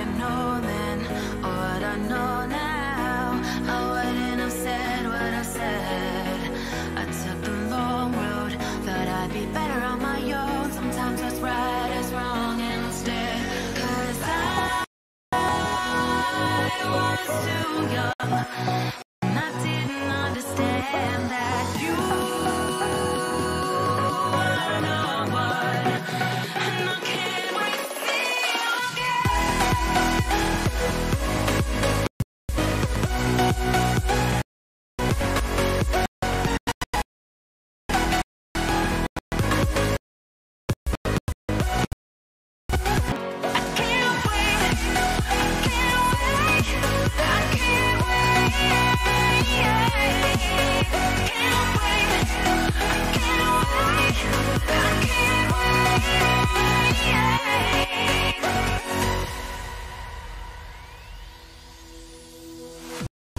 had known then, or what I know now, I wouldn't have said what I said. I took the long road, thought I'd be better on my own. Sometimes what's right is wrong instead. 'Cause I was too young, and I didn't understand that you were no one, and I can't wait to see you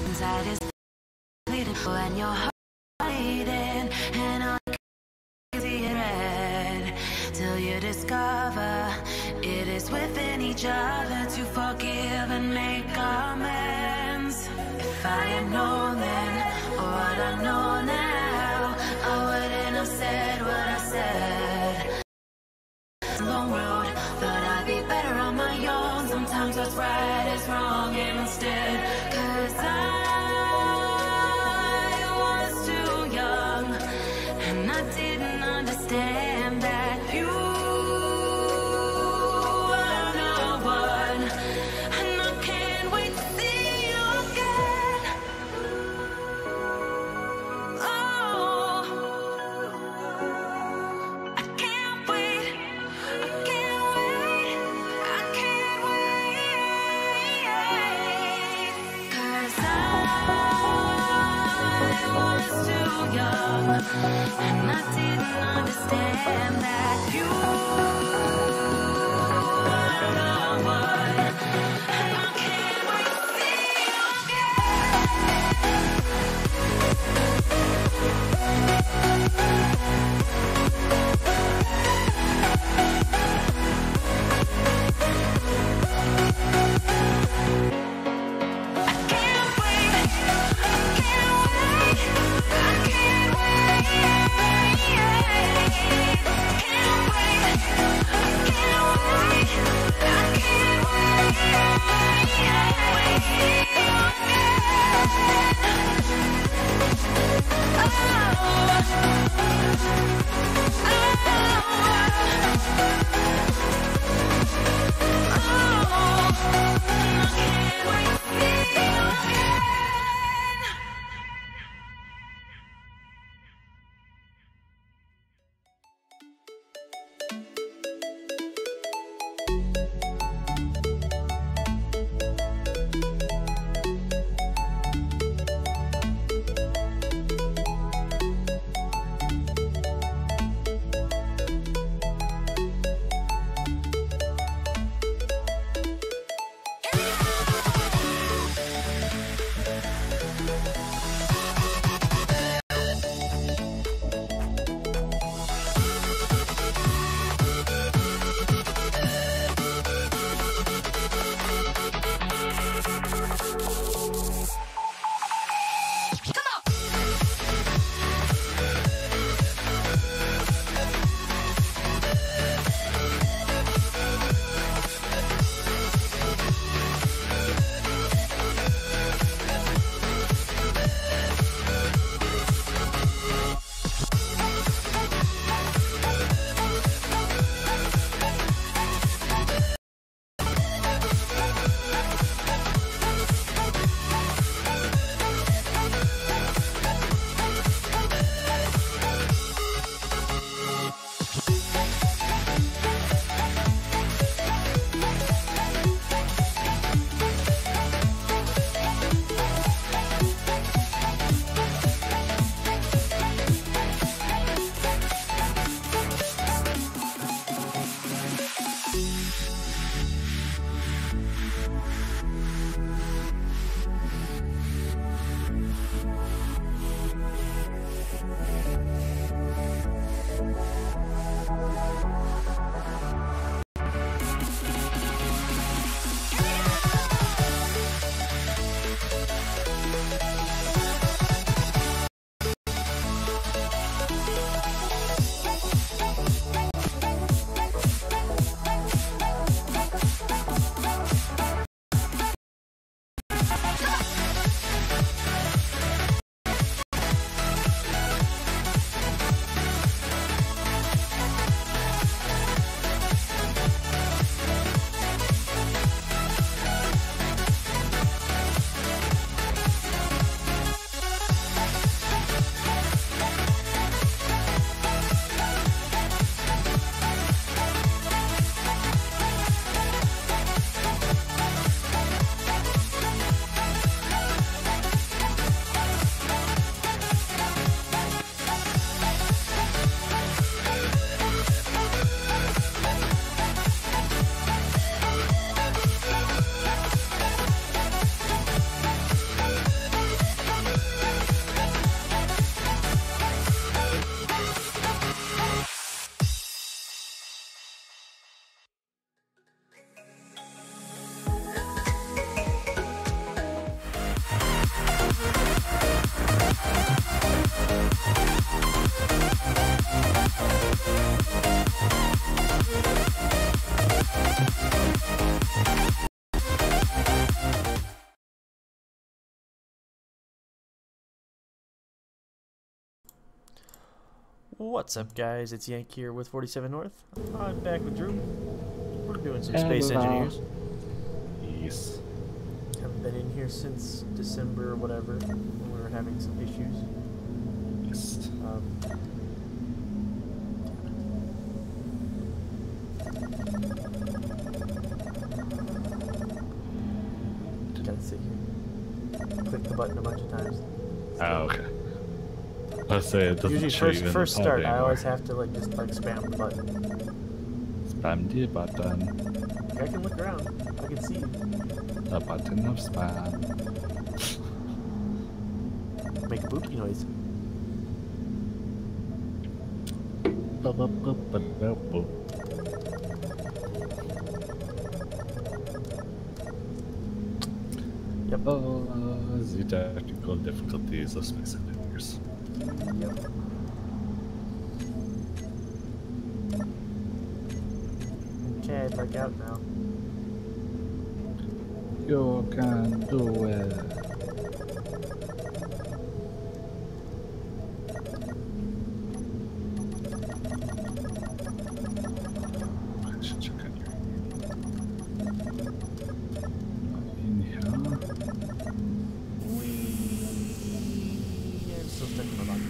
inside is bleeding when your heart beating, and all you can see it red till you discover it is within each other to forgive and make amends. If I had known then, or what I know now, I wouldn't have said what I said. Long road, thought I'd be better on my own. Sometimes what's right is wrong instead. 'Cause I was too young, and I didn't understand that you were no one, and I can't wait to see you again. Oh, I can't wait, I can't wait, I can't wait. 'Cause I was too young, and I didn't understand that you were no one, and I can't wait to see you again. What's up, guys? It's Yank here with 47 North. I'm back with Drew. We're doing some Space Engineers. Yes. Haven't been in here since December or whatever when we were having some issues. Yes. Gotta sit here. Click the button a bunch of times. Oh, okay. Let's say it doesn't Usually show you in first the start, anymore. I always have to just spam the button. Spam the button. I can look around. I can see you. The button of spam. Make a boopy noise. Yep. The technical difficulties of Space Engineers. Yep. Okay, I'd like out now. You can do it. I should check on your in here. I'm still stuck in my box.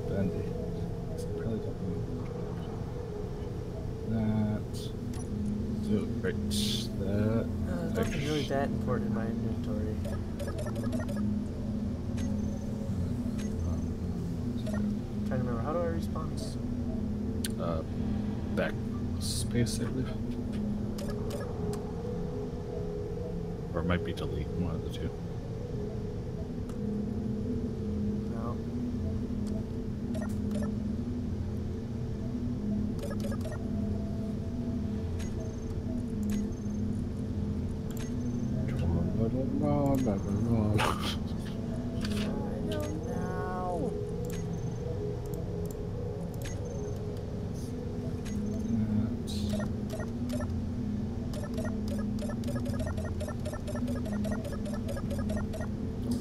Bendy. Probably that. Do right. That. Nothing really that important in my inventory. Trying to remember, how do I respawn? Back space, I believe. Or it might be delete, one of the two. No. I don't know.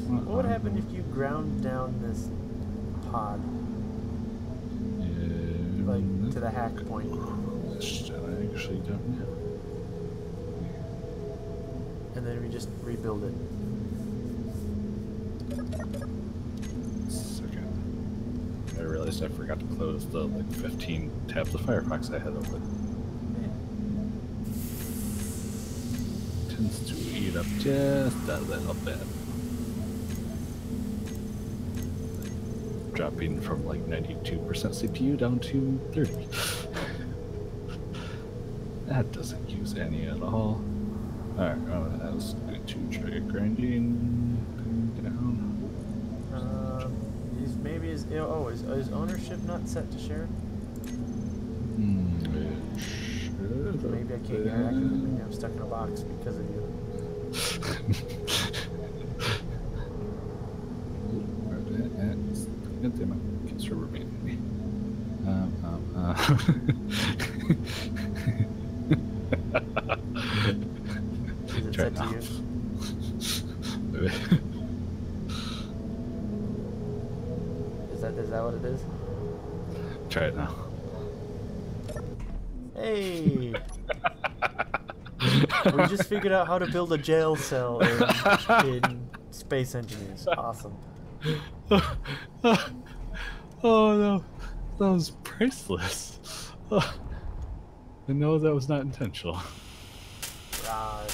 What would happen if you ground down this pod, like to the hack point? I actually don't know. And then we just rebuild it. Second. I realized I forgot to close the 15 tabs of Firefox I had open. Tends to eat up just a little bit. Dropping from like 92% CPU down to 30. That doesn't use any at all. Alright, I was going to try grinding down. Is ownership not set to shared? It should Maybe I can't get active. Maybe I'm stuck in a box because of you. Kids are remaining me. Is it Try set to now. you? Is that what it is? Try it now. Hey! We just figured out how to build a jail cell in Space Engineers. Awesome. Oh no, that was priceless. I know that was not intentional. Right.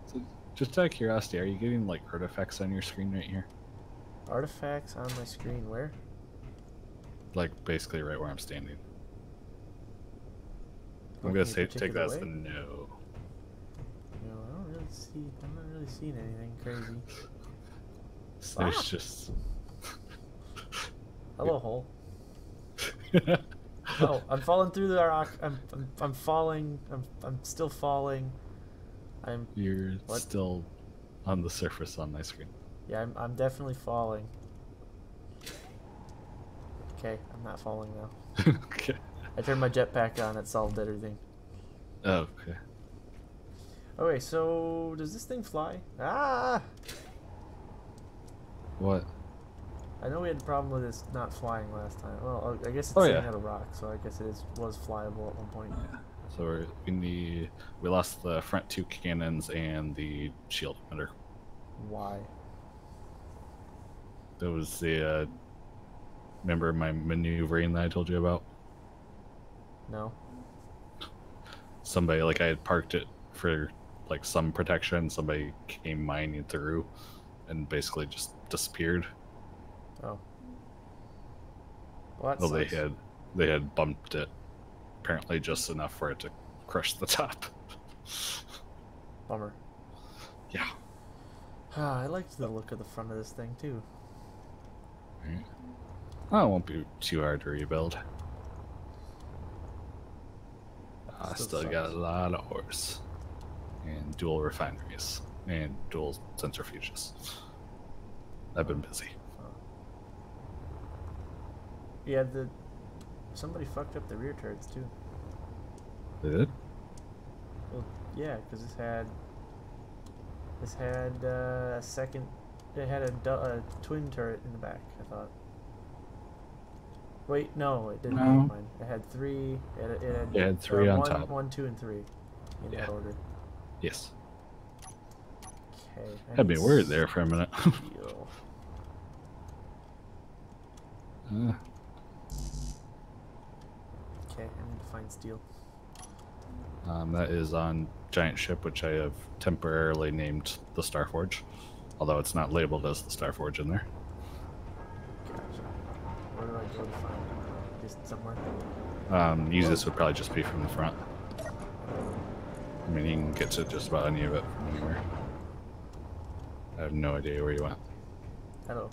So, just out of curiosity, are you getting like artifacts on your screen right here? Artifacts on my screen, where? Like basically right where I'm standing. I'm Looking gonna a say take that as particular a way? no. No, I'm not really seeing anything crazy. So there's just Hello, hole. Oh, I'm falling through the rock. I'm falling. I'm still falling. You're What? still on the surface on my screen. Yeah, I'm definitely falling. Okay, I'm not falling now. Okay. I turned my jetpack on. It solved everything. Oh, okay. Okay, so does this thing fly? Ah! What? I know we had a problem with this not flying last time. Well, I guess it's Oh, sitting yeah. at a rock, so I guess was flyable at one point. Yeah. So we lost the front 2 cannons and the shield emitter. Why? That was the remember my maneuvering that I told you about? No. Somebody, like, I had parked it for like some protection. Somebody came mining through and basically just disappeared. Oh. Well, that Well, sucks. they had bumped it apparently just enough for it to crush the top. Bummer. Yeah. I liked the look of the front of this thing too. Right. Oh, it won't be too hard to rebuild. I still got a lot of ores and dual refineries and dual centrifuges. I've been busy. Yeah, somebody fucked up the rear turrets too. They did? Well, yeah, because this had a second. It had a twin turret in the back. I thought. Wait, no, it didn't. No. Never mind. It had three. It had three on one, top. 1, 2, and 3 in that order. Yes. Okay. Had me worried there for a minute. Steel. Okay, I need to find steel. That is on giant ship, which I have temporarily named the Starforge, although it's not labeled as the Starforge in there. Gotcha. Where do I go to find it? Just somewhere? Easiest would probably just be from the front. I mean, you can get to just about any of it from anywhere. I have no idea where you went. Hello.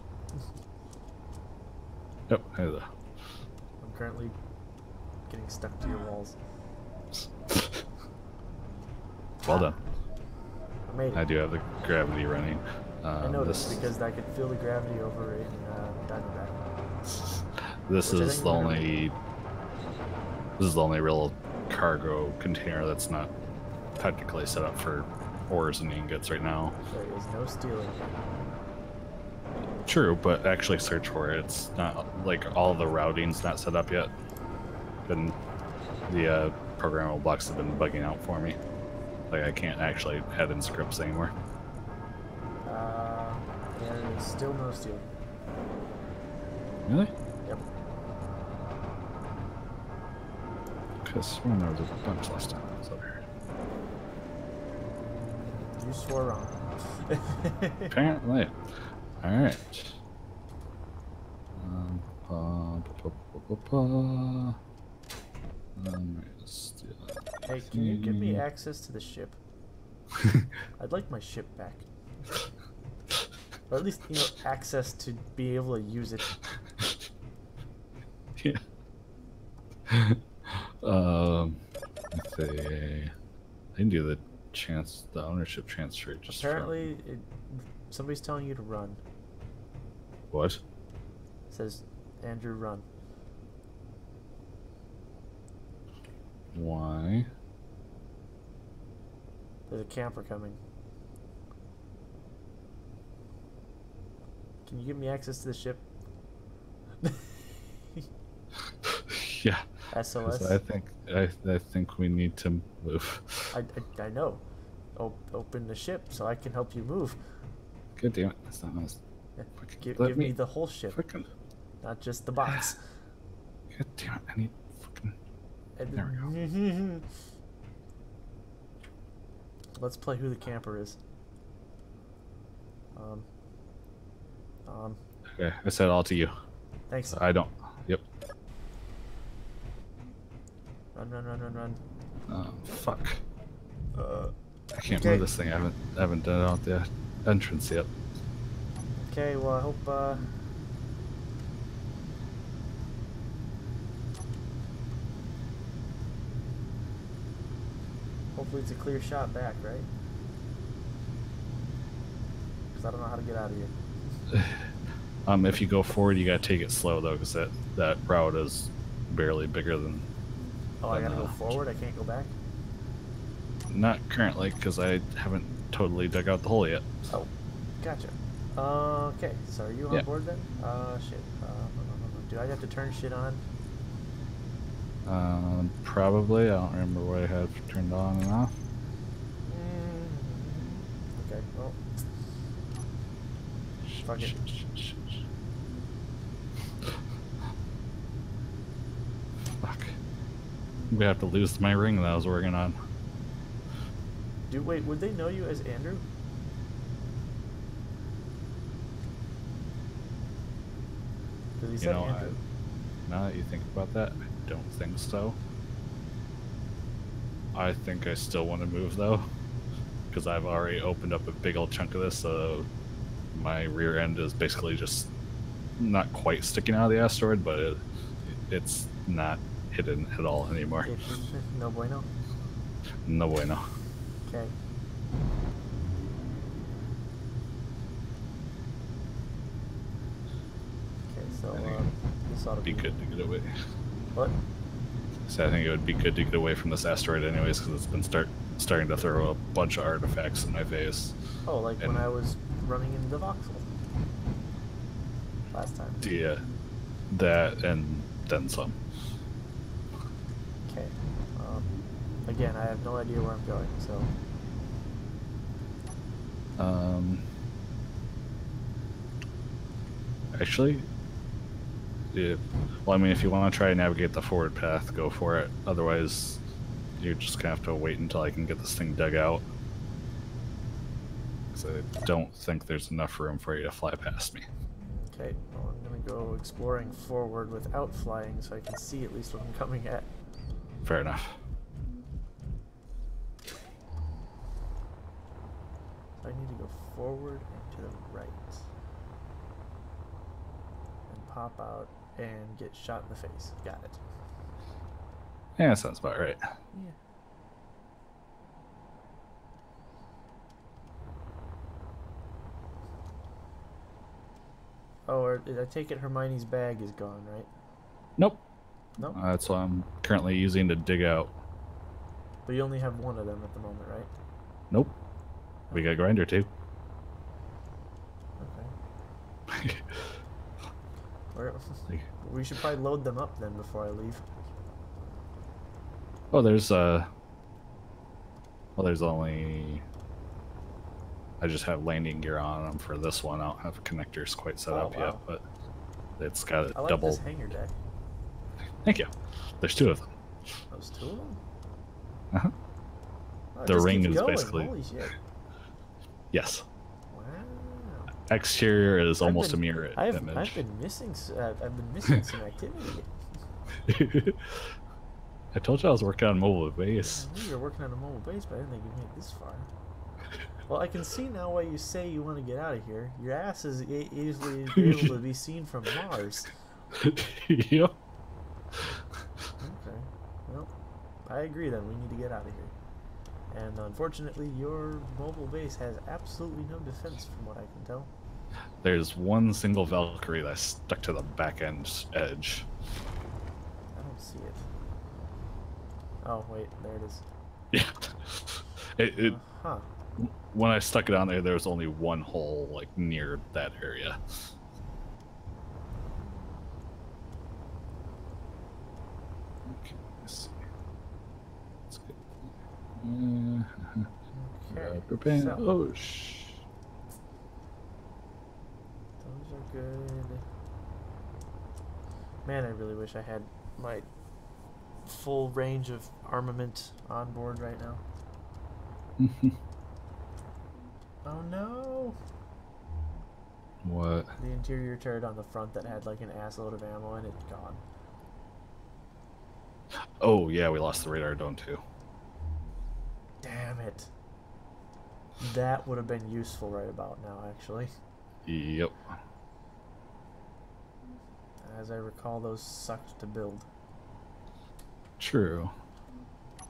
Oh, hello. I'm currently getting stuck to your walls. Well done. I made it. I do have the gravity running. I noticed because I could feel the gravity over in Diamondback. This Which I is think the we're gonna- only. This is the only real cargo container that's not technically set up for ores and ingots right now. There is no steel in here. True, but actually search for it. It's not like all the routing's not set up yet. And the programmable blocks have been bugging out for me. Like I can't actually add in scripts anymore. There is still no steel. Really? Yep. Because when there was a bunch last time I was over here. You swore wrong. Apparently. Alright. Hey, can you give me access to the ship? I'd like my ship back. Or at least, access to be able to use it. Yeah. Let's see. I can do the ownership transfer just from- Apparently, somebody's telling you to run. What? It says, Andrew, run. Why? There's a camper coming. Can you give me access to the ship? Yeah. 'Cause SOS? I think we need to move. I know. Open the ship so I can help you move. God damn it! That's not nice. Yeah, Fucking Give let me the whole ship, Fucking. not just the box. God damn it! I need fucking. And There we go. Let's play who the camper is. Okay, I said all to you. Thanks. I don't. Yep. Run. Oh fuck! Uh, I can't okay. move this thing. I haven't done it out the entrance yet. Okay, well, I hope, hopefully it's a clear shot back, right? Because I don't know how to get out of here. If you go forward, you gotta take it slow though, because that route is barely bigger than. Oh, I than, gotta go forward? I can't go back? Not currently, because I haven't totally dug out the hole yet. Oh, gotcha. Okay, so are you on Yeah. board then? Shit. Do I have to turn shit on? Probably. I don't remember what I have turned on and off. Okay, well. Fuck it. Fuck. I'm gonna have to lose my ring that I was working on. Wait, would they know you as Andrew? Because he said Andrew. Now that you think about that, I don't think so. I think I still want to move though, because I've already opened up a big old chunk of this, so my rear end is basically just not quite sticking out of the asteroid, but it's not hidden at all anymore. No bueno. No bueno. Okay. Okay, so this ought to Be good to get away. What? So I think it would be good to get away from this asteroid anyways, because it's been starting to throw a bunch of artifacts in my face. Oh, like when I was running into the voxel last time. Yeah, that and then some. Okay. Again, I have no idea where I'm going, so. Actually, yeah. Well, I mean, if you want to try and navigate the forward path, go for it. Otherwise, you're just gonna have to wait until I can get this thing dug out. Because I don't think there's enough room for you to fly past me. Okay, well, I'm gonna go exploring forward without flying so I can see at least what I'm coming at. Fair enough. I need to go forward and to the right. And pop out and get shot in the face. Got it. Yeah, that sounds about right. Yeah. Oh, or did I take it Hermione's bag is gone, right? Nope. Nope. That's what I'm currently using to dig out. But you only have one of them at the moment, right? Nope. We got grinder too. Okay. We should probably load them up then before I leave. Oh, there's well, there's only. I just have landing gear on them for this one. I don't have connectors quite set up yet, but it's got a I like double. this hangar deck. Thank you. There's two of them. Those two of them? Uh-huh. Oh, it The just ring keeps is going. basically. Holy shit. Yes. Wow. Exterior is almost a mirror I've image. been missing some activity. I told you I was working on mobile base. I knew you were working on a mobile base, but I didn't think you'd make it this far. Well, I can see now why you say you want to get out of here. Your ass is easily able to be seen from Mars. Yep. Okay. Well, I agree then. We need to get out of here. And unfortunately, your mobile base has absolutely no defense from what I can tell. There's one single Valkyrie that's stuck to the back end edge. I don't see it. Oh, wait. There it is. Yeah. Huh. When I stuck it on there, there was only one hole, like, near that area. Okay, let's see. Let's get... Okay. So, Oh, those are good. Man, I really wish I had my full range of armament on board right now. Oh no! What? The interior turret on the front that had like an assload of ammo in it, gone. Oh, yeah, we lost the radar dome too. Damn it. That would have been useful right about now, actually. Yep. As I recall, those sucked to build. True.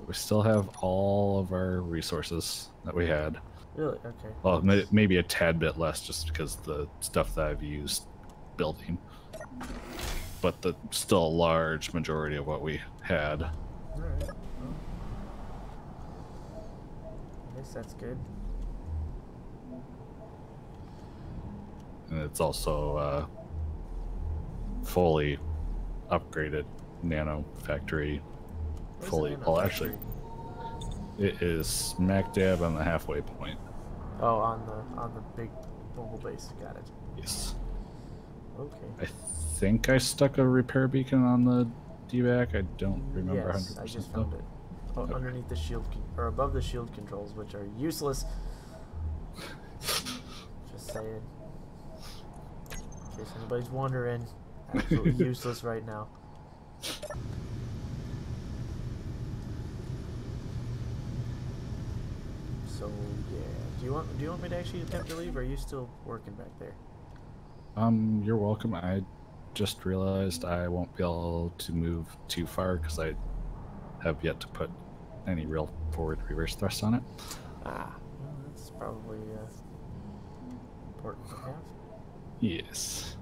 We still have all of our resources that we had. Really? Okay. Well, maybe a tad bit less just because the stuff that I've used building. But still a large majority of what we had. Alright. Well. Nice, that's good. And it's also fully upgraded nano factory. Where's Fully. the nano Well, factory? actually, it is smack dab on the halfway point. Oh, on the big mobile base. Got it. Yes. Okay. I think I stuck a repair beacon on the DVAC. I don't remember 100%. Yes, I just found though. it. Oh, Okay. underneath the shield, or above the shield controls, which are useless. Just saying. In case anybody's wondering, absolutely useless right now. So yeah, do you want me to actually attempt to leave, or are you still working back there? You're welcome. I just realized I won't be able to move too far because I have yet to put any real forward reverse thrust on it. Ah, well, that's probably important to have. Yes.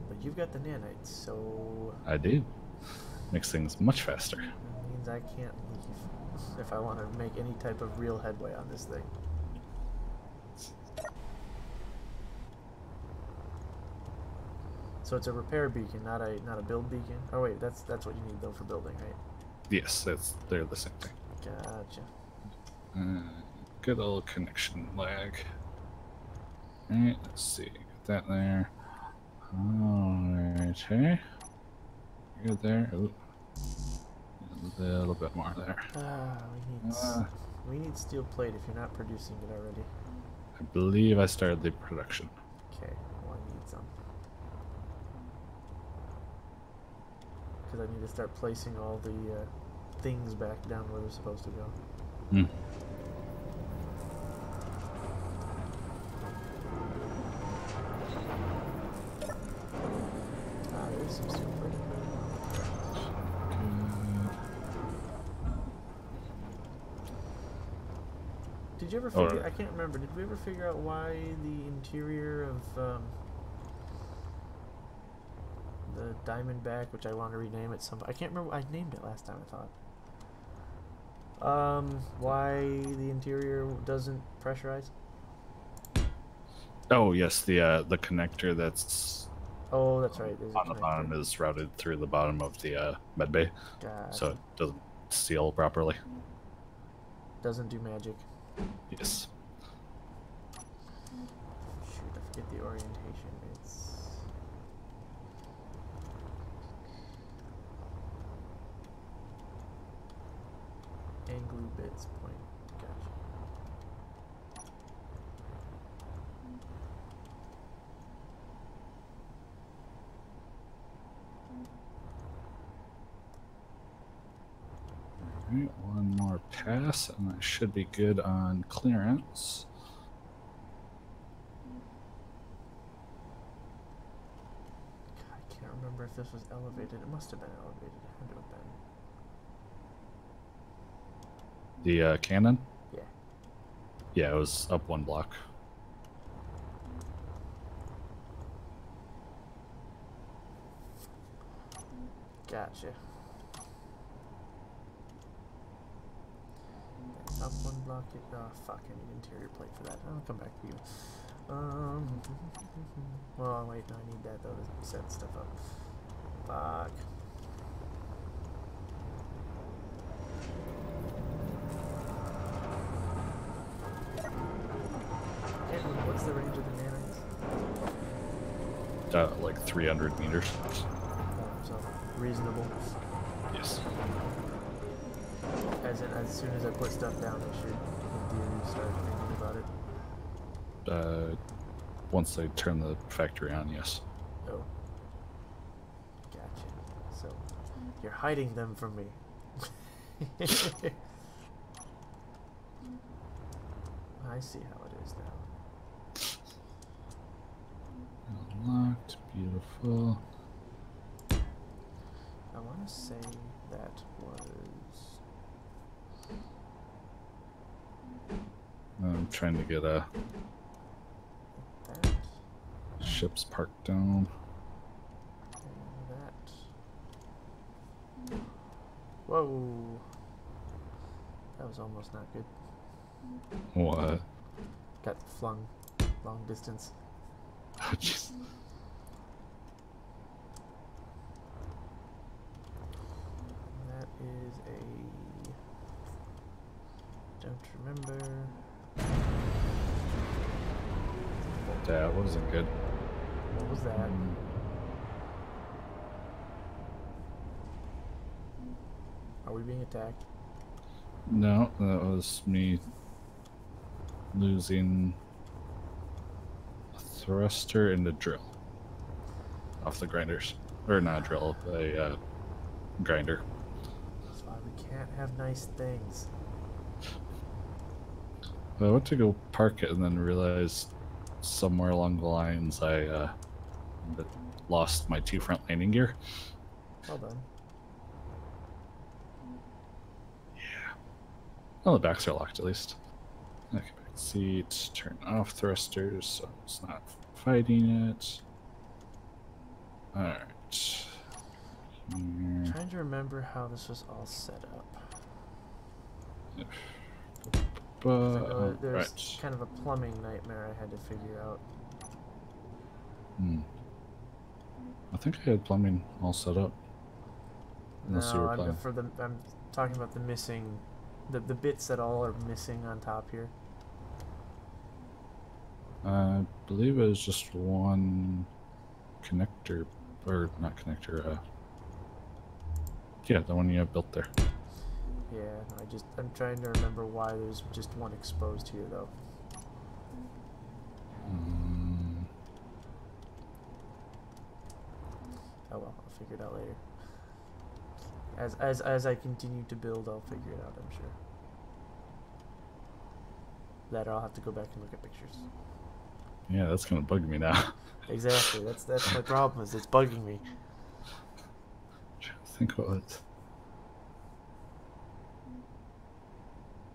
But you've got the nanites, so I do. Makes things much faster. that means I can't leave if I want to make any type of real headway on this thing. So it's a repair beacon, not a build beacon. Oh wait, that's what you need though for building, right? Yes, they're the same thing. Gotcha. Good old connection lag. Alright, let's see. Get that there. Alright, hey. Good there. Ooh. A little bit more there. We need steel plate if you're not producing it already. I believe I started the production. Okay, well I need some. Because I need to start placing all the things back down where they're supposed to go. Hmm. There's some steel plate. Did you ever figure? I can't remember. Did we ever figure out why the interior of the Diamondback, which I want to rename it I can't remember. I named it last time, I thought. Why the interior doesn't pressurize? Oh yes, the connector that's Oh, that's right. There's on the bottom is routed through the bottom of the med bay, so it doesn't seal properly. Doesn't do magic. Yes. Shoot, I forget the orientation. It's Anglu bits point. Gotcha. Alright, one more pass, and I should be good on clearance. God, I can't remember if this was elevated. It must have been elevated. It had to have been. The cannon? Yeah. Yeah, it was up one block. Gotcha. Up one block. Oh, fuck. I need interior plate for that. I'll come back to you. Well, wait. No, I need that, though, to set stuff up. Fuck. I can't remember. What's the range of the nanites? Like 300 meters. So, reasonable. Yes. As soon as I put stuff down, I should, in theory, start thinking about it. Once they turn the factory on, yes. Oh. Gotcha. So, you're hiding them from me. I see how it is now. Unlocked, beautiful. I want to say that was... I'm trying to get a that, ship's parked down. and that. Whoa. That was almost not good. What? Got flung long distance. Oh, jeez. That is a... Don't remember. That wasn't good. What was that? Are we being attacked? No, that was me losing a thruster and a drill off the grinders. Or not a drill, a grinder. That's why we can't have nice things. I went to go park it and then realized somewhere along the lines I lost my 2 front landing gear. Well done. Well, the backs are locked at least. Okay, back seat, turn off thrusters so it's not fighting it. Alright. Here. Trying to remember how this was all set up. But, There's right. kind of a plumbing nightmare I had to figure out. I think I had plumbing all set up. Unless you No, were playing. I'm talking about the missing, the bits that all are missing on top here. I believe it was just one connector, or not connector, yeah, the one you have built there. Yeah, I'm trying to remember why there's just one exposed here though. Oh well, I'll figure it out later. As I continue to build, I'll figure it out, I'm sure. That I'll have to go back and look at pictures. Yeah, that's gonna bug me now. Exactly, that's my problem, is it's bugging me. Trying to think what it.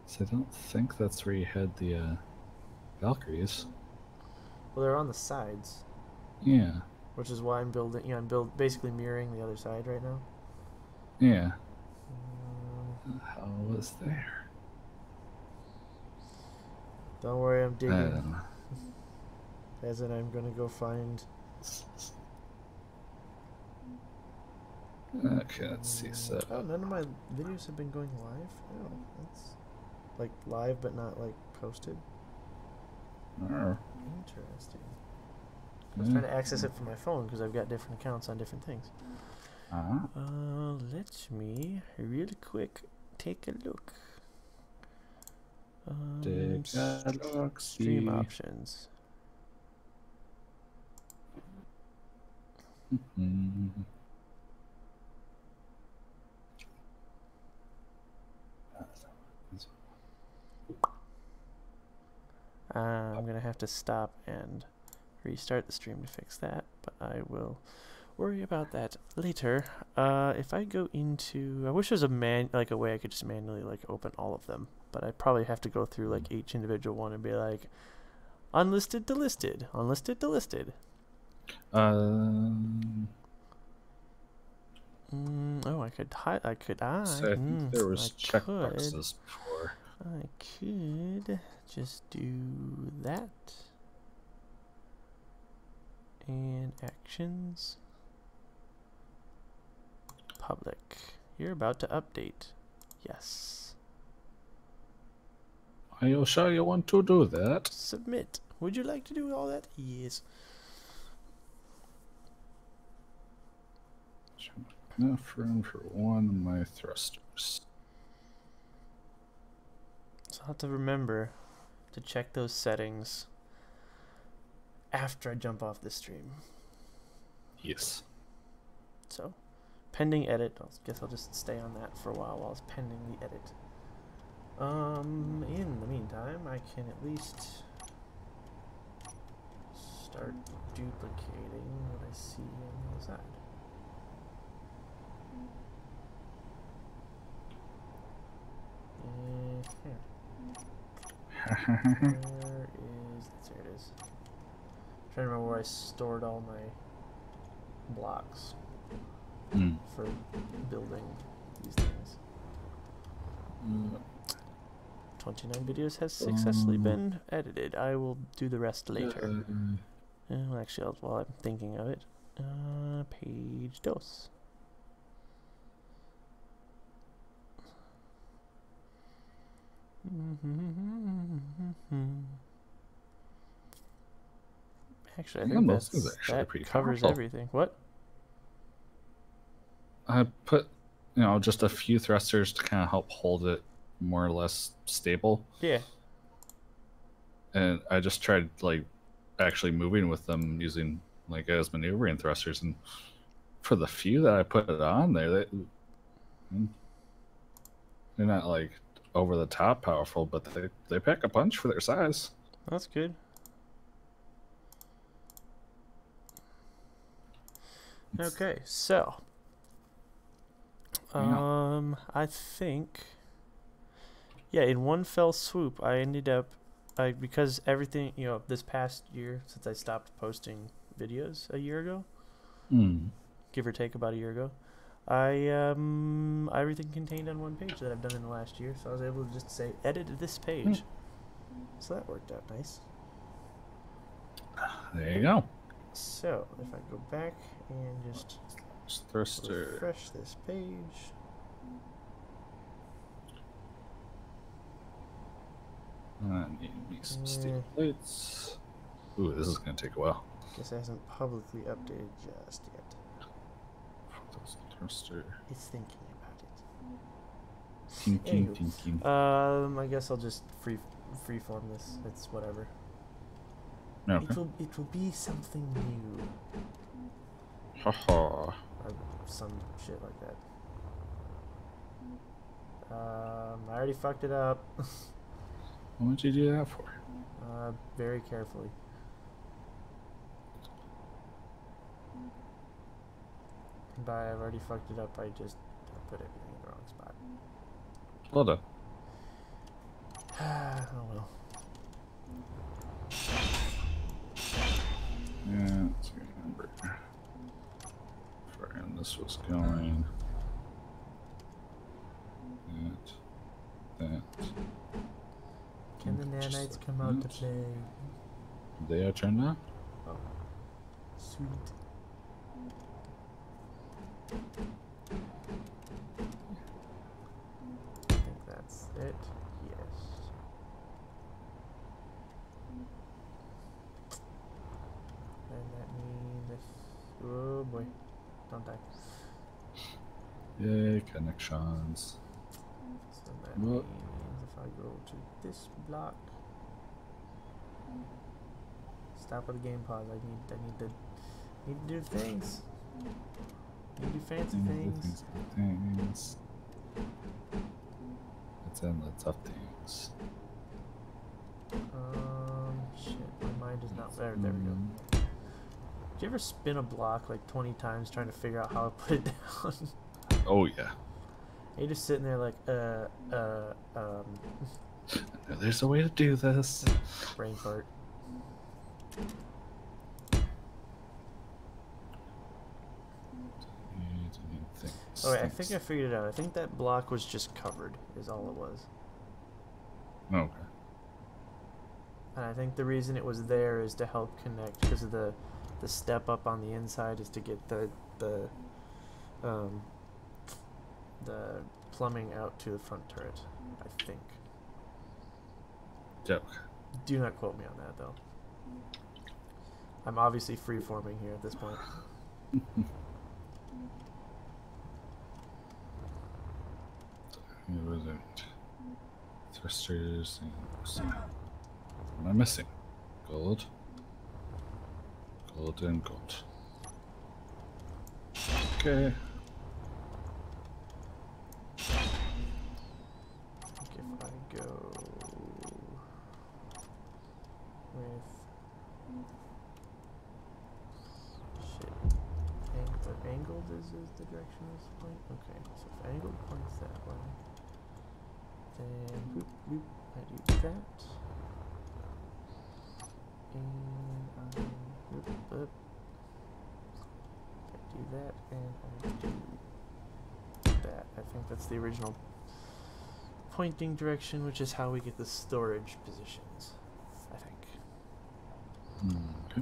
So I don't think that's where you had the Valkyries. Well, they're on the sides, Yeah. which is why I'm building. I'm basically mirroring the other side right now. Yeah. How was there? Don't worry, I'm I digging. don't know. As in, I'm gonna go find. Okay, let's see. So Oh, none of my videos have been going live. Oh, that's like live but not like posted. Interesting. I was trying to access it from my phone because I've got different accounts on different things. Let me real quick take a look. Take a look, Stream see. options. I'm gonna have to stop and restart the stream to fix that, but I will worry about that later. If I go into, I wish there was a way I could just manually like open all of them, but I probably have to go through like each individual one and be like, unlisted to listed, unlisted to listed. Oh, I could hide. I think there was I checkboxes before. I could just do that. And actions. Public. You're about to update. Yes. I'll show you want to do that. Submit. Would you like to do all that? Yes. Enough room for one of my thrusters. So I'll have to remember to check those settings after I jump off the stream. Yes. So, pending edit. I guess I'll just stay on that for a while it's pending the edit. In the meantime, I can at least start duplicating what I see on the other side. There it is. I'm trying to remember where I stored all my blocks for building these things. 29 videos has successfully been edited. I will do the rest later. Well, actually, while I'm thinking of it, page dos. Actually, I think that covers everything. What? I put, just a few thrusters to kind of help hold it more or less stable. Yeah. And I just tried, like, actually moving with them using, like, as maneuvering thrusters. And for the few that I put it on there, they're not, like, over the top powerful, but they pack a punch for their size. That's good. Okay, so I think, yeah, in one fell swoop I ended up, because everything, this past year, since I stopped posting videos a year ago, give or take about a year ago, everything contained on one page that I've done in the last year, so I was able to just say edit this page. So that worked out nice. There you go. So if I go back and just refresh this page. I need me some steel plates. Ooh, this is going to take a while. Guess it hasn't publicly updated just yet. Thruster. It's thinking about it. Thinking. I guess I'll just freeform this. It's whatever. Okay. It will be something new. Haha. Or some shit like that. I already fucked it up. What would you do that for? Very carefully. By I've already fucked it up, I put everything in the wrong spot. Well done. Oh well. Yeah, let's remember. And this was going. That. Can the nanites come out to play? They are turned on? Oh. Sweet. I think that's it. Yes. And that means oh boy. Don't die. Yay, connections. So that means if I go to this block, stop with the game pause. I need to do things. Need to do fancy things. Let's end the tough things. Shit, my mind is not there. There we go. Do you ever spin a block like 20 times trying to figure out how to put it down? Oh yeah. You're just sitting there like, There's a way to do this. brain fart. Oh wait, I think I figured it out. I think that block was just covered, is all it was. Okay. And I think the reason it was there is to help connect, because of the step up on the inside is to get the plumbing out to the front turret, I think. Joke. Do not quote me on that though. I'm obviously freeforming here at this point. It wasn't thrusters and what am I missing? Gold. Gold and gold. Okay. If I go with shit, angled is the direction of this point. Okay, so if angled points that way, then boop boop, I do that, and I boop boop, I do that, and I do that. I think that's the original pointing direction, which is how we get the storage positions, I think. Okay.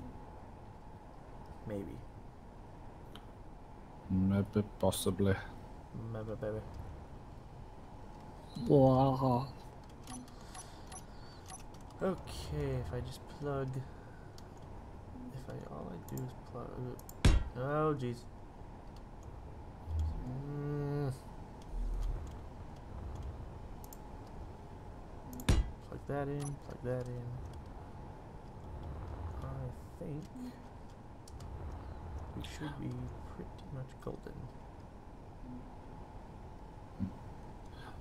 Maybe. Maybe, possibly. Maybe, baby. Blah. Okay, if I just plug... all I do is plug... Oh, jeez. Plug that in, plug that in. I think we should be pretty much golden.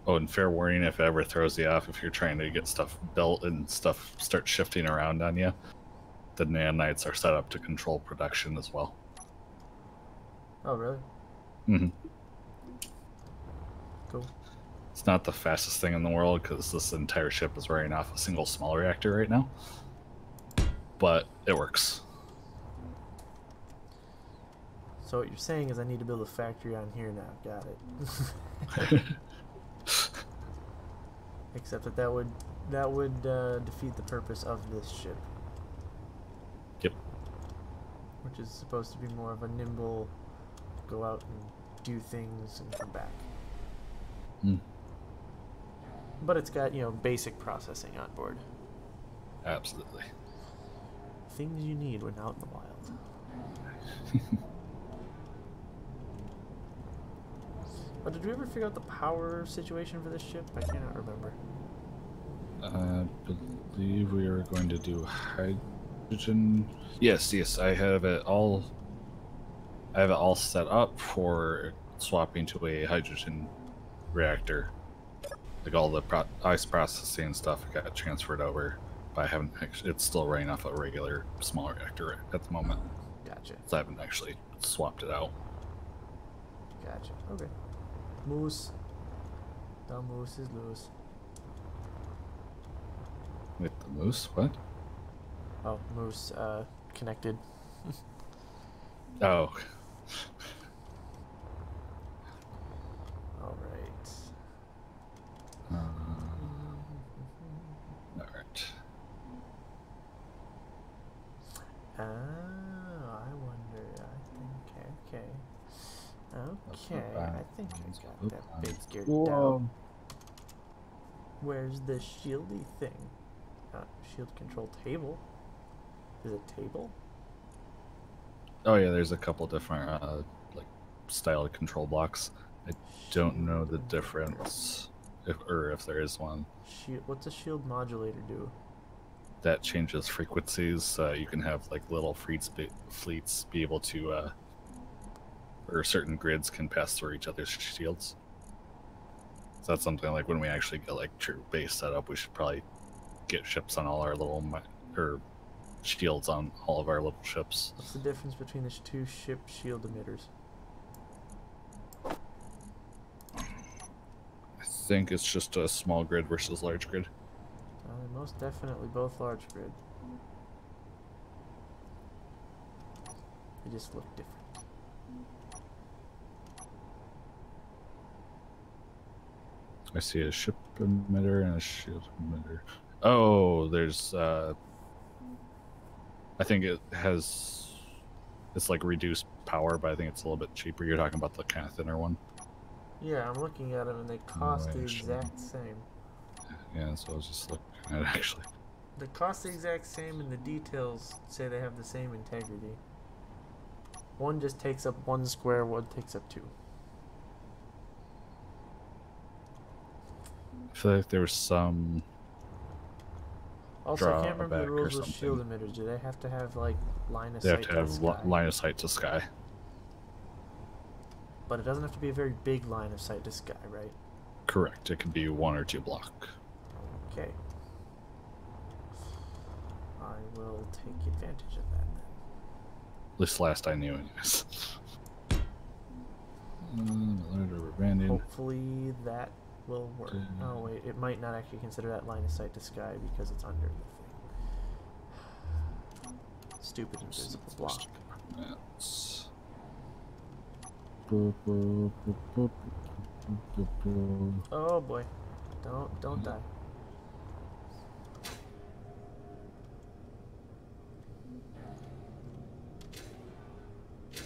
Oh, and fair warning, if it ever throws you off, if you're trying to get stuff built and stuff starts shifting around on you, the nanites are set up to control production as well. Oh, really? Mm-hmm. Cool. It's not the fastest thing in the world because this entire ship is running off a single small reactor right now, but it works. So what you're saying is I need to build a factory on here now. Got it. Except that would defeat the purpose of this ship. Yep. Which is supposed to be more of a nimble, go out and do things and come back. Mm. But it's got, basic processing on board. Absolutely. Things you need when out in the wild. But did we ever figure out the power situation for this ship? I cannot remember. I believe we are going to do hydrogen. Yes, I have it all. I have it all set up for swapping to a hydrogen reactor. Like all the ice processing stuff got transferred over, but I haven't actually. It's still running off a regular small reactor at the moment. Gotcha. So I haven't actually swapped it out. Gotcha. Okay. Moose. The moose is loose. With the moose? What? Oh, moose, connected. Oh. Alright. Alright. Oh, I wonder. Okay. Okay, I think I got that bit scared out. Where's the shieldy thing? Shield control table? Is it table? Oh yeah, there's a couple different like style control blocks. I don't know the difference, if there is one. What's a shield modulator do? That changes frequencies. You can have like little fleets be able to, or certain grids can pass through each other's shields. So that's something like when we actually get like true base set up, we should probably get ships on all our little or shields on all of our little ships. What's the difference between the two ship shield emitters? I think it's just a small grid versus large grid. They're most definitely both large grid. They just look different. I see a ship emitter and a shield emitter. Oh, there's I think it's like reduced power, but I think it's a little bit cheaper. You're talking about the kind of thinner one. Yeah, I'm looking at them and they cost the exact same. Yeah, so I was just looking at it actually. They cost the exact same and the details say they have the same integrity. One just takes up 1 square, one takes up 2. I feel like there was some. Also, I can't remember the drawback or rules with shield something. emitters. Do they have to have like line of They sight have to have sky? line of sight to sky. But it doesn't have to be a very big line of sight to sky, right? Correct. It could be 1 or 2 block. Okay. I will take advantage of that then. At least last I knew, anyways. Rubber banding. Hopefully that will work. Oh wait, it might not actually consider that line of sight to sky because it's under the thing. Stupid invisible block. That's... Oh boy. Don't die. I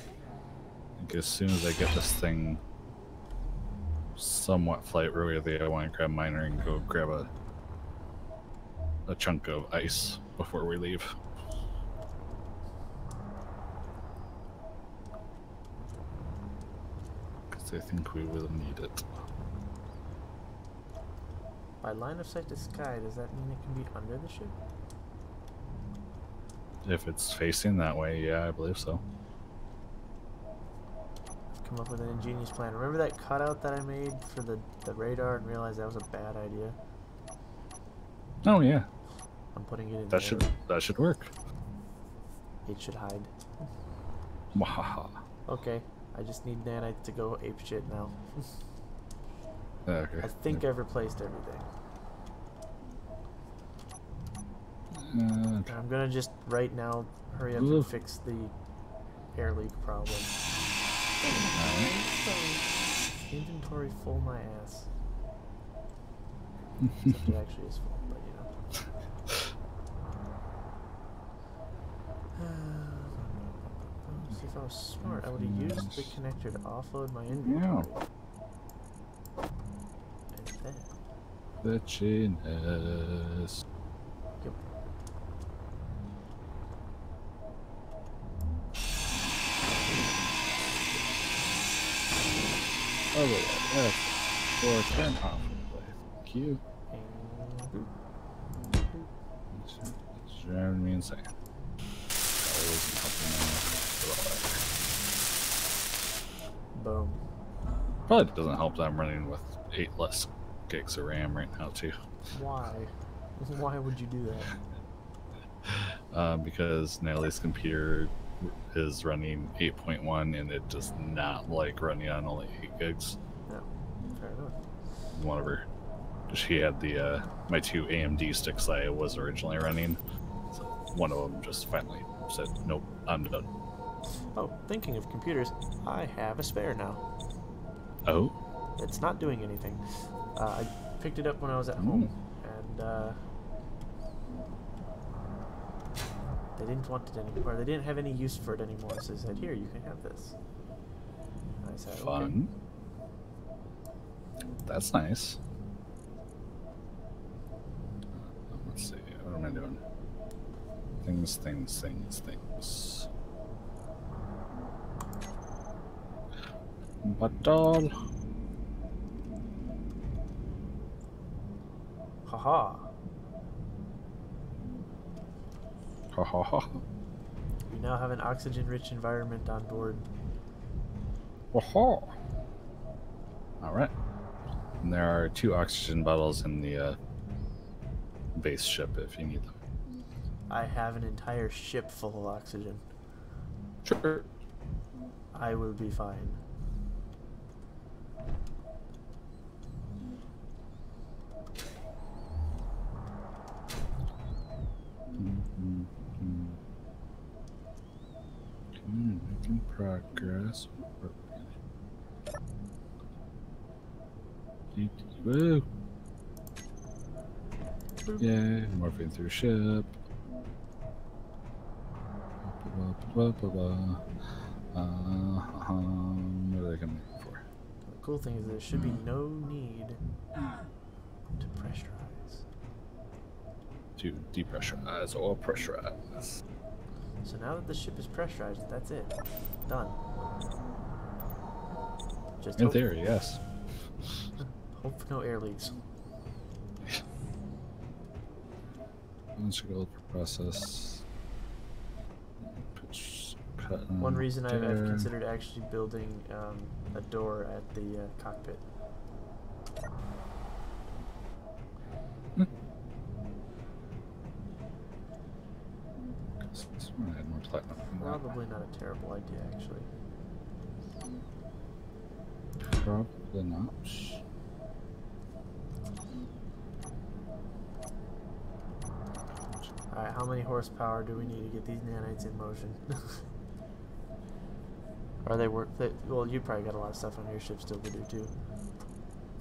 think as soon as I get this thing somewhat flight worthy, I want to grab miner and go grab a chunk of ice before we leave. Because I think we will need it. By line of sight to sky, does that mean it can be under the ship? If it's facing that way, yeah, I believe so. Come up with an ingenious plan. Remember that cutout that I made for the radar and realized that was a bad idea? Oh yeah, I'm putting it in that there. should work. It should hide. Wahaha. Okay, I just need nanites to go ape shit now. Okay. I think I've replaced everything. Okay. I'm gonna just right now hurry up Ooh. and fix the air leak problem. Inventory full my ass. Except it actually is full, but you know. See, if I was smart, I would have used the connector to offload my inventory. And then, Bitchiness. yep. Oh, wait, for turn off. Thank you. And It's driving me insane. That wasn't helping at all. boom. Probably doesn't help that I'm running with 8 less gigs of RAM right now too. Why? Why would you do that? Because Natalie's computer is running 8.1 and it does not like running on only 8 gigs. No, fair enough. One of her, she had the my 2 AMD sticks that I was originally running. So one of them just finally said, "Nope, I'm done." Oh, thinking of computers, I have a spare now. Oh, It's not doing anything. I picked it up when I was at home, and they didn't want it anymore. They didn't have any use for it anymore, so they said, "Here, you can have this." And I said, "Okay." fun. That's nice. Let's see. What am I doing? Things. Button. Haha. Ha ha ha. We now have an oxygen-rich environment on board. Whoa. All right. And there are 2 oxygen bottles in the base ship if you need them. I have an entire ship full of oxygen. Sure. I will be fine. Making progress. Woo! Yay, morphing through ship. What are they coming for? The cool thing is there should be no need to pressurize. To depressurize or pressurize. So now that the ship is pressurized, that's it. Done. Just In hope, theory, yes. hope for no air leaks. Integral process. Pitch, cut One reason I've there. considered actually building a door at the cockpit. I had more platinum than that. Probably not a terrible idea, actually. Probably not. Alright, how many horsepower do we need to get these nanites in motion? Are they worth it? Well, you probably got a lot of stuff on your ship still to do, too.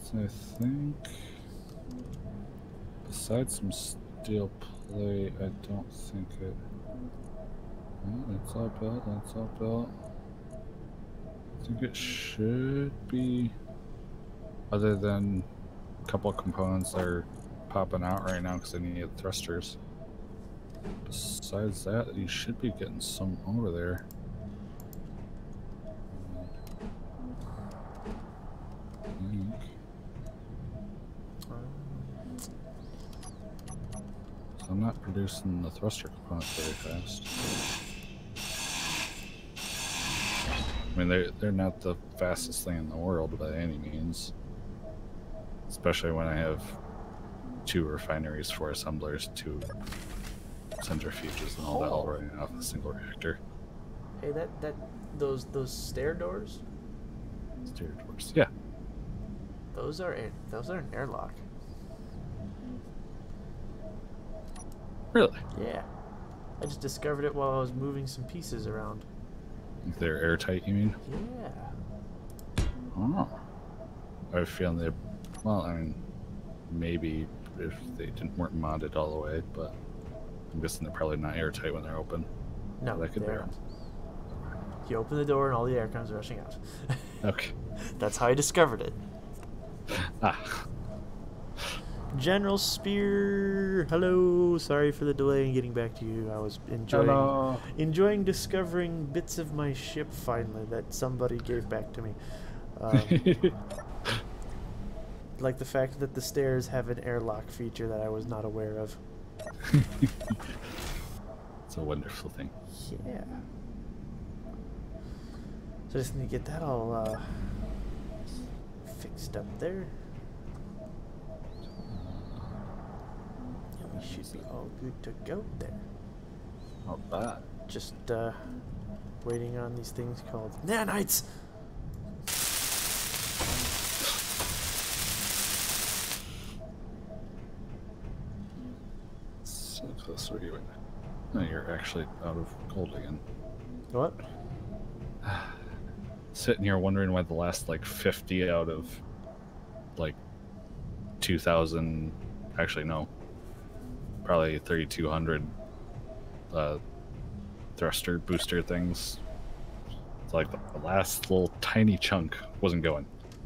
So I think Besides some steel plate, I don't think it. That's all built. That's all built. I think it should be. Other than a couple of components that are popping out right now because I need thrusters. Besides that, you should be getting some over there. I think. So I'm not producing the thruster components very fast. I mean, they're not the fastest thing in the world by any means. Especially when I have 2 refineries, 4 assemblers, 2 centrifuges, and all that all running off a single reactor. Hey, those stair doors? Stair doors, yeah. Those are an airlock. Really? Yeah. I just discovered it while I was moving some pieces around. They're airtight, you mean? Yeah. Oh. I have a feeling they. Well, I mean, maybe if they weren't modded all the way, but I'm guessing they're probably not airtight when they're open. No, that could be. You open the door and all the air comes rushing out. Okay. That's how I discovered it. Ah. General Spear, hello. Sorry for the delay in getting back to you. I was enjoying discovering bits of my ship finally that somebody gave back to me. Like the fact that the stairs have an airlock feature that I was not aware of. It's a wonderful thing. Yeah. So I just need to get that all fixed up there. And we should be all good to go there. Not bad. Just waiting on these things called nanites. So close. Where are you at? No, you're actually out of gold again. What? Sitting here wondering why the last like 50 out of like 2,000, actually no, probably 3,200 thruster booster things. It's like the last little tiny chunk wasn't going.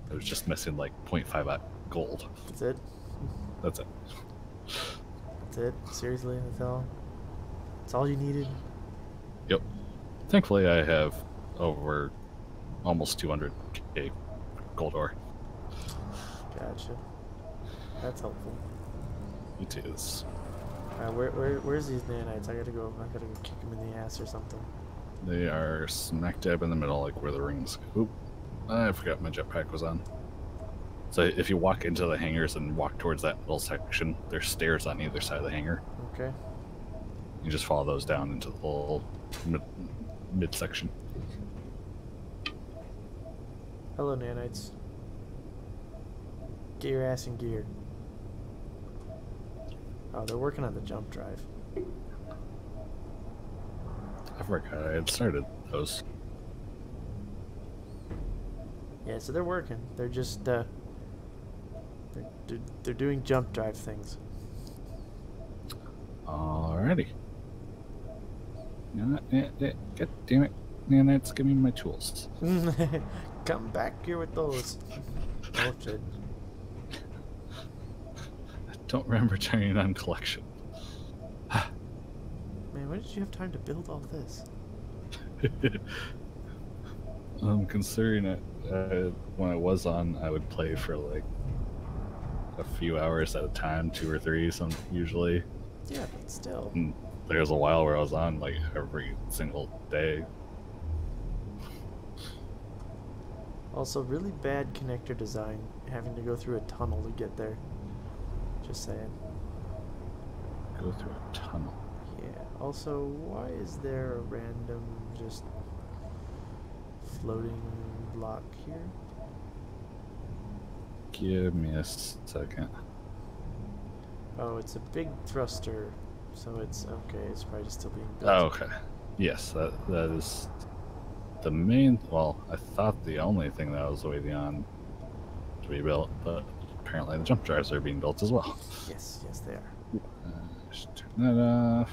It was just missing like 0.5 gold. That's it? That's it. That's it? Seriously? That's all? That's all you needed? Yep. Thankfully, I have over almost 200k gold ore. Gotcha. That's helpful. It is. Where's these nanites? I gotta go kick them in the ass or something. They are smack dab in the middle, like where the rings. Oop! I forgot my jetpack was on. So if you walk into the hangars and walk towards that middle section, there's stairs on either side of the hangar. Okay. You just follow those down into the whole mid section. Hello, nanites. Get your ass in gear. Oh, they're working on the jump drive. I forgot I had started those. Yeah, so they're working. They're just they're doing jump drive things. Alrighty. God damn it. Man, that's give me my tools. Come back here with those. Oh shit. I don't remember turning on collection. Man, when did you have time to build all this? Considering it, when I was on, I would play for like a few hours at a time, 2 or 3, usually. Yeah, but still. And there was a while where I was on like every single day. Also, really bad connector design, having to go through a tunnel to get there. Just saying. Go through a tunnel. Yeah. Also, why is there a random just floating block here? Give me a second. Oh, it's a big thruster, so it's okay. It's probably just still being built. Oh, okay. Yes, that is the main. Well, I thought the only thing that I was waiting on to be built, but apparently the jump drives are being built as well. Yes, yes, they are. Just turn that off.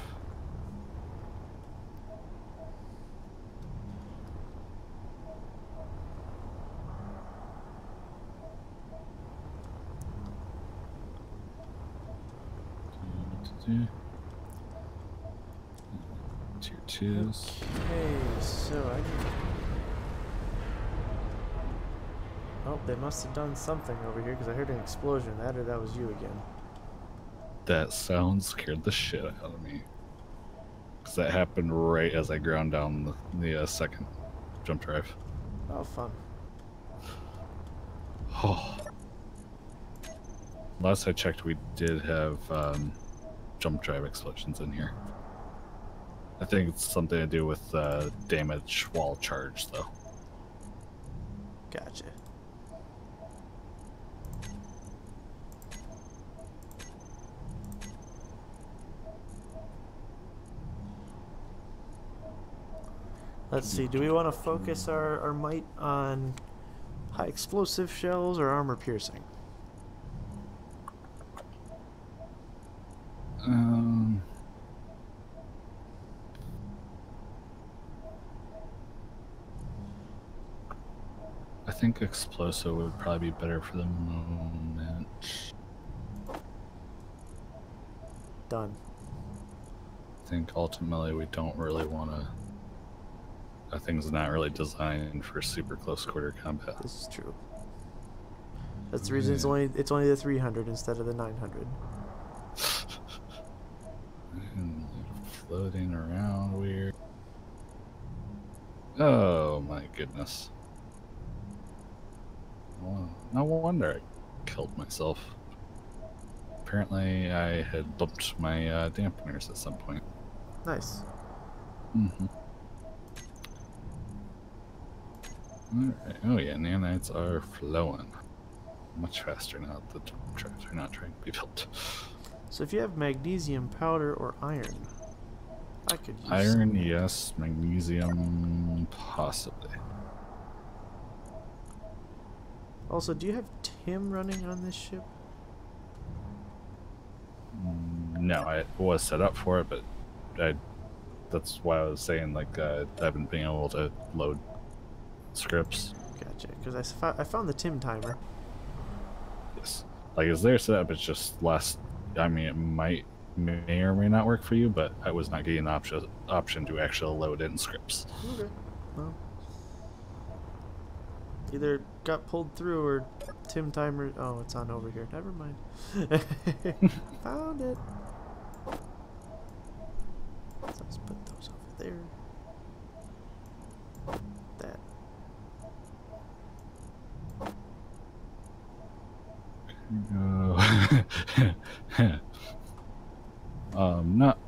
Tier 2s. Okay, so I can... Oh, they must have done something over here because I heard an explosion. That or that was you again. That sound scared the shit out of me. Because that happened right as I ground down the second jump drive. Oh, fun. Oh. Last I checked, we did have jump drive explosions in here. I think it's something to do with damage while charged, though. Gotcha. Let's see, do we want to focus our might on high explosive shells or armor piercing? I think explosive would probably be better for the moment. Done. I think ultimately we don't really want to. That thing's not really designed for super close quarter combat. This is true. That's the reason it's only the 300 instead of the 900. And floating around weird. Oh my goodness. Well, no wonder I killed myself. Apparently I had bumped my dampeners at some point. Nice. Mm-hmm. Alright. Oh yeah, nanites are flowing. Much faster now that the jump drives are not trying to be built. So if you have magnesium powder or iron, I could use Iron, some. yes. Magnesium, possibly. Also, do you have Tim running on this ship? No, I was set up for it, but that's why I was saying, like, I haven't been able to load scripts. Gotcha, because I found the Tim timer. Yes. Like, it's there set up, it's just less. I mean, it may or may not work for you, but I was not getting the option to actually load in scripts. Okay. Well, either got pulled through or Tim timer. Oh, it's on over here. Never mind. Found it. So let's put those over there. That. Not.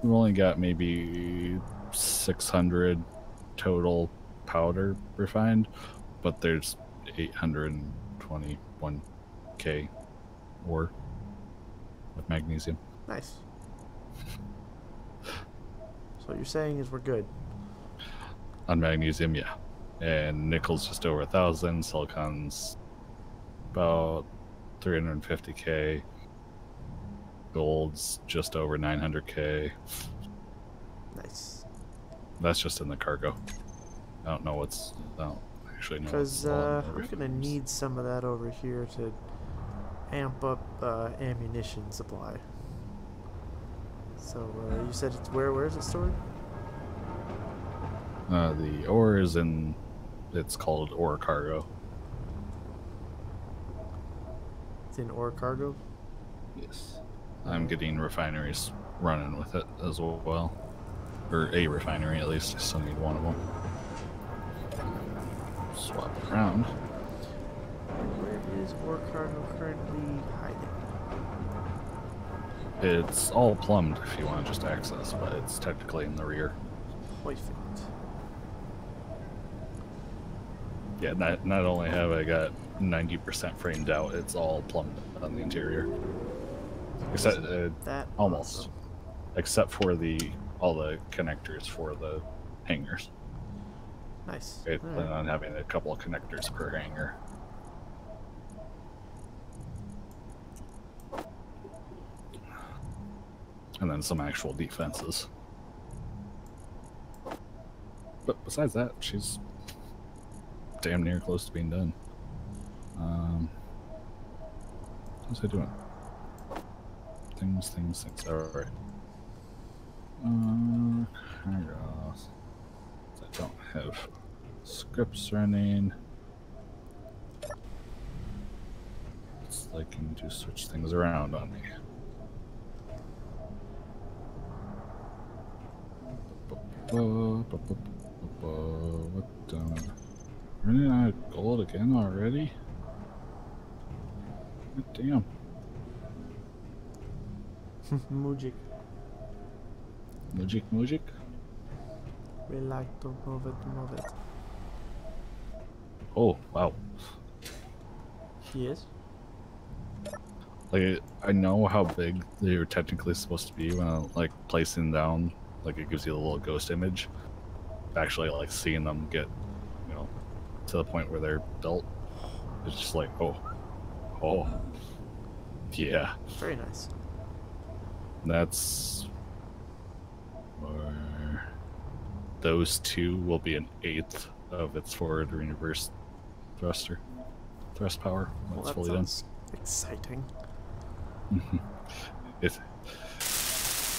We've only got maybe 600 total powder refined, but there's 821k ore of magnesium. Nice. So what you're saying is we're good. On magnesium, yeah. And nickel's just over 1,000. Silicon's about 350k. Gold's just over 900k. Nice. That's just in the cargo. I don't know what's. I don't actually know. Because I'm gonna need some of that over here to amp up ammunition supply. So you said it's where is it stored? The ore is in. It's called ore cargo. It's in ore cargo. Yes. I'm getting refineries running with it as well. Or a refinery at least. I still need one of them. Swap it around. Where is ore cargo currently hiding? It's all plumbed if you want to just access, but it's technically in the rear. Perfect. Yeah, not only have I got 90% framed out, it's all plumbed on the interior. Except That almost, awesome. except for all the connectors for the hangars. Nice. I All plan right. on having a couple of connectors per hangar. and then some actual defenses. But besides that, she's damn near close to being done. What's I doing? Things. Alright. Kairos. I don't have scripts running. It's liking to switch things around on me. What running out of gold again already? God damn. Mujik. Mujik? We like to move it. Oh, wow. Yes. Like, I know how big they were technically supposed to be when I, like, placing down, like, it gives you a little ghost image. Actually, like, seeing them get, you know, to the point where they're built, it's just like, oh, yeah. Very nice. That's where those two will be an eighth of its forward and reverse thrust power when it's fully done. Exciting.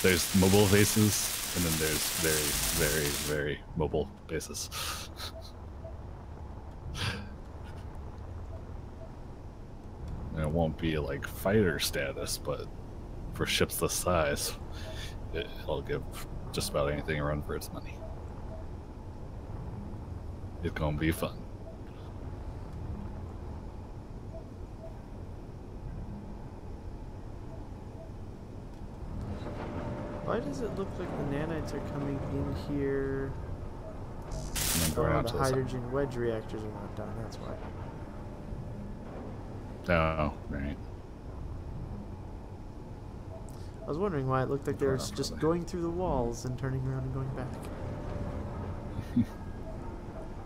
There's mobile bases, and then there's very mobile bases. And it won't be like fighter status, but for ships this size, it'll give just about anything a run for its money. It's gonna be fun. Why does it look like the nanites are coming in here? And then going out The to the side. hydrogen wedge reactors are not done, that's why. Oh, right. I was wondering why it looked like they were just going through the walls and turning around and going back.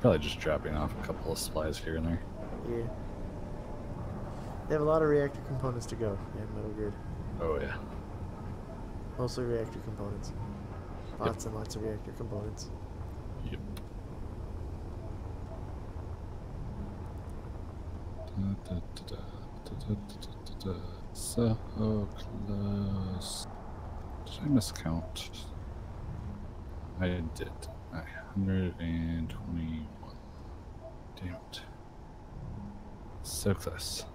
Probably just dropping off a couple of supplies here and there. Yeah. They have a lot of reactor components to go in Metal Grid. Oh yeah. Mostly reactor components. Lots and lots of reactor components. Yep. So close. Did I miscount? I did. 121. Damn it. So close.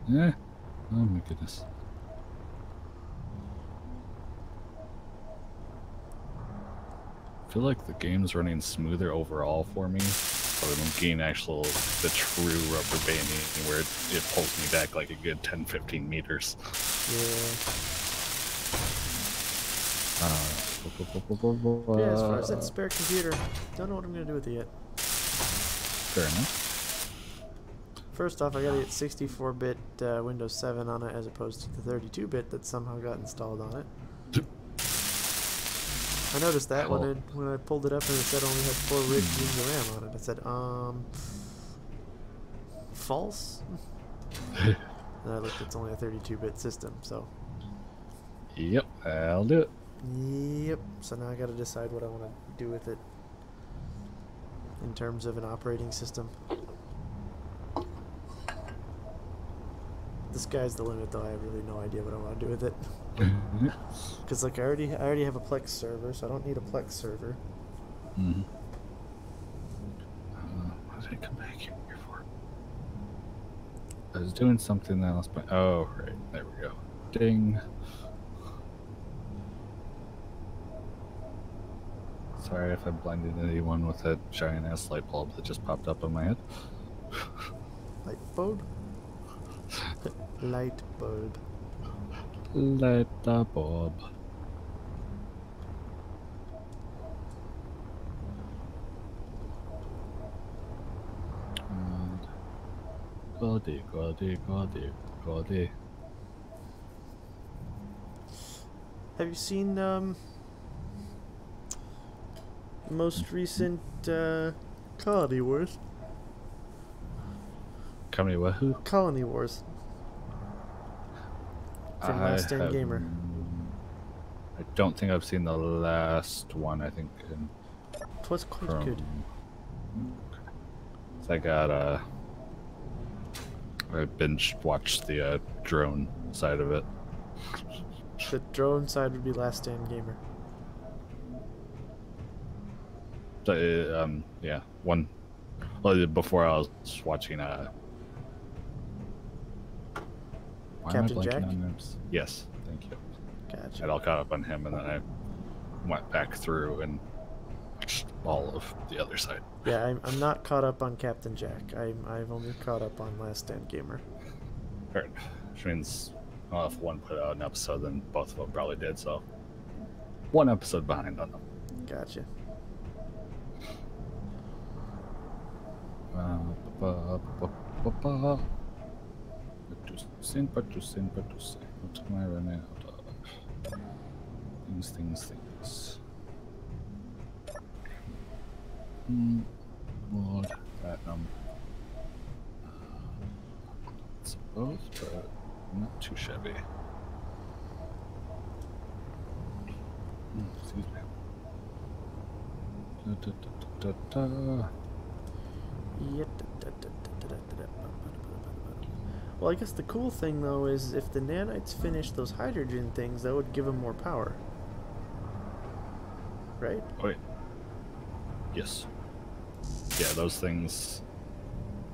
Yeah. Oh my goodness. I feel like the game's running smoother overall for me. But I'm getting the true rubber banding where it pulls me back like a good 10-15 meters. Yeah, as far as that spare computer, don't know what I'm going to do with it yet. Fair enough. First off, I got to get 64-bit Windows 7 on it as opposed to the 32-bit that somehow got installed on it. I noticed that when I pulled it up and it said only had 4 gigs of RAM on it. I said, false? And I looked, it's only a 32-bit system, so. Yep, I'll do it. Yep, so now I gotta decide what I want to do with it in terms of an operating system. The sky's the limit, though. I have really no idea what I want to do with it. Because like I already have a Plex server, so I don't need a Plex server. Mm-hmm. What did I come back here for? I was doing something that else, but oh right, there we go. Ding. Sorry if I blinded anyone with that giant ass light bulb that just popped up on my head. Light bulb. Light bulb. Light the bulb. And Goldie. Have you seen the most recent Colony Wars? Comedy Wahoo? Colony Wars. From Last Stand Gamer. don't think I've seen the last one. I think in It was quite good. So I got I binge watched the drone side of it. The drone side would be Last Stand Gamer. So, yeah, one. Well, before I was watching why Captain am I blanking Jack? on names? Yes, thank you. Gotcha. I'd all caught up on him, and then I went back through and watched all of the other side. Yeah, I'm not caught up on Captain Jack. I've only caught up on Last Stand Gamer. Fair enough. Which means, well, if one put out an episode, then both of them probably did. So, one episode behind on them. Gotcha. What am I running out of? Things. Lord, platinum. It's both, but not too shabby. Excuse me. Well, I guess the cool thing though is if the nanites finish those hydrogen things, that would give them more power. Right? Oh, wait. Yes. Yeah, those things,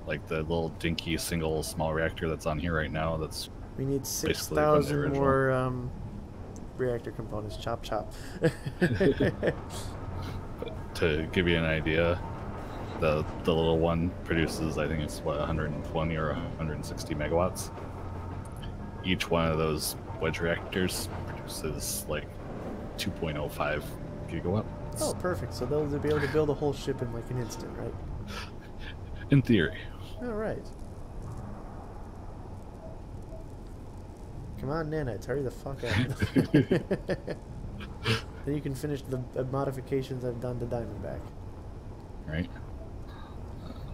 like the little dinky single small reactor that's on here right now, that's We need basically from the 6,000 original. more reactor components. Chop chop. But to give you an idea, the little one produces, I think it's what, 120 or 160 megawatts. Each one of those wedge reactors produces like 2.05 gigawatts. Oh, perfect. So they'll be able to build a whole ship in like an instant, right? In theory. All right. Come on, nanites, hurry the fuck up. Then you can finish the modifications I've done to Diamondback. Right?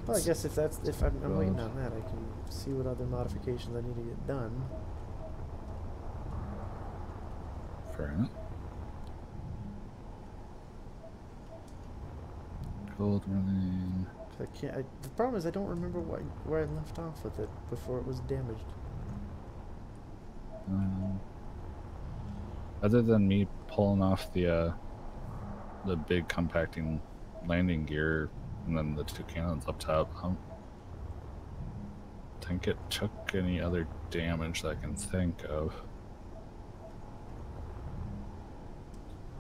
Well, I guess if I'm waiting on that, I can see what other modifications I need to get done. Fair enough. Gold running. I can't. The problem is I don't remember where I left off with it before it was damaged. Other than me pulling off the big compacting landing gear and then the two cannons up top, I don't think it took any other damage that I can think of.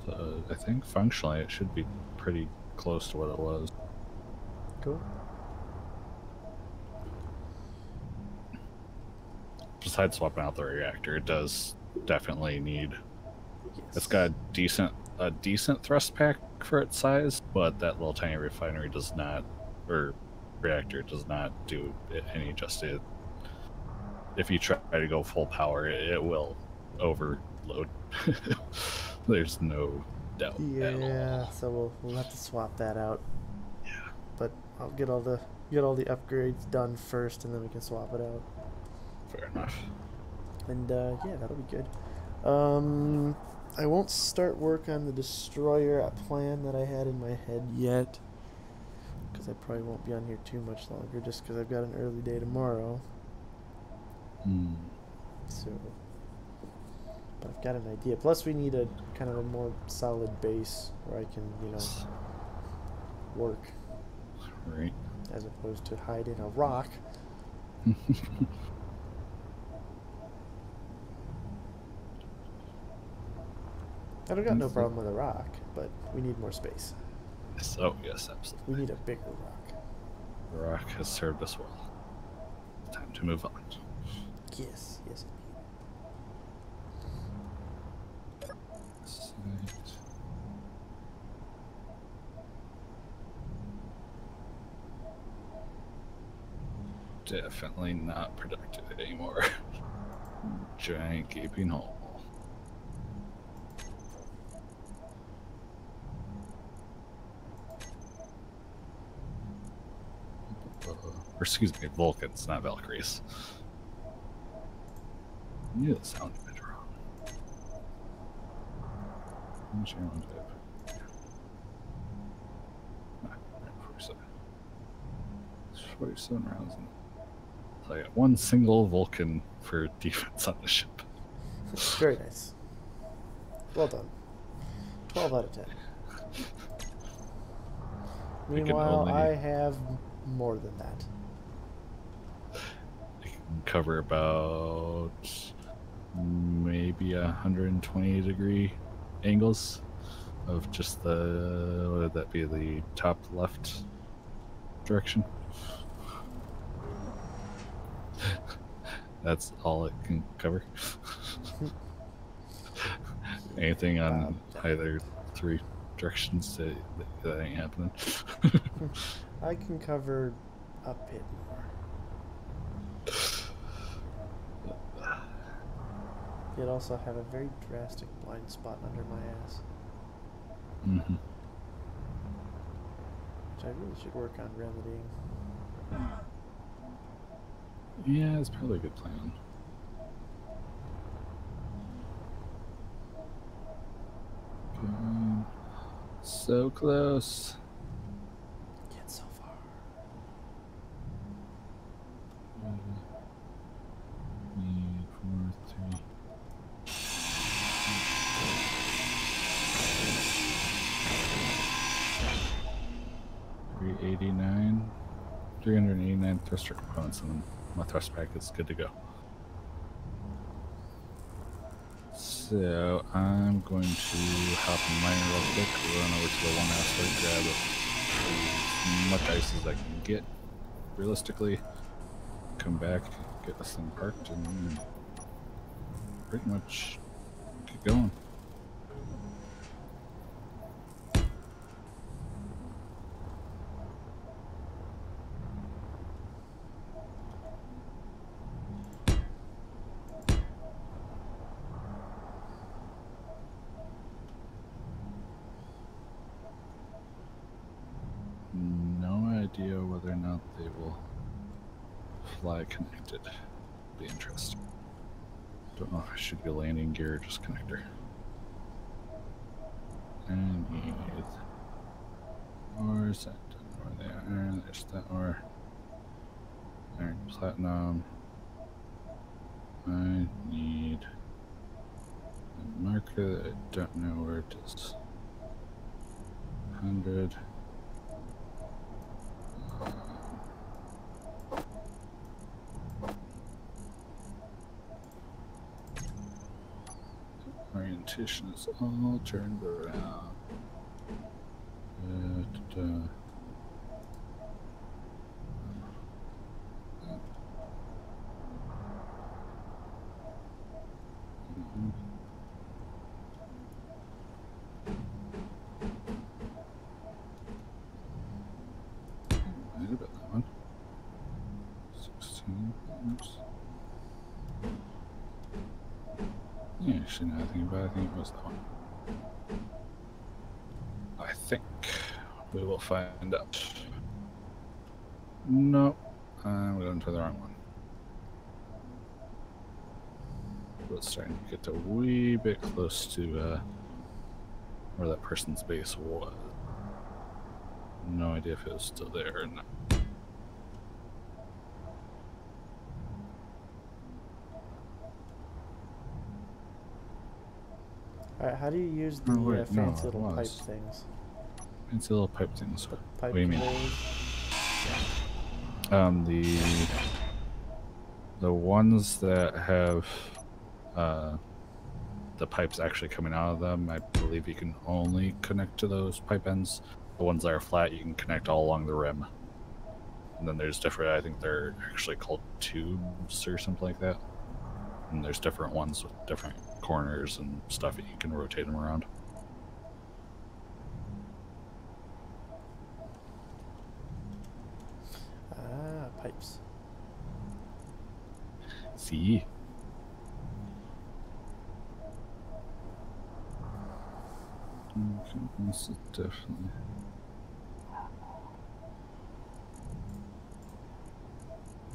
So I think functionally it should be pretty close to what it was. Cool. Besides swapping out the reactor, it does definitely need. Yes. It's got a decent thrust pack for its size, but that little tiny refinery does not, or reactor does not do any justice. If you try to go full power, it will overload. There's no doubt at all. Yeah, so we'll have to swap that out. Yeah. But I'll get all the upgrades done first, and then we can swap it out. Fair enough. And yeah, that'll be good. I won't start work on the destroyer plan that I had in my head yet, because I probably won't be on here too much longer, just because I've got an early day tomorrow. So, but I've got an idea. Plus, we need a kind of a more solid base where I can, work, Right. as opposed to hide in a rock. I've got no problem with a rock, but we need more space. Yes, oh, yes, absolutely. We need a bigger rock. The rock has served us well. Time to move on. Yes, yes, Site. Definitely not productive anymore. Giant gaping hole. Or excuse me, Vulcans, not Valkyries. I knew the sound a bit wrong. much ammo do I have? Ah, 47. 47 rounds. So I got one single Vulcan for defense on the ship. Very nice. Well done. 12 out of 10. Meanwhile, only- I have more than that. I can cover about maybe 120-degree angles of just the, what would that be, the top left direction. That's all it can cover. Anything on either three directions, that ain't happening. I can cover a bit more. Yet also have a very drastic blind spot under my ass, Mm-hmm. which I really should work on remedying. Yeah, it's probably a good plan. Okay. So close. Yet so far. 389 thruster components, and then my thrust pack is good to go. So I'm going to hop in mine real quick, run over to the one asteroid, grab as much ice as I can get, realistically, come back, get this thing parked, and pretty much get going. No idea whether or not they will fly connected. Be interesting. Don't know if I should be landing gear or just connector. And need ores. I don't know where they are. There's that ore. Iron platinum. I need a marker that I don't know where it is. 100. Orientation is all turned around. Might have been that one. 16. Oops. Yeah, actually, now I think about it, I think it was that one. I think we will find out. Nope, I'm going to the wrong one. But it's starting to get a wee bit close to where that person's base was. No idea if it was still there or not. Alright, how do you use the Oh, wait, no, fancy it little pipe was. things? Fancy little pipe things. The What pipe do you mean? controls? The ones that have the pipes actually coming out of them, I believe you can only connect to those pipe ends. The ones that are flat, you can connect all along the rim. And then there's different, I think they're actually called tubes or something like that. And there's different ones with different corners and stuff that you can rotate them around. Ah, pipes. See? Okay, this is definitely...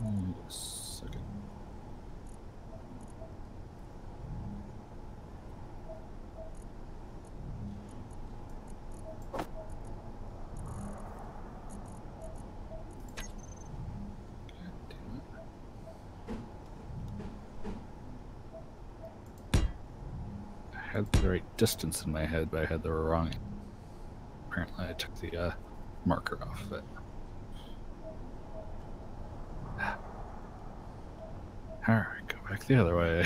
Wait a second. had the right distance in my head, but I had the wrong. Apparently, I took the marker off of it. Alright, go back the other way.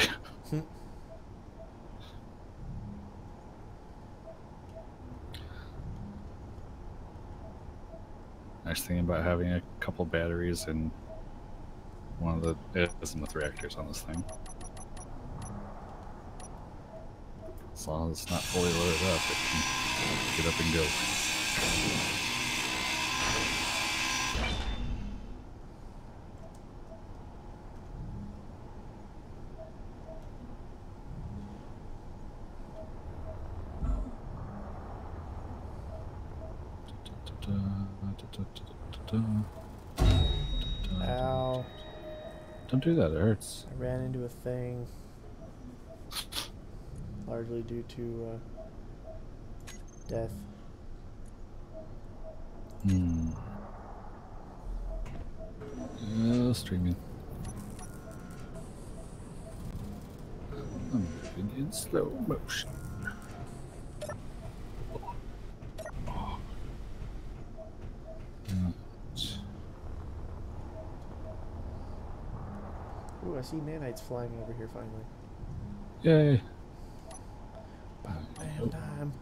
Nice thing about having a couple batteries in one of the bismuth reactors on this thing. As long as it's not fully loaded up, it can get up and go. Ow. Don't do that, it hurts. I ran into a thing. Largely due to death. Streaming. I'm moving in slow motion. Ooh, I see nanites flying over here finally. Yay! Bam time.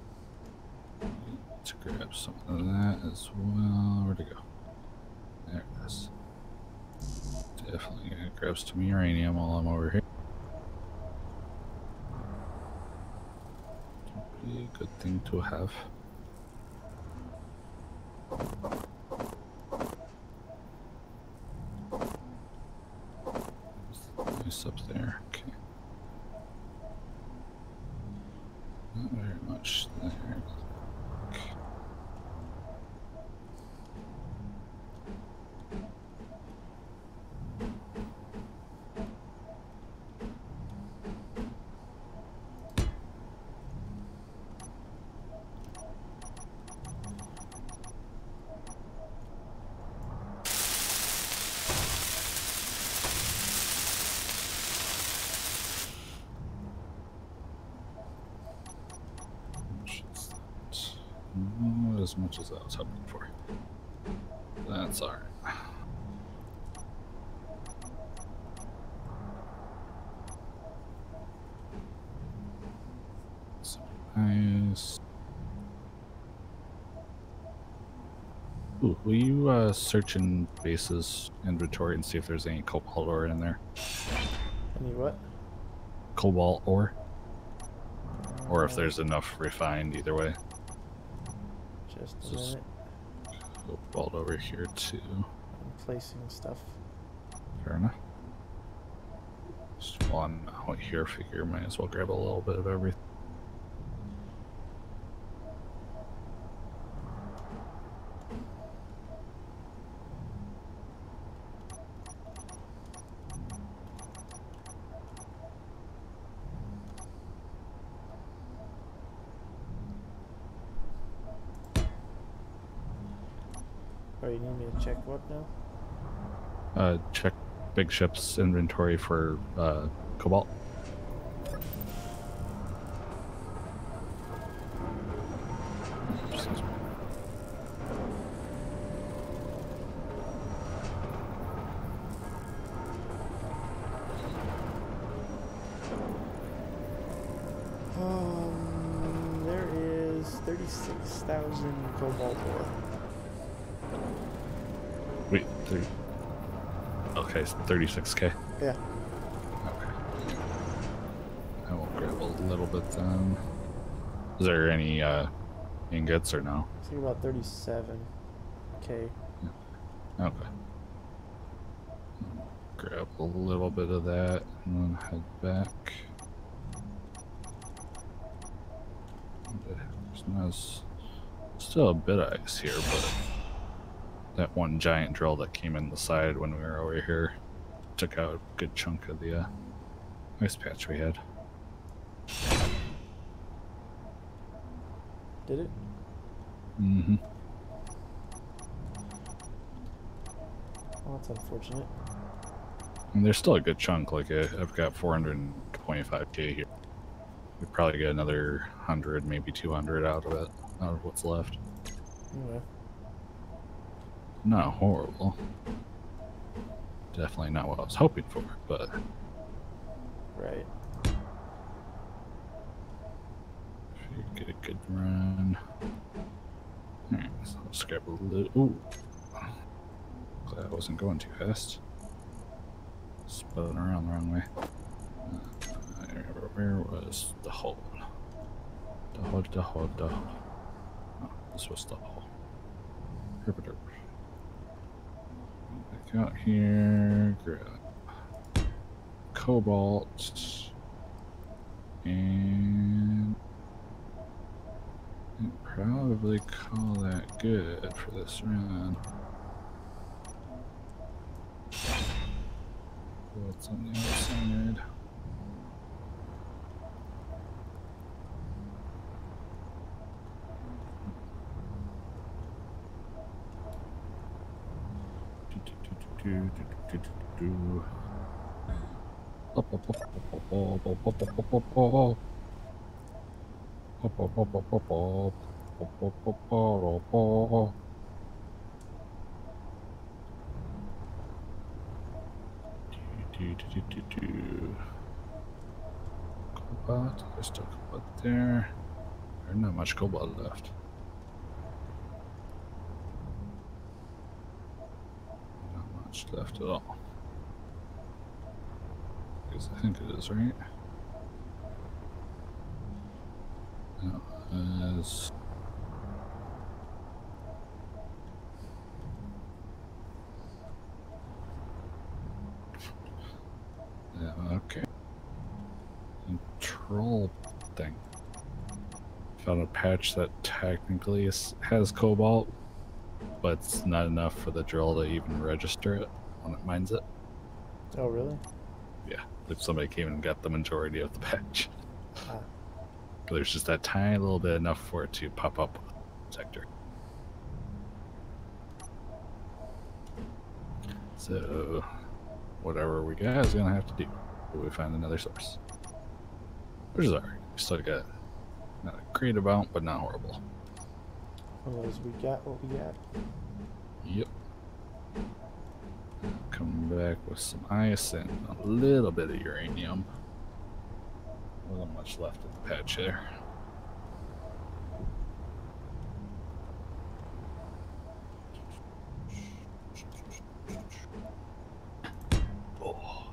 Let's grab some of that as well. Where'd it go? There it is. Definitely gonna grab some uranium while I'm over here. Would be a good thing to have. Nice up there. Okay. Not very much there. Okay. Not as much as I was hoping for. That's alright. So nice. Ooh, will you search in base's inventory and see if there's any cobalt ore in there? Any what? Cobalt ore? Or if there's enough refined, either way. Just a Just minute. cobalt over here too. I'm placing stuff. Fair enough. Just while I'm out here, figure might as well grab a little bit of everything. Oh, you need me to check what now? Check Big Ship's inventory for cobalt. Excuse me. There is 36,000 cobalt ore. Wait, 30. Okay, so 36k. Yeah. Okay. I will grab a little bit then. Is there any ingots or no? I think about 37k. Okay. Grab a little bit of that and then head back. There's not still a bit of ice here, but that one giant drill that came in the side when we were over here took out a good chunk of the ice patch we had. Did it? Mm-hmm. Well, that's unfortunate. And there's still a good chunk, like I've got 425k here. We probably get another 100, maybe 200 out of it, out of what's left. Okay. Not horrible. Definitely not what I was hoping for, but Right. if you get a good run. Alright, so let's grab a little. Ooh. Glad I wasn't going too fast. Spun around the wrong way. Where was the hole? The hole. Oh, this was the hole. Herbider. Back out here. Grab cobalt. And I'd probably call that good for this run. What's on the other side? Cobalt, there's still cobalt there. There's not much cobalt left. Not much left at all. Because I think it is, right? No, as yeah, okay. Control thing. Found a patch that technically has cobalt, but it's not enough for the drill to even register it when it mines it. Oh, really? Yeah, if somebody came and got the majority of the patch. Ah. There's just that tiny little bit enough for it to pop up sector. So, whatever we got is gonna have to do. We find another source. Which is alright. We still got not a great amount, but not horrible. Otherwise, we got what we got. Yep. Come back with some ice and a little bit of uranium. Wasn't much left in the patch there. Oh.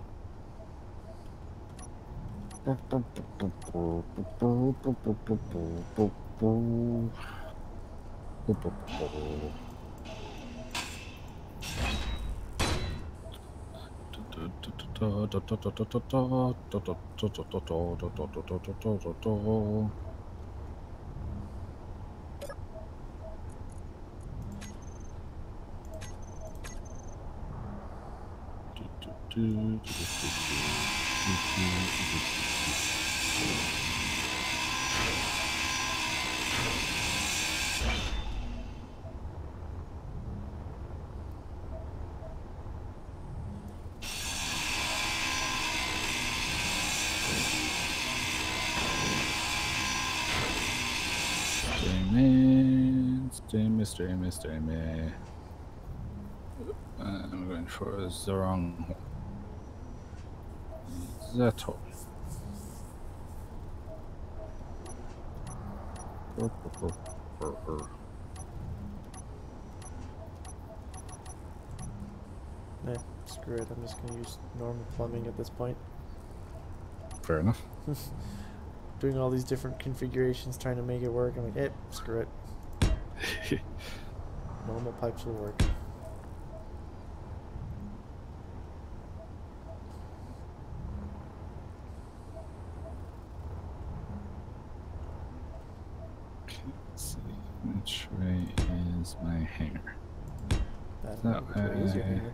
Streamy. I'm going for the wrong one. That hole. Nah, screw it. I'm just gonna use normal plumbing at this point. Fair enough. Doing all these different configurations, trying to make it work. I'm like, eh, screw it. Normal pipes will work. Let's see, which way is my hanger? That way is your hanger.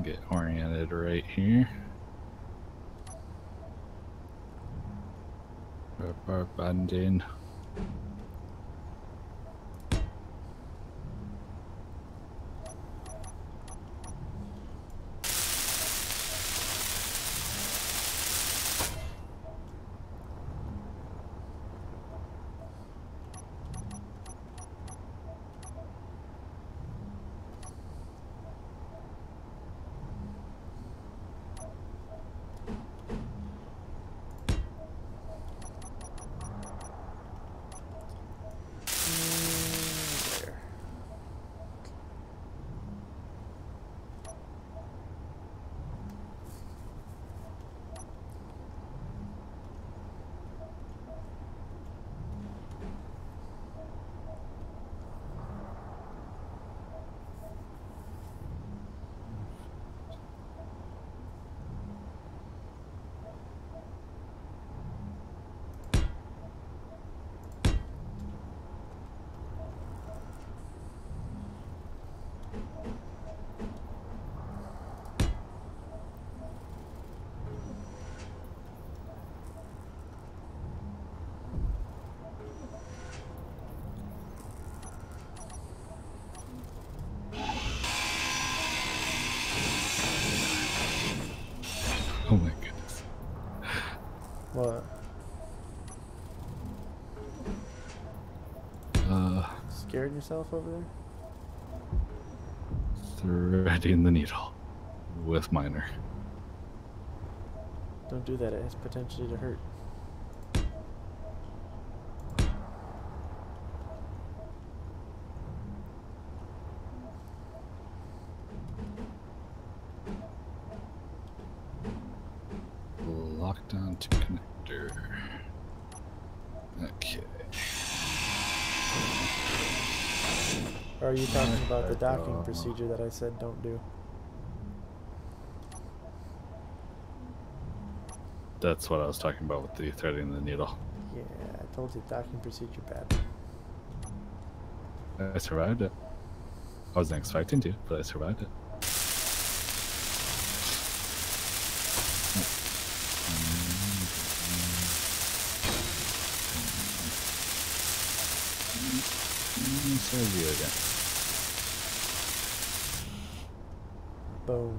Get oriented right here. Binding. What? Uh, Scared yourself over there? threading the needle with minor. Don't do that. It has potentially to hurt. Locked on to connector. Okay. Or are you talking about the docking procedure that I said don't do? That's what I was talking about with the threading the needle. Yeah, I told you docking procedure bad. I survived it. I wasn't expecting to, but I survived it. Serve you again. Boom.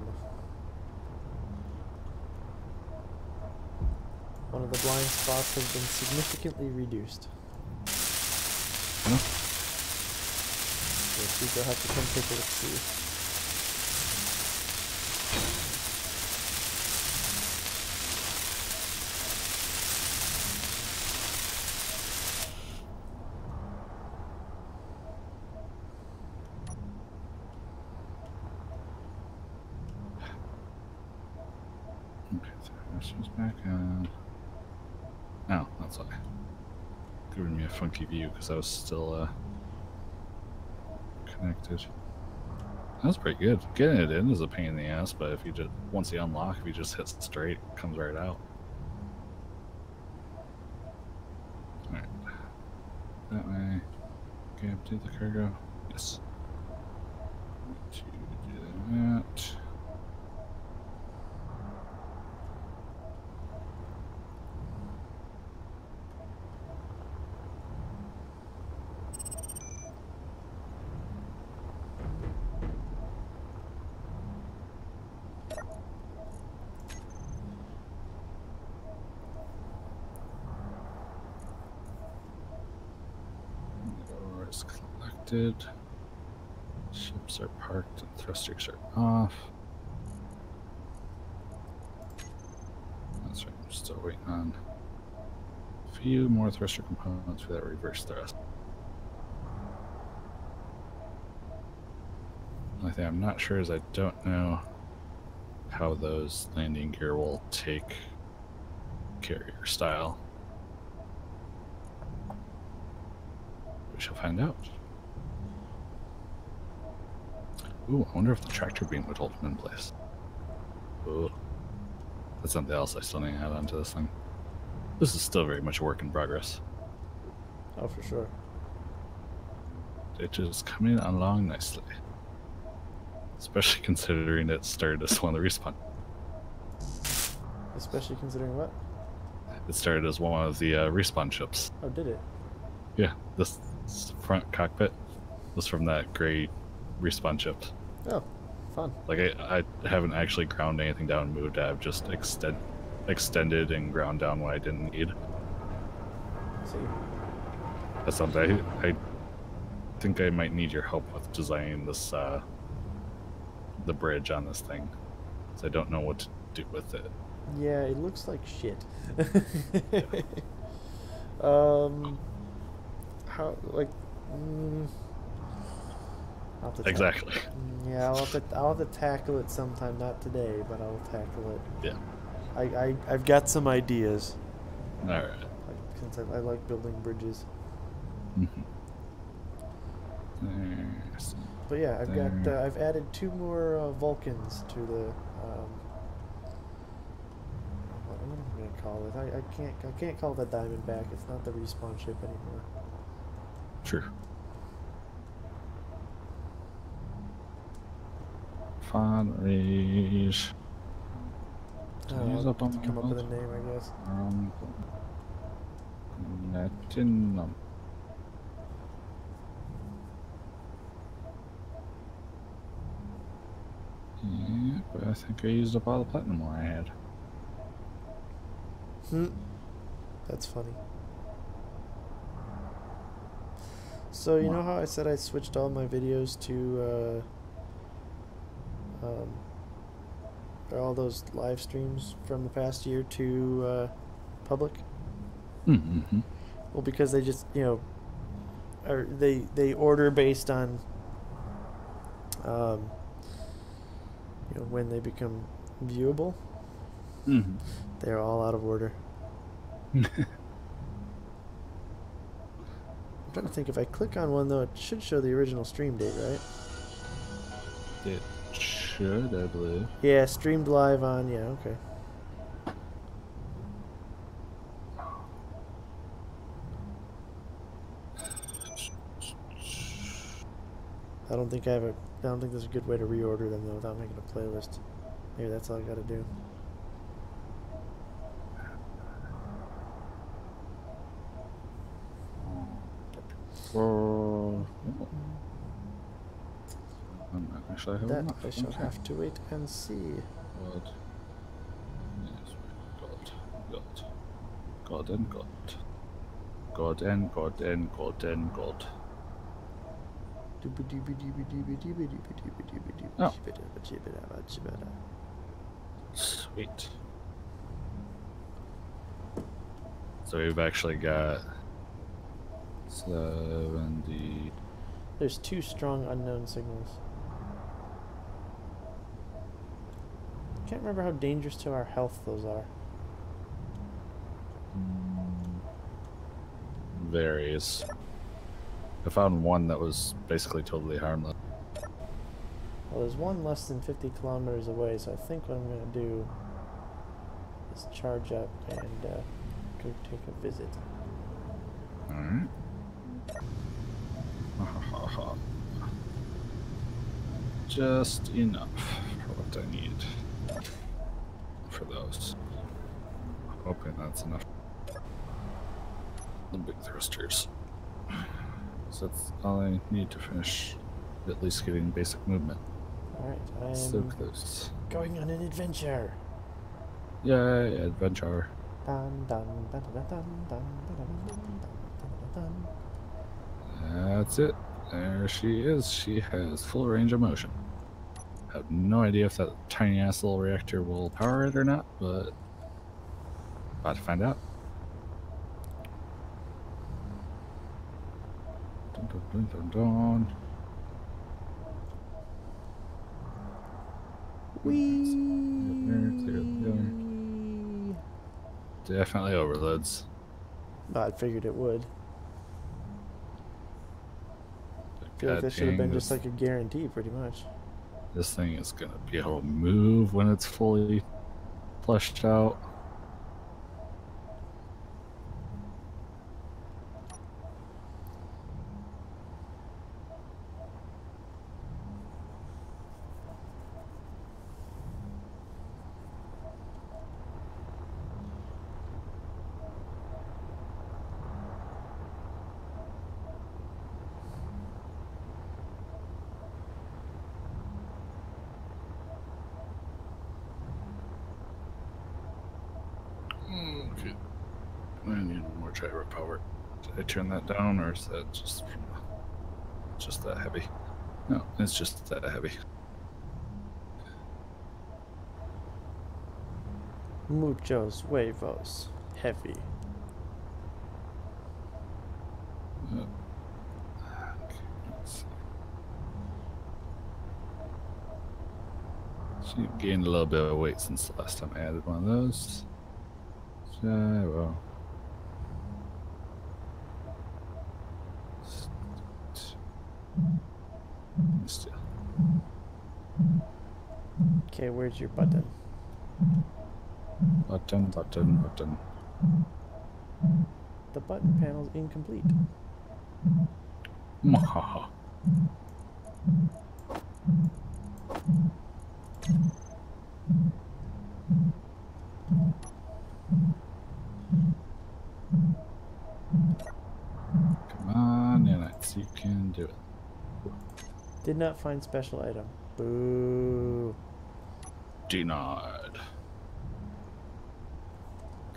One of the blind spots has been significantly reduced. Huh? Yes, you'll have to come take a look see. Okay, so this was back on. Oh, that's why. Giving me a funky view because I was still connected. That was pretty good. Getting it in is a pain in the ass, but if you just once you unlock, if you just hit straight, it comes right out. Alright. That way. Okay, update the cargo. Yes. To do that. Is collected. Ships are parked and thrusters are off. That's right, I'm still waiting on a few more thruster components for that reverse thrust. The only thing I'm not sure is I don't know how those landing gear will take carrier style. We shall find out. Ooh, I wonder if the tractor beam would hold them in place. Ooh. That's something else I still need to add onto this thing. This is still very much a work in progress. Oh, for sure. It is coming along nicely. Especially considering it started as one of the respawn. Especially considering what? It started as one of the respawn ships. Oh, did it? Yeah, this front cockpit was from that gray respawn ship. Oh, fun. Like I haven't actually ground anything down and moved. I've just extended and ground down what I didn't need. See. That's something I think I might need your help with designing this the bridge on this thing, because I don't know what to do with it. Yeah, it looks like shit. How, like, I'll have to Exactly. yeah, I'll have to tackle it sometime. Not today, but I'll tackle it. Yeah. I've got some ideas. All right. Since I like building bridges. Mm-hmm. There's But yeah, I've got there. I've added 2 more Vulcans to the what am I gonna call it? I can't call it the Diamondback. It's not the respawn ship anymore. Sure. Fundraise. I'll have to come up with a name, I guess. Platinum. Yeah, but I think I used up all the platinum ore I had. That's funny. So you know how I said I switched all my videos to all those live streams from the past year to public? Mm-hmm. Well, because they just, you know, or they order based on you know, when they become viewable. Mm-hmm. They're all out of order. I'm trying to think, if I click on one though, it should show the original stream date, right? It should, I believe. Yeah, streamed live on, yeah, okay. I don't think there's a good way to reorder them though without making a playlist. Maybe that's all I gotta do. Actually, I have That enough. I shall Okay. have to wait and see. God. Yes, God. God. God and God. God and God and God and God. Oh. Sweet. So we've actually got 70. There's 2 strong unknown signals. Can't remember how dangerous to our health those are. Varies. I found one that was basically totally harmless. Well, there's one less than 50 kilometers away, so I think what I'm going to do is charge up and go take a visit. Alright. Just enough for what I need for those. Hoping that's enough. The big thrusters. So that's all I need to finish at least getting basic movement. Alright, I So am close. going on an adventure. Yay, adventure. Dun, dun, dun, dun, dun, dun, dun, dun, dun, dun. That's it. There she is. She has full range of motion. Have no idea if that tiny ass little reactor will power it or not, but about to find out. Dun, dun, dun, dun, dun. Definitely overloads. I figured it would. I feel like God that should have been dang, just like a guarantee, pretty much. this thing is gonna be able to move when it's fully fleshed out. Okay. I need more gyro power. Did I turn that down, or is that just that heavy? No, it's just that heavy. Muchos huevos. Heavy. Okay, let's see. She gained a little bit of weight since the last time I added one of those. Gyro. Still. Okay, where's your button? Button, button, button. The button panel's incomplete. Mwahaha. Come on, Nanites, you can do it. Did not find special item. Boo. Denied.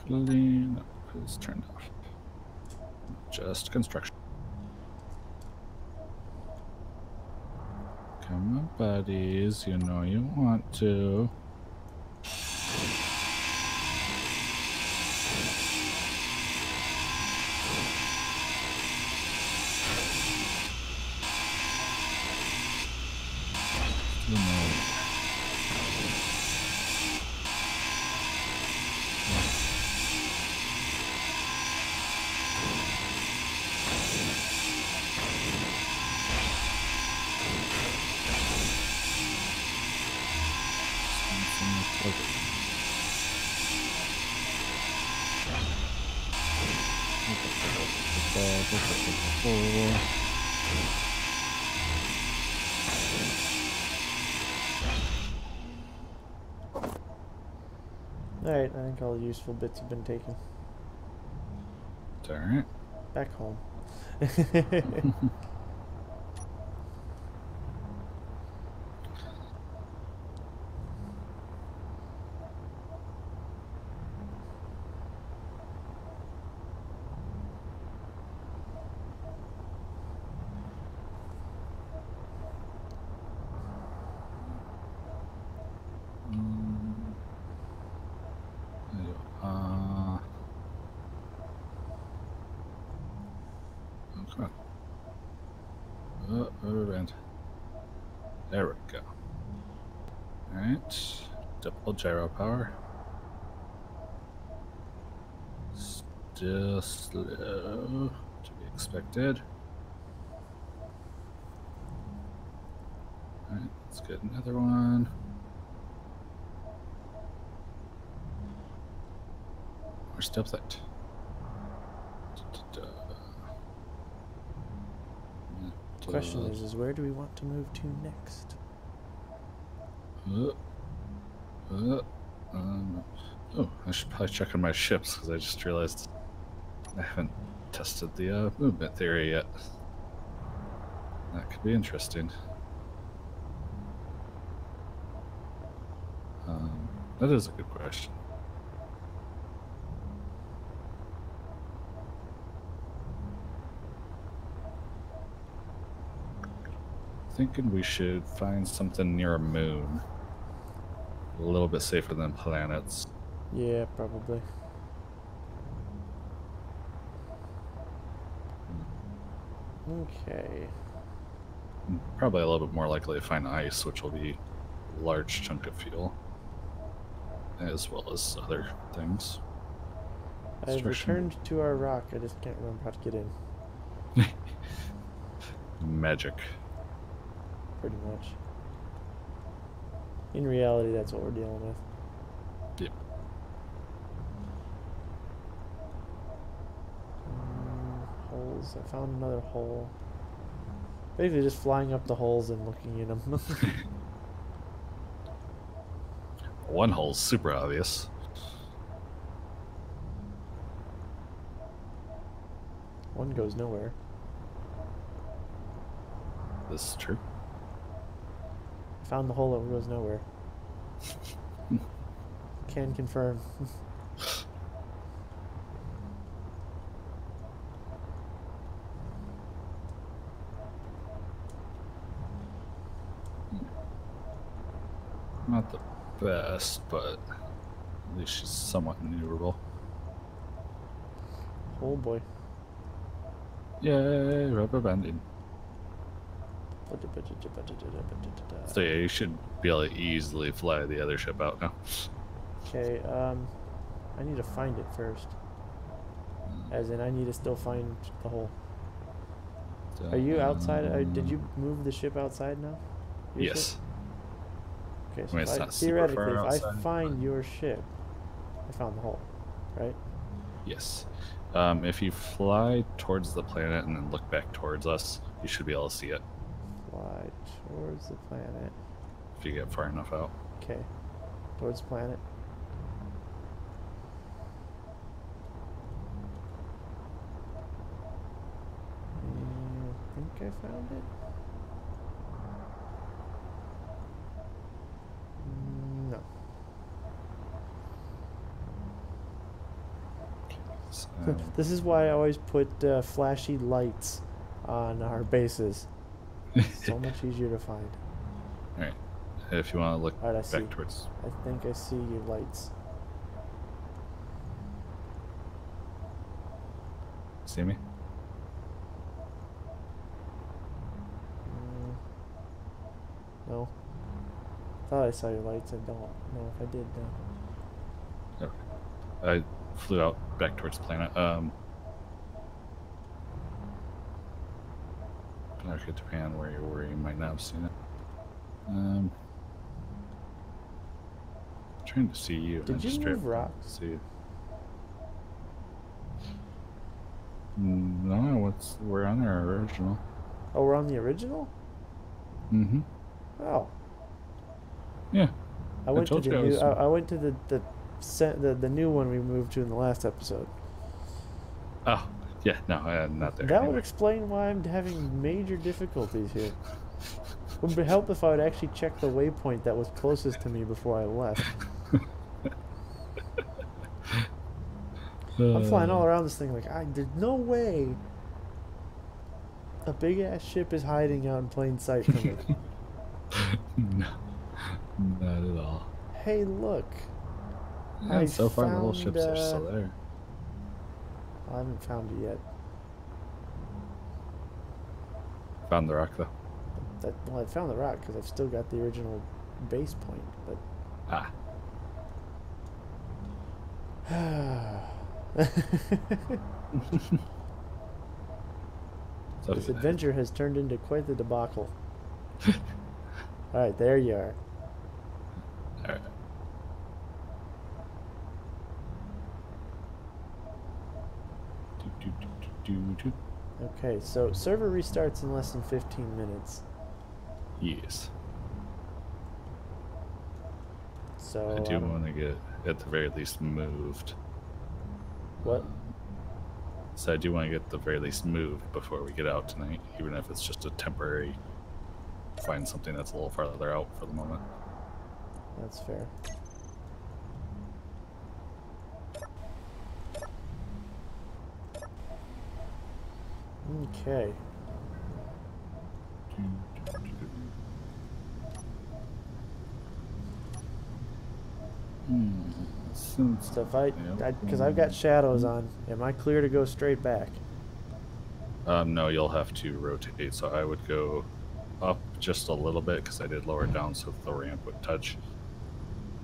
Clean up. is turned off. Just construction. Come on, buddies. You know you want to. Alright, I think all the useful bits have been taken. Alright. Back home. Okay. Rubber band. There we go. Alright. Double gyro power. Still slow, to be expected. Alright, let's get another one. More step that. Question is where do we want to move to next? Oh, I should probably check on my ships because I just realized I haven't tested the movement theory yet. That could be interesting. That is a good question. Thinking we should find something near a moon. A little bit safer than planets. Yeah, probably. Okay. Probably a little bit more likely to find ice, which will be a large chunk of fuel. As well as other things. I've returned to our rock. I just can't remember how to get in. Magic. Pretty much. In reality, that's what we're dealing with. Yep. Holes. I found another hole. Basically just flying up the holes and looking in them. One hole's super obvious. One goes nowhere. This is true. Found the hole that goes nowhere. Can confirm. Not the best, but at least she's somewhat maneuverable. Oh boy. Yay, rubber banding. So yeah, you should be able to easily fly the other ship out now. Okay, I need to find it first. As in, I need to still find the hole. Are you outside? Did you move the ship outside now? Your Yes. ship? Okay, so I mean, it's if not super theoretically, far if I outside, find but- your ship, I found the hole, right? Yes. If you fly towards the planet and then look back towards us, you should be able to see it Fly towards the planet. if you get far enough out. Okay, towards the planet. I think I found it. No. So This is why I always put flashy lights on our bases. So much easier to find. All right. If you want to look All right, I see. back towards. I think I see your lights. See me? No. Thought I saw your lights. I don't know if I did though. Okay. I flew out back towards the planet. Okay, depending on where you were, you might not have seen it. Trying to see you. Did you move rocks? See you. No, we're on our original. Oh, we're on the original? Mm-hmm. Oh. Yeah. I went to told the you I new. was- I went to the new one we moved to in the last episode. Oh, yeah, no, I'm not there. That would anymore. explain why I'm having major difficulties here. Would help if I would actually check the waypoint that was closest to me before I left. I'm flying all around this thing like, there's no way a big ass ship is hiding out in plain sight from me. No, not at all. Hey, look. Yeah, I so far the little found, ships are still there. I haven't found it yet. Found the rock though. Well, I found the rock because I've still got the original base point, but Ah, so this adventure has turned into quite the debacle. Alright, there you are. Alright. Do. Okay, so server restarts in less than 15 minutes. Yes. So I do want to get, at the very least, moved. What? So I do want to get at the very least moved before we get out tonight, even if it's just a temporary. Find something that's a little farther out for the moment. That's fair. Okay. So if because I've got shadows on, am I clear to go straight back? No, you'll have to rotate. So I would go up just a little bit because I did lower it down so the ramp would touch.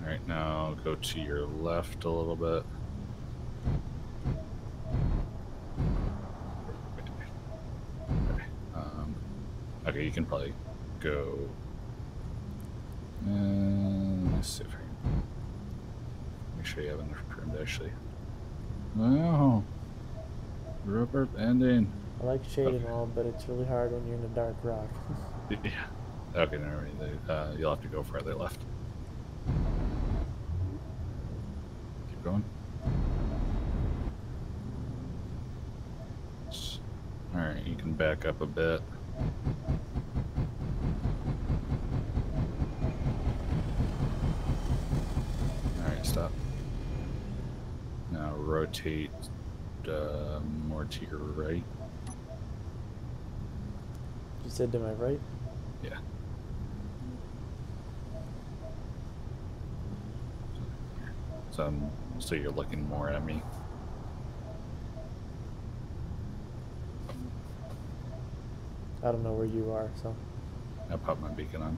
All right, now go to your left a little bit. Okay, you can probably go. Let's see if I can make sure you have enough room to actually. Wow, rubber ending. I like shade and all, but it's really hard when you're in a dark rock. Yeah. Okay, never mind. You'll have to go farther left. Keep going. Alright, you can back up a bit. Alright, stop. Now rotate more to your right. You said to my right? Yeah. So you're looking more at me. I don't know where you are, so. I'll pop my beacon on.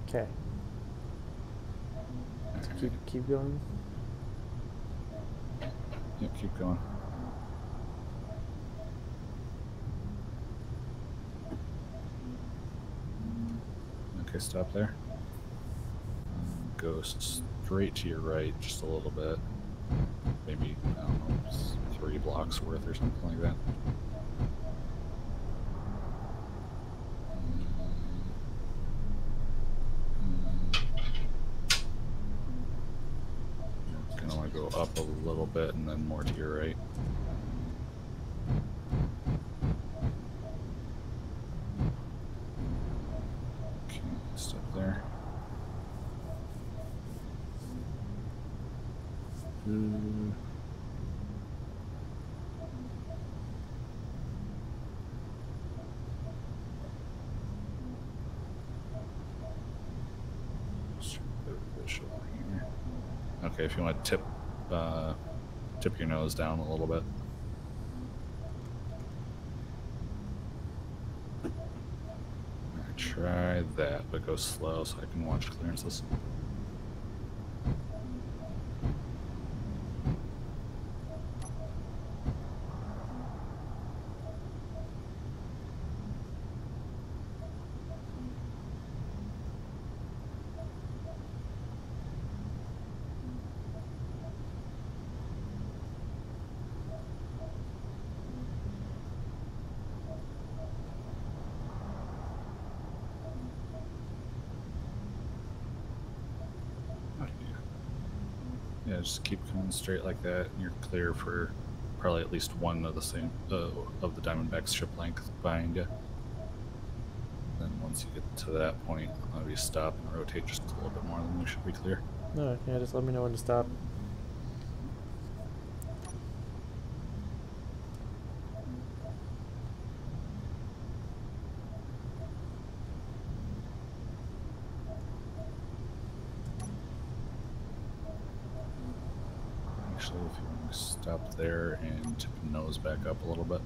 Okay. So keep going. Yep, keep going. Okay, stop there. Go straight to your right just a little bit. Maybe, I don't know, 3 blocks worth or something like that. You're gonna want to go up a little bit and then more to your right. Okay, stop there. Okay, if you want to tip your nose down a little bit. Alright, try that, but go slow so I can watch clearances. Yeah, just keep coming straight like that, and you're clear for probably at least one of the same of the Diamondback's ship length behind you. Then once you get to that point, maybe stop and rotate just a little bit more, then you should be clear. No, yeah, just let me know when to stop. Actually, if you want to stop there and tip your nose back up a little bit.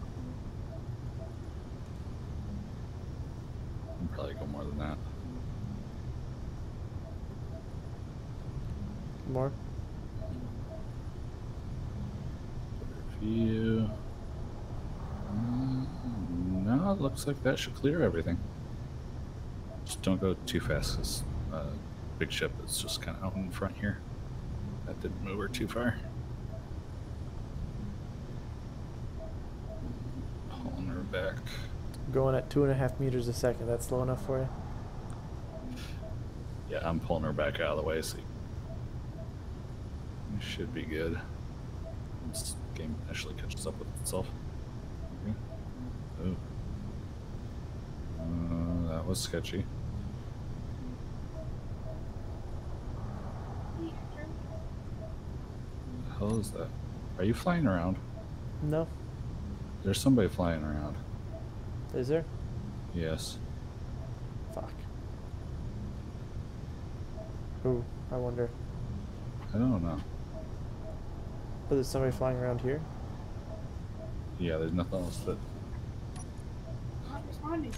And probably go more than that. More? View. No, it looks like that should clear everything. Just don't go too fast, because big ship is just kind of out in front here. That didn't move her too far. Pulling her back. Going at 2.5 meters a second. That's slow enough for you? Yeah, I'm pulling her back out of the way, so it should be good. This game actually catches up with itself. Okay. Oh. That was sketchy. What the hell is that? Are you flying around? No. There's somebody flying around. Is there? Yes. Fuck. Who? I wonder. I don't know. But there's somebody flying around here? Yeah, there's nothing else that... Not responding.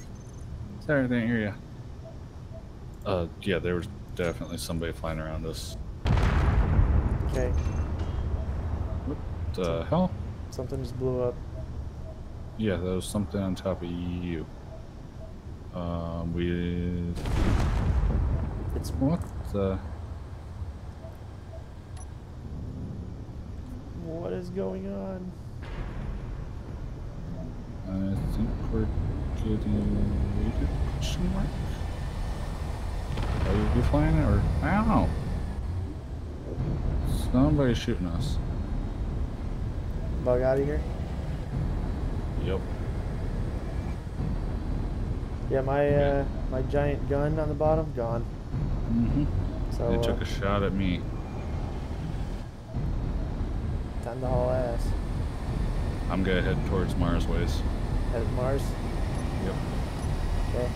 Sorry, I didn't hear you. Yeah, there was definitely somebody flying around us. Okay. What the hell? Something just blew up. Yeah, there was something on top of you. It's What the... What is going on? I think we're getting rated, question mark? Are you flying it, or... Ow! Somebody's shooting us. Bug out of here? Yep. Yeah, my my giant gun on the bottom, gone. Mm-hmm. So They took a shot at me. time to haul ass. I'm gonna head towards Mars ways. Headed Mars? Yep. Okay.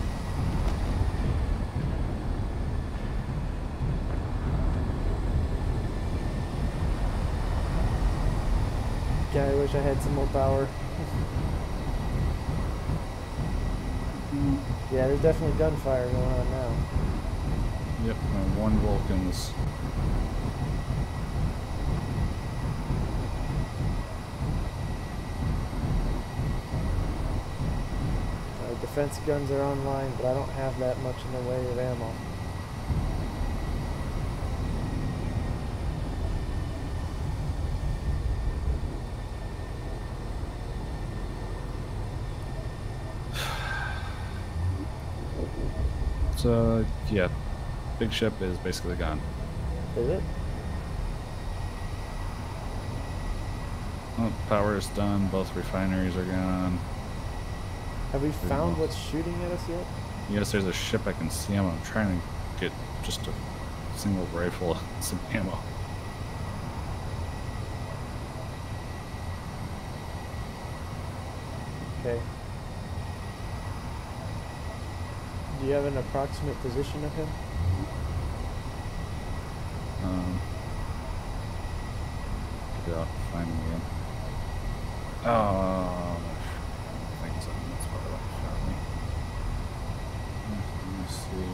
God, I wish I had some more power. Yeah, there's definitely gunfire going on now. Yep, one Vulcan's. Defense guns are online, but I don't have that much in the way of ammo. So, yeah, big ship is basically gone. Is it? Well, power is done, both refineries are gone. Have we found what's shooting at us yet? Yes, there's a ship I can see. I'm trying to get just a single rifle and some ammo. Okay. Do you have an approximate position of him? Yeah, find him again. Oh, things on that's probably what shot me. Let me see.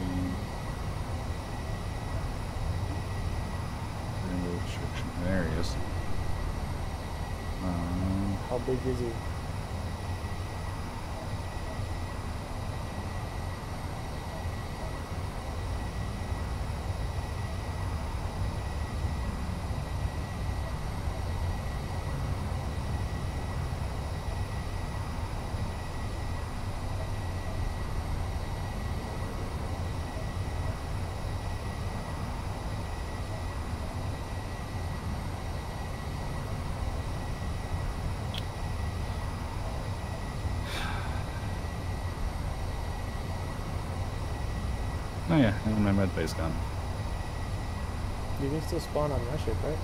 Rainbow restriction. There he is. How big is he? Oh yeah, and my med bay's gone. You can still spawn on my ship, right?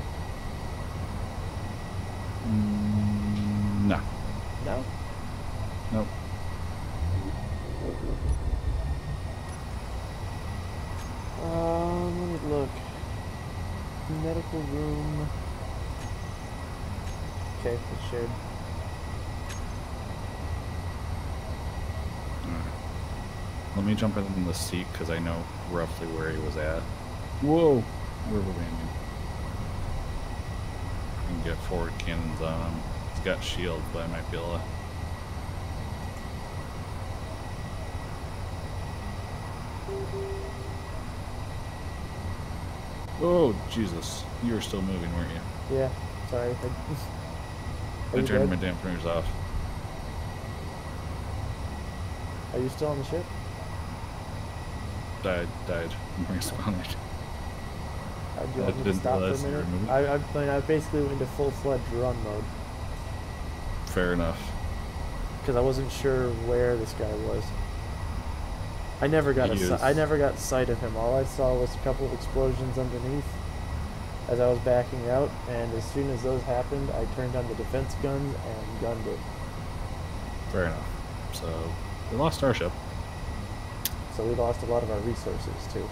No. No? Nope. Let me look. Medical room. Okay, it's shared. Let me jump in the seat because I know roughly where he was at. Whoa! Rubber banding. I can get forward cannons on him. He's got shields, but I might be able to. Oh, Jesus. You were still moving, weren't you? Yeah, sorry. I turned my dampeners off. Are you still on the ship? Died. Responded. Do you want me to stop for a minute? I basically went into full-fledged run mode. Fair enough. Because I wasn't sure where this guy was. I never got I never got sight of him. All I saw was a couple of explosions underneath as I was backing out, and as soon as those happened, I turned on the defense guns and gunned it. Fair enough. So, we lost our ship. So we lost a lot of our resources, too.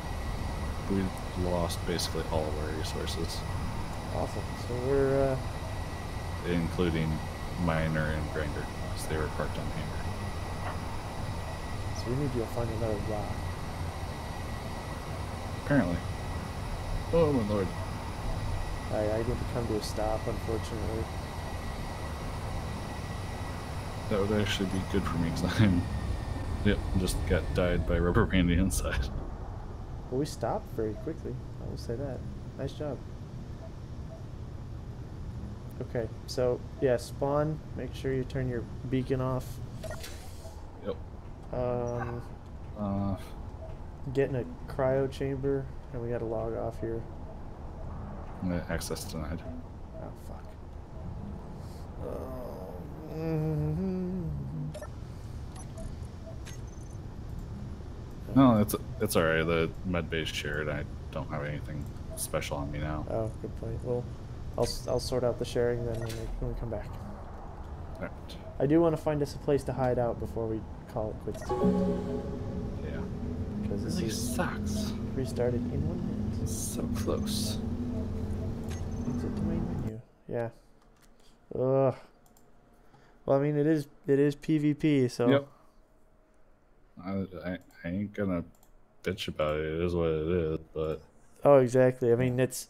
We lost basically all of our resources. Awesome. So we're, including miner and grinder, because they were parked on hangar. so we need to find another rock. Apparently. Oh my lord. I need to come to a stop, unfortunately. That would actually be good for me, because I'm... Yep, just got died by rubber banding inside. Well, we stopped very quickly. I will say that. Nice job. Okay, so, yeah, spawn. Make sure you turn your beacon off. Yep. Get in a cryo chamber, and we gotta log off here. Access denied. Oh, fuck. Oh. No, it's alright. The med base shared. I don't have anything special on me now. Oh, good point. Well, I'll sort out the sharing then when we come back. Alright. I do want to find us a place to hide out before we call it quits. Yeah. Because this Really is sucks. restarting in 1 minute. So close. Exit the main menu. Yeah. Ugh. Well, I mean, it is PvP, so. Yep. I ain't gonna bitch about it. It is what it is, but. Oh, exactly. I mean, it's.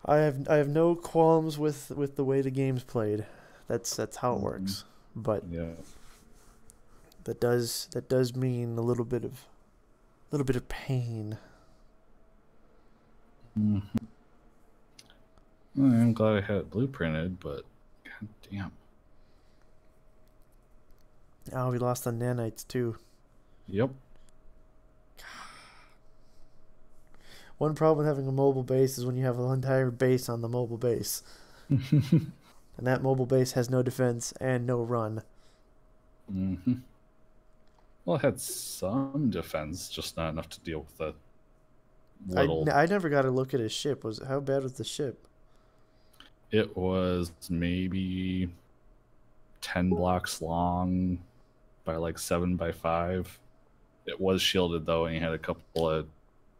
I have no qualms with the way the game's played. That's how it works. But yeah. that does mean a little bit of pain. Mm-hmm. Well, I'm glad I had it blueprinted, but god damn. Oh, we lost the nanites too. Yep. One problem with having a mobile base is when you have an entire base on the mobile base. And that mobile base has no defense and no run. Mm-hmm. Well, it had some defense, just not enough to deal with the little... I never got a look at his ship. How bad was the ship? It was maybe 10 blocks long by like 7 by 5. It was shielded though, and he had a couple of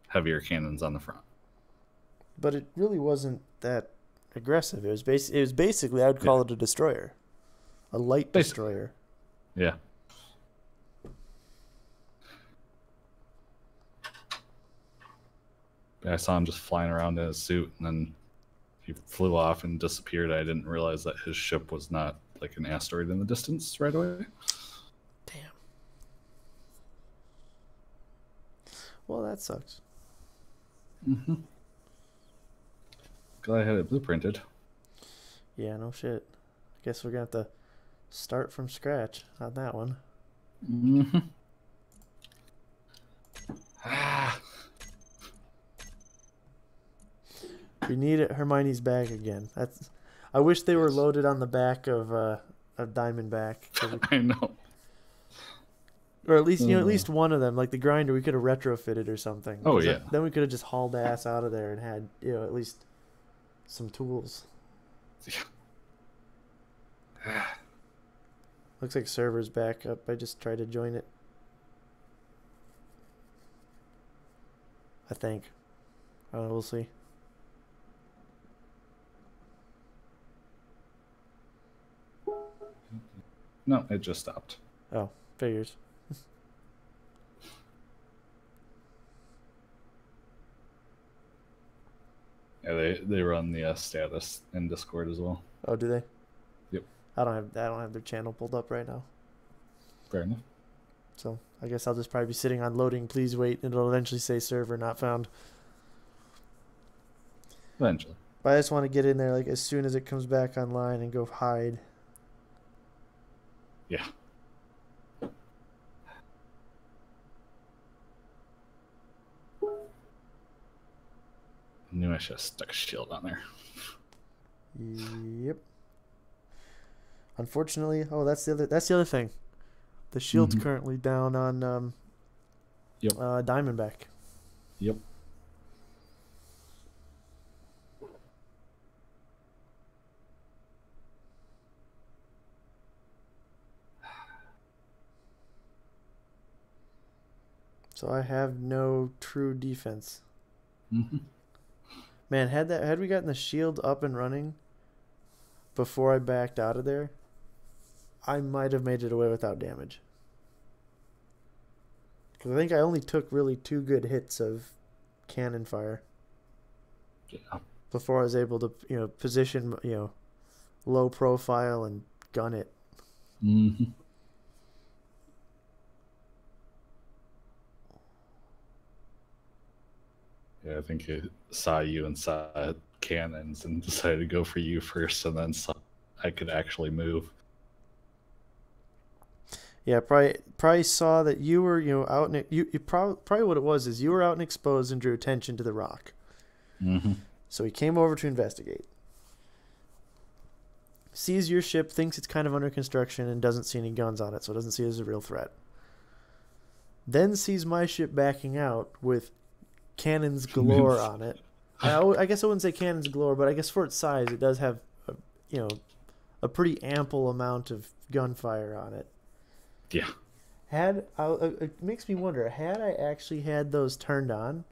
heavier cannons on the front. But it really wasn't that aggressive. It was basically I would call it a destroyer, a light destroyer. Yeah. I saw him just flying around in his suit, and then he flew off and disappeared. I didn't realize that his ship was not like an asteroid in the distance right away. Damn. Well, that sucks. Mm-hmm. Glad I had it blueprinted. Yeah, no shit. Guess we're gonna have to start from scratch on that one. Mm-hmm. Ah. We need Hermione's bag again. That's. I wish they were loaded on the back of Diamondback, I know. or at least at least one of them, like the grinder, we could have retrofitted or something. Oh, 'Cause yeah. Then we could have just hauled ass out of there and had at least some tools. Looks like server's back up. I just tried to join it. I think. We'll see. No, it just stopped. Oh, figures. Yeah, they run the status in Discord as well. Oh, do they? Yep. I don't have their channel pulled up right now. Fair enough. So I guess I'll just probably be sitting on loading. Please wait. It'll eventually say server not found. Eventually. But I just want to get in there like as soon as it comes back online and go hide. Yeah. I knew I should have stuck a shield on there. Yep. Unfortunately, that's the other thing. The shield's currently down on Diamondback. Yep. So I have no true defense. Mm-hmm. Man, had we gotten the shield up and running before I backed out of there, I might have made it away without damage. Because I think I only took really 2 good hits of cannon fire. Yeah. Before I was able to, position, low profile and gun it. Mm-hmm. Yeah, I think it saw you and saw cannons and decided to go for you first, and then saw I could actually move. Yeah, probably saw that you were out in you probably what it was is you were out and exposed and drew attention to the rock. Mm-hmm. So he came over to investigate. Sees your ship, thinks it's kind of under construction, and doesn't see any guns on it, so doesn't see it as a real threat. Then sees my ship backing out with cannons galore on it. I guess I wouldn't say cannons galore, but I guess for its size, it does have a pretty ample amount of gunfire on it. Yeah. It makes me wonder, had I actually had those turned on,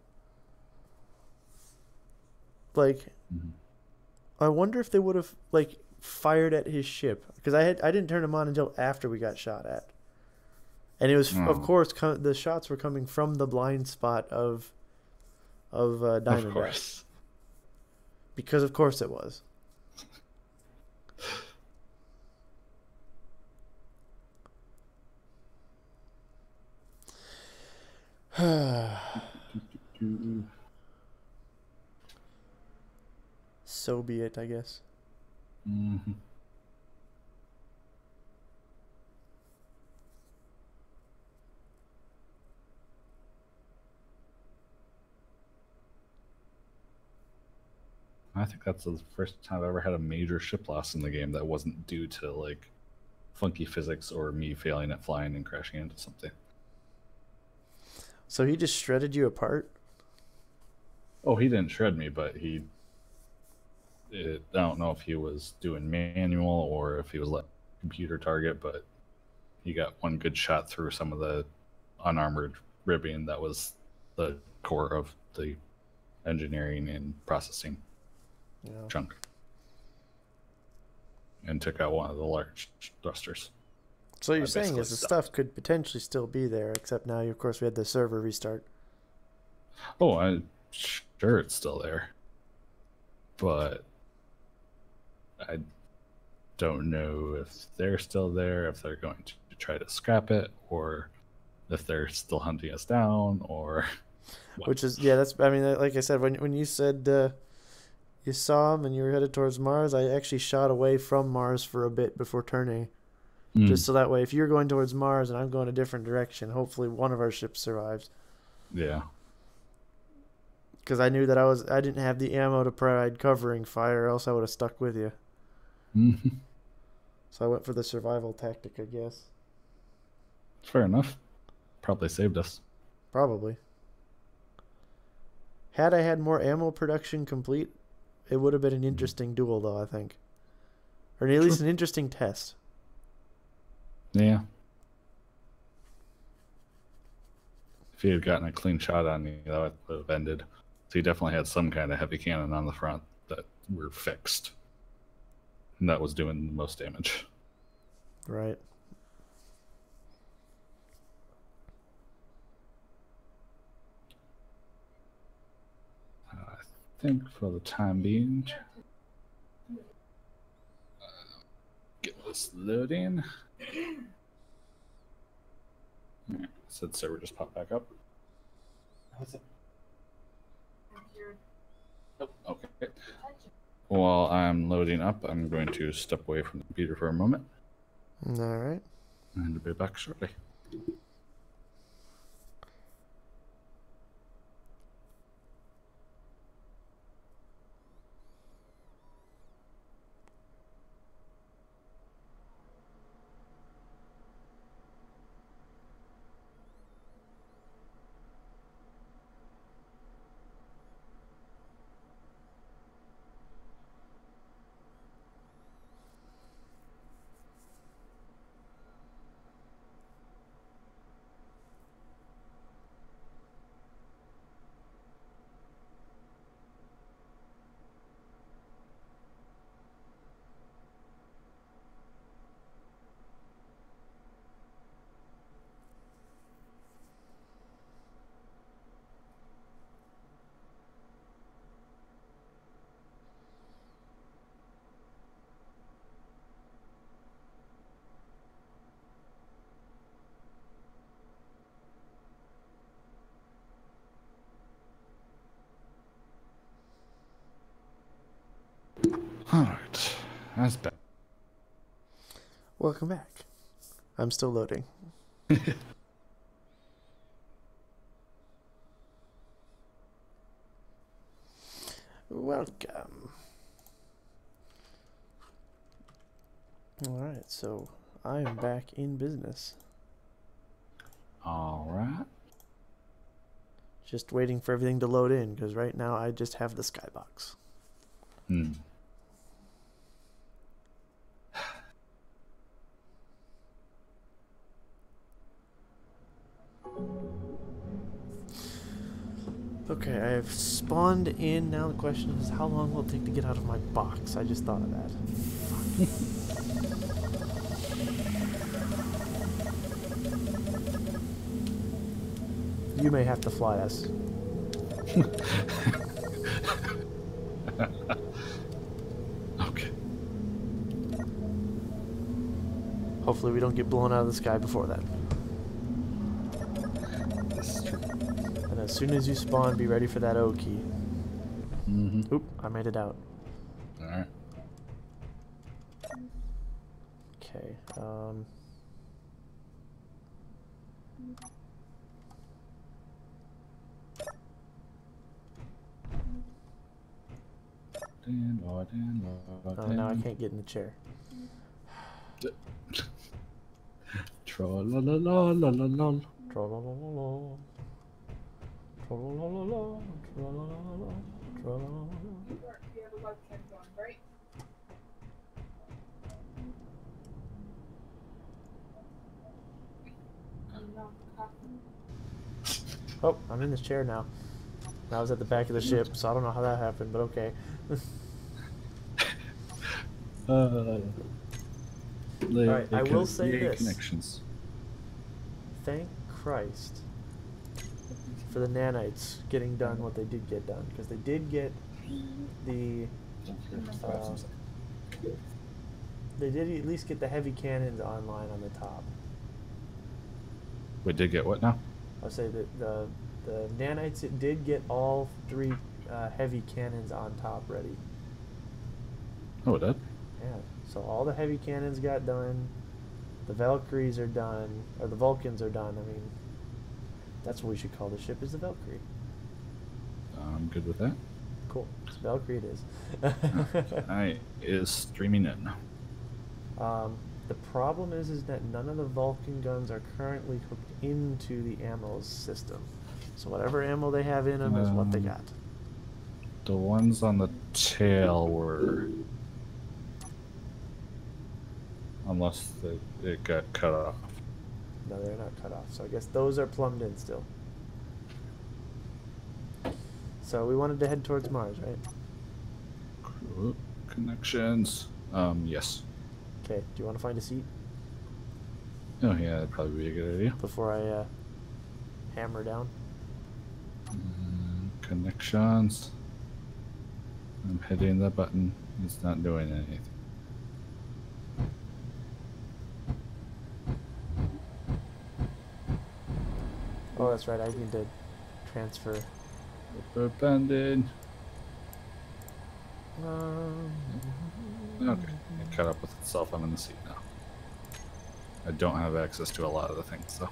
like, I wonder if they would have fired at his ship, because I didn't turn them on until after we got shot at, and it was of course the shots were coming from the blind spot of Diamondback. Of course. Because of course it was. So be it, I guess. Mm-hmm. I think that's the first time I've ever had a major ship loss in the game that wasn't due to funky physics or me failing at flying and crashing into something. So he just shredded you apart? Oh, he didn't shred me, but I don't know if he was doing manual or if he was letting computer target, but he got one good shot through some of the unarmored ribbing that was the core of the engineering and processing chunk. and took out one of the large thrusters. So you're I saying basically is the stopped. stuff could potentially still be there, except now, of course, we had the server restart. Oh, I'm sure it's still there, but I don't know if they're still there, if they're going to try to scrap it, or if they're still hunting us down, or what. Which is, yeah, that's, I mean, like I said, when you said you saw him and you were headed towards Mars, I actually shot away from Mars for a bit before turning. Just so that way, if you're going towards Mars and I'm going a different direction, hopefully one of our ships survives. Yeah. Because I knew that I didn't have the ammo to provide covering fire, else I would have stuck with you. Mhm. So I went for the survival tactic, I guess. Fair enough. Probably saved us. Probably. Had I had more ammo production complete, it would have been an interesting duel, though, I think. Or at least an interesting test. Yeah. If he had gotten a clean shot on me, that would have ended. So he definitely had some kind of heavy cannon on the front that were fixed. And that was doing the most damage. Right. I think for the time being, get this loading. Alright, said server just popped back up. Oh, okay. While I'm loading up, I'm going to step away from the computer for a moment All right. and I'll be back shortly. Alright, that's bad. Welcome back. I'm still loading. Welcome. Alright, so I am back in business. Alright. Just waiting for everything to load in, because right now I just have the skybox. Hmm. Okay, I have spawned in. Now the question is, how long will it take to get out of my box? I just thought of that. You may have to fly us. Okay. Hopefully we don't get blown out of the sky before that. This is true. And as soon as you spawn, be ready for that O key. Mm-hmm. Oop, I made it out. Alright. Okay, oh, now I can't get in the chair. Tra-la-la-la-la-la-la. Tra-la-la-la-la. Tra-la-la-la-la. Tra-la-la-la-la. Tra-la-la-la. You have a webcam going, right? No. Oh, I'm in this chair now. I was at the back of the ship, so I don't know how that happened, but okay. Alright, I will say this. Connections. Thank Christ for the nanites getting done what they did get done, because they did get the they did at least get the heavy cannons online on the top. We did get what now? I'll say that the nanites, it did get all 3 heavy cannons on top ready. Oh, it did? Yeah, so all the heavy cannons got done. The Valkyries are done, or the Vulcans are done. I mean, that's what we should call the ship, is the Valkyrie. I'm good with that. Cool. It's Valkyrie it is. I is streaming in. The problem is that none of the Vulcan guns are currently hooked into the ammo system. So whatever ammo they have in them is what they got. The ones on the tail were... Unless it got cut off. No, they're not cut off. So I guess those are plumbed in still. So we wanted to head towards Mars, right? Cool. Connections. Yes. Okay, do you want to find a seat Oh yeah, that'd probably be a good idea. before I hammer down? Connections. I'm hitting the button. It's not doing anything. Oh, that's right. I need to transfer. Abandoned. Okay, it caught up with itself. I'm in the seat now. I don't have access to a lot of the things, though.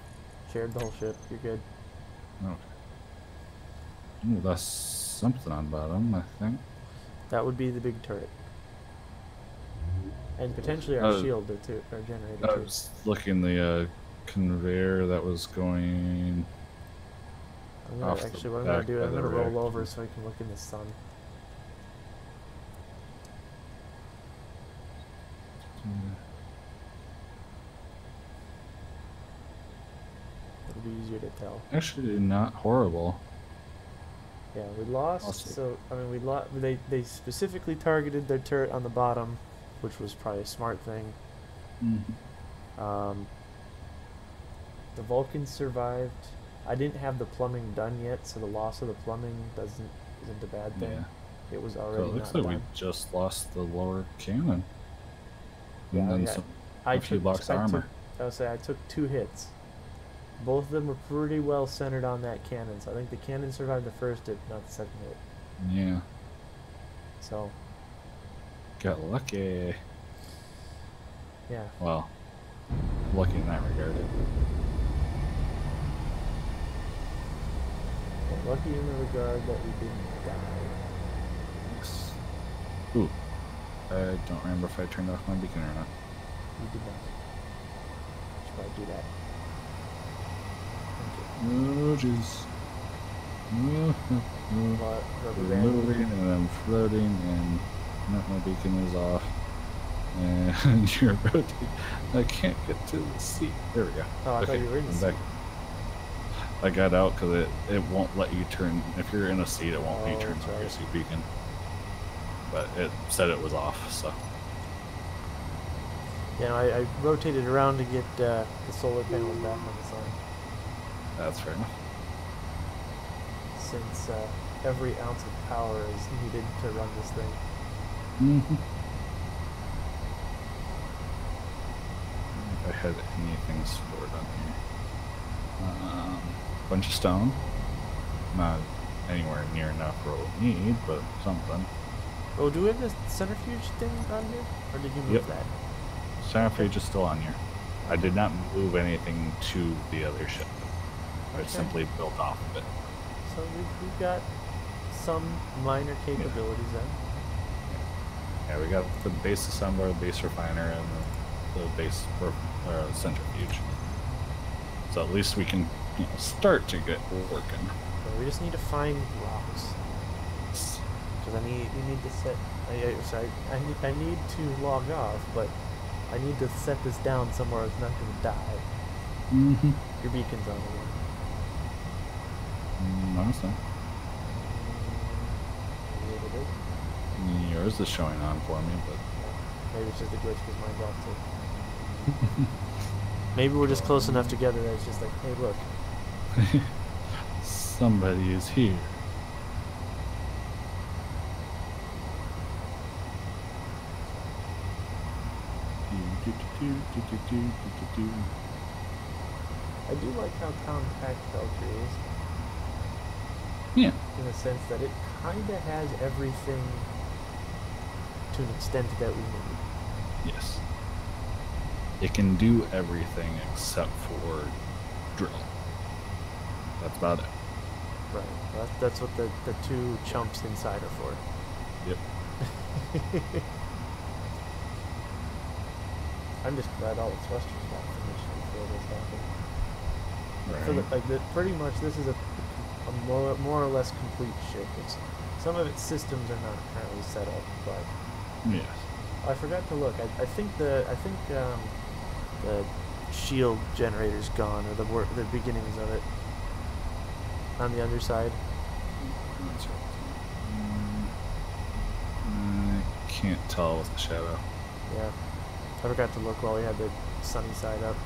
Shared the whole ship. You're good. Okay. Ooh, that's something on bottom, I think. That would be the big turret. And potentially our shield, too, our generator, I too. was looking the conveyor that was going. I'm gonna, off the actually, what I'm going back to do, by I'm the going to roll reactor. over so I can look in the sun. It'll be easier to tell. Actually, not horrible. Yeah, we lost. Also- So I mean, we lost. They specifically targeted their turret on the bottom, which was probably a smart thing. The Vulcans survived. I didn't have the plumbing done yet, so the loss of the plumbing isn't a bad thing. Yeah. It was So already it looks not like we done. just lost the lower cannon. Yeah, And then yeah. a few blocks of armor. I would say I took 2 hits. Both of them were pretty well centered on that cannon, so I think the cannon survived the first hit, not the second hit. Yeah. So Got lucky. yeah. Well, lucky in that regard. Lucky in the regard that we didn't die. Yes. Ooh. I don't remember if I turned off my beacon or not. You did not. Should probably do that. Oh, jeez. Well, rubber We're band. moving and I'm floating and my beacon is off. And you're rotating. I can't get to the seat. There we go. Oh, I thought you were in the I'm seat. back. I got out because it won't let you turn. If you're in a seat, it won't let you Oh, turn that's on your right. seat beacon. But it said it was off, so. Yeah, I rotated around to get the solar panels back on the sun, That's fair enough. since every ounce of power is needed to run this thing. Mm-hmm. If I had anything stored on here. Bunch of stone. Not anywhere near enough for what we need, but something. Oh, do we have this centrifuge thing on here? Or did you move Yep. that? Centrifuge is still on here. I did not move anything to the other ship. I Okay. simply built off of it. So we've got some minor capabilities then. Yeah, we got the base assembler, the base refiner, and the base centrifuge. So at least we can start to get working. So we just need to find rocks. Because we need to set. I need to log off, but I need to set this down somewhere it's not going to die. Mm-hmm. Your beacon's on again. Honestly. Maybe it is. Yours is showing on for me, but Maybe it's just a glitch because mine's off too. Maybe we're just close enough together that it's just like, hey, look. Somebody is here. I do like how compact Valkyrie is. Yeah. In the sense that it kind of has everything to an extent that we need. Yes. It can do everything except for drill. That's about it. Right. That's what the two chumps inside are for. Yep. I'm just glad all the thrusters got finished before this happened. Right. I feel like pretty much this is a more or less complete ship. Some of its systems are not currently set up, but Yes. I forgot to look. I think the shield generator's gone, or the beginnings of it on the underside. That's right. I can't tell with the shadow. Yeah, I forgot to look while we had the sunny side up.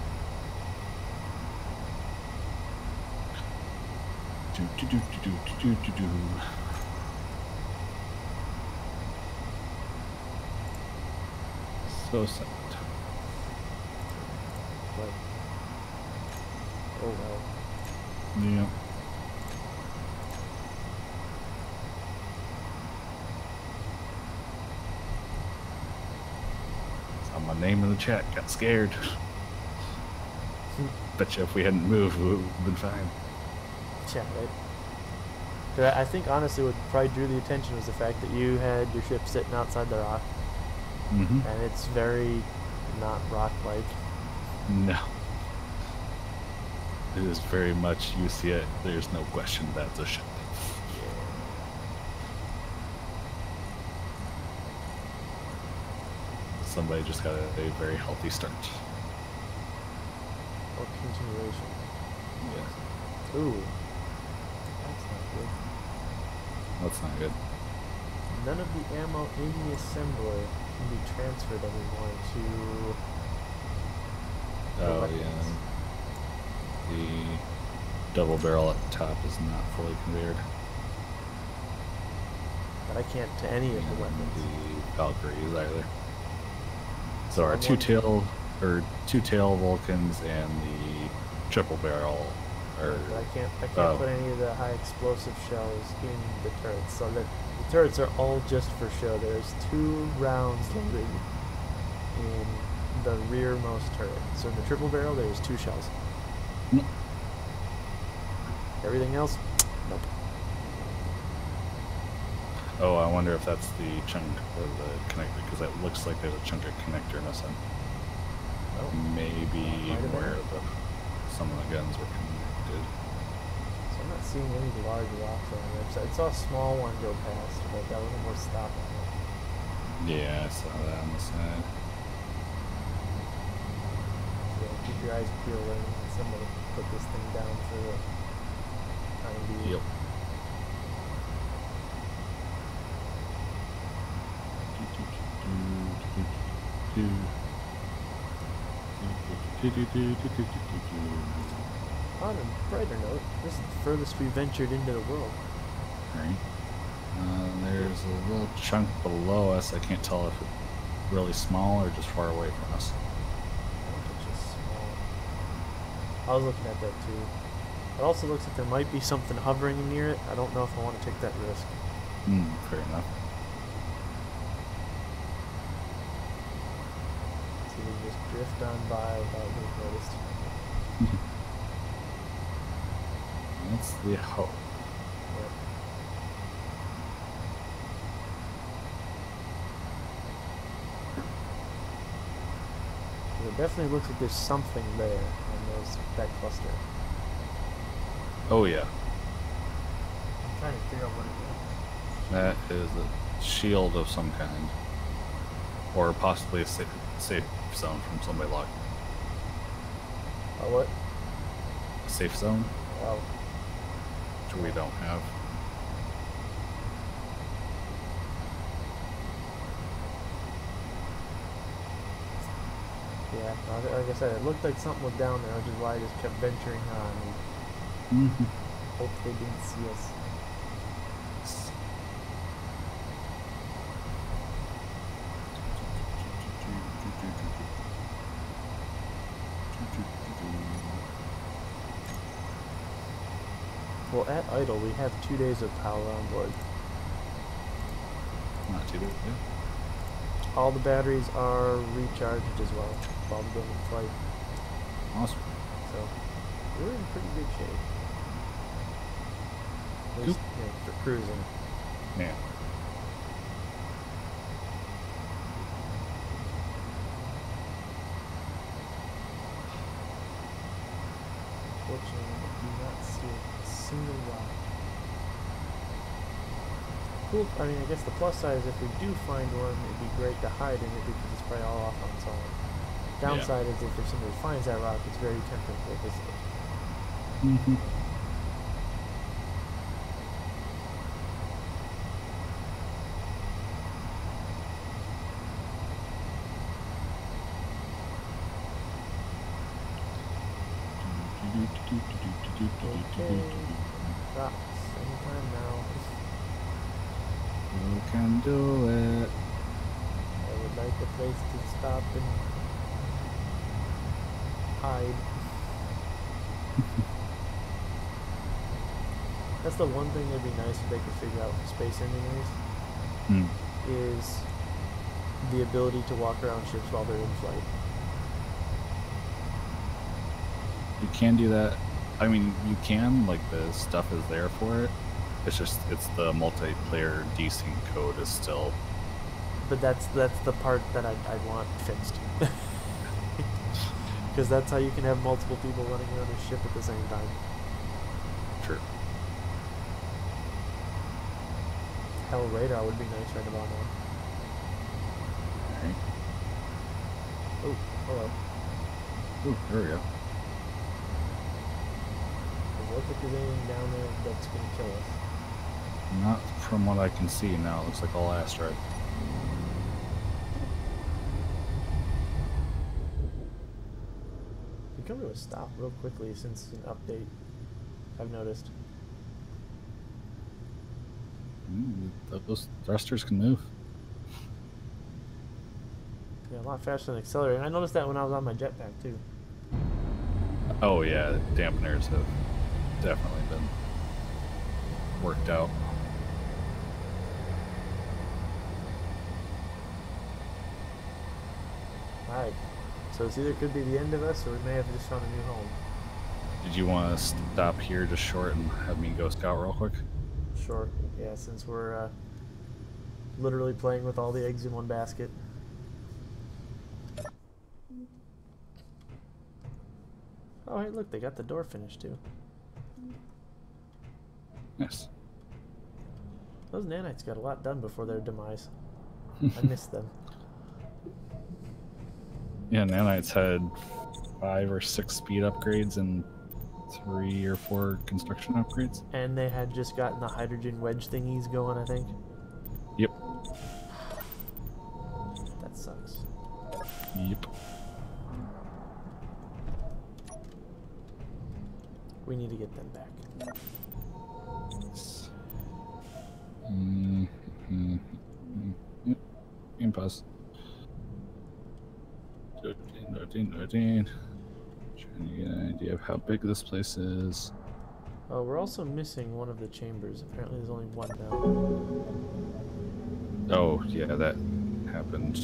So sad. But oh well. Yeah. Saw my name in the chat, got scared. Bet you if we hadn't moved, we would have been fine. Yeah, right. 'Cause I think honestly what probably drew the attention was the fact that you had your ship sitting outside the rock, Mm-hmm. and it's very not rock-like. No. It is very much, you see it, there's no question that's a ship. Somebody just got a very healthy start. Or continuation. Yeah. Ooh. That's not good. That's not good. None of the ammo in the assembler can be transferred anymore to the Oh, weapons. yeah. The double barrel at the top is not fully conveyored. But I can't to any of the And weapons. the Valkyries either. So our I'm two-tail Vulcans and the triple barrel are. But I can't Oh. put any of the high explosive shells in the turrets, so that the turrets are all just for show. There's 2 rounds loaded in the rearmost turret. So in the triple barrel, there's 2 shells. Nope. Everything else, nope. Oh, I wonder if that's the chunk of the connector, because it looks like there's a chunk of connector missing. Nope. Maybe Might have been. where some of the guns were connected. So I'm not seeing any large rocks on the other side. I saw a small one go past, but that wasn't worth stopping at. Yeah, I saw that on the side. So keep your eyes peeled and someone put this thing down for the time being. Yep. On a brighter note, this is the furthest we ventured into the world. Right. There's a little chunk below us. I can't tell if it's really small or just far away from us. I think it's just small. I was looking at that too. It also looks like there might be something hovering near it. I don't know if I want to take that risk. Fair enough. So we just drift on by without being noticed. That's the hope. Yep. 'Cause it definitely looks like there's something there on that cluster. Oh yeah, I'm trying to figure out what it that is a shield of some kind, or possibly a safe zone from somebody locked. is. What? A safe zone, Oh. which we don't have. Yeah, like I said, it looked like something was down there, which is why I just kept venturing on and hoped they didn't see us. Well, at idle, we have 2 days of power on board. Not too bad. Yeah. All the batteries are recharged as well while we're in flight. Awesome. So, we're in pretty good shape. At least, you know, for cruising. Yeah. Fortunately, I do not see a single rock. Cool. I mean, I guess the plus side is if we do find one, it'd be great to hide in it because it's probably all off on its own. Downside is if somebody finds that rock, it's very tempting to visit it. Mm-hmm. Okay. Rocks. Anytime now. You can do it. I would like a place to stop and hide. That's the one thing that'd be nice if they could figure out for space engineers Hmm. is the ability to walk around ships while they're in flight. You can do that. I mean, you can, like, the stuff is there for it. It's just, it's the multiplayer desync code is still... But that's the part that I want fixed. Because that's how you can have multiple people running around a ship at the same time. True. Hell, radar would be nice right about now. Alright. Oh, hello. Ooh, there we go. Does it look like there's anything down there that's going to kill us? Not from what I can see now. It looks like all asteroid. We come to a stop real quickly since an update, I've noticed. Those thrusters can move. Yeah, a lot faster than accelerating. I noticed that when I was on my jetpack too. Oh yeah, dampeners have definitely been worked out. Alright, so it's either could be the end of us or we may have just found a new home. Did you want to stop here just short and have me go scout real quick? Sure, yeah, since we're literally playing with all the eggs in one basket. Oh, hey, look, they got the door finished too. Yes. Those nanites got a lot done before their demise. I missed them. Yeah, nanites had 5 or 6 speed upgrades and 3 or 4 construction upgrades. And they had just gotten the hydrogen wedge thingies going, I think. Yep. That sucks. Yep. We need to get them back. Yep. Game pause. 13. Trying to get an idea of how big this place is. Oh, we're also missing one of the chambers. Apparently there's only one now. Oh, yeah, that happened.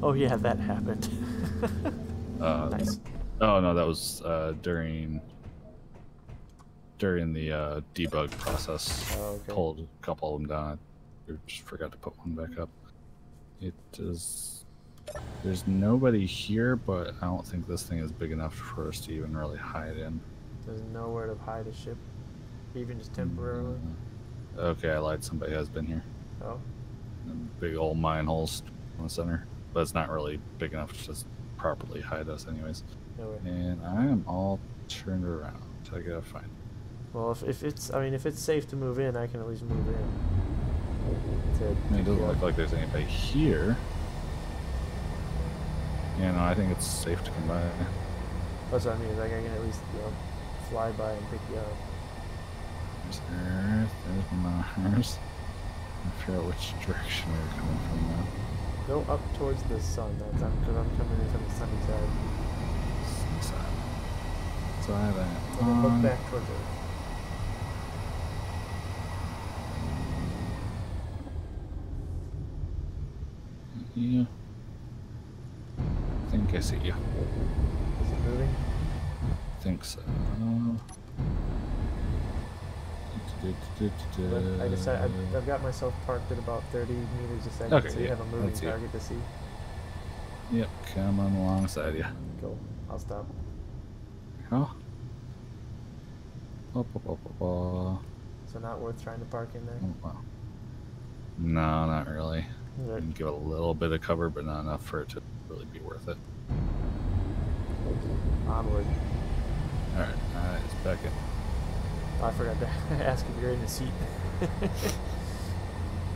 Oh yeah, that happened. Nice. Oh, no, that was during the debug process. Oh, okay. Pulled a couple of them down. I just forgot to put one back up. It is... There's nobody here, but I don't think this thing is big enough for us to even really hide in. There's nowhere to hide a ship, even just temporarily. Okay, I lied. Somebody has been here. Oh, And big old mine holes in the center, but it's not really big enough to just properly hide us anyways. nowhere. And I am all turned around. So I gotta find it. Well, if it's, I mean, if it's safe to move in, I can at least move in. I mean, it doesn't look like there's anybody here. Yeah, no, I think it's safe to come by. That's what I mean. Like I can at least fly by and pick you up. There's Earth, there's Mars. I forget which direction we're coming from now. Go up towards the sun. That's because I'm coming in from the sunny side. Sunset. Side And then look back towards Earth. Yeah. I think I see you. Is it moving? I think so. But I decided I've got myself parked at about 30 meters a second, Okay, so you yeah, have a moving that's you. target to see. Yep, come on alongside you. Go. I'll stop. Oh. Oh, So not worth trying to park in there. wow. No, not really. Right. You can give it a little bit of cover, but not enough for it to really be worth it. Onward. Alright, it's back in. Oh, I forgot to ask if you're in the seat.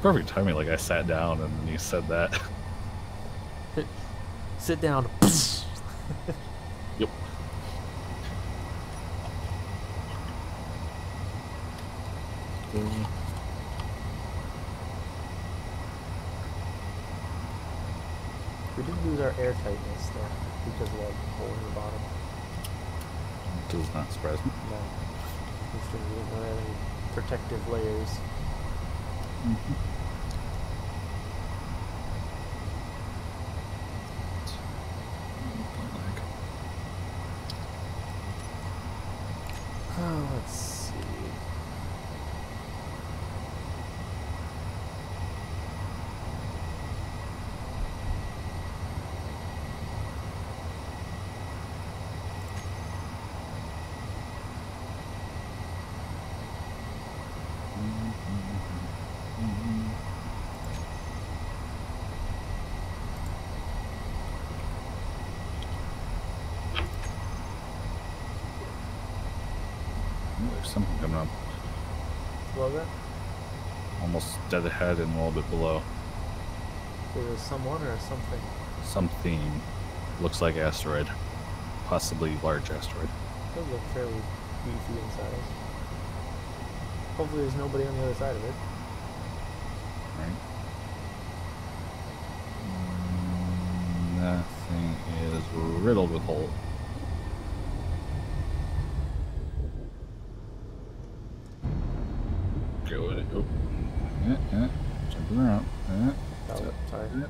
Perfect timing, like I sat down and then you said that. Sit down. Yep. We did lose our air tightness though, because of that hole in the bottom. Does not surprise me. No. It's we didn't have any protective layers. Oh, let's see. There's something coming up. Below that? Almost dead ahead and a little bit below. Is it someone or something? Something looks like asteroid. Possibly large asteroid. Does look fairly beefy in size. Hopefully there's nobody on the other side of it. Right? That thing is riddled with holes. Go in it. Oh. Yeah. Jumping around. Oh, That's it. sorry. Yeah.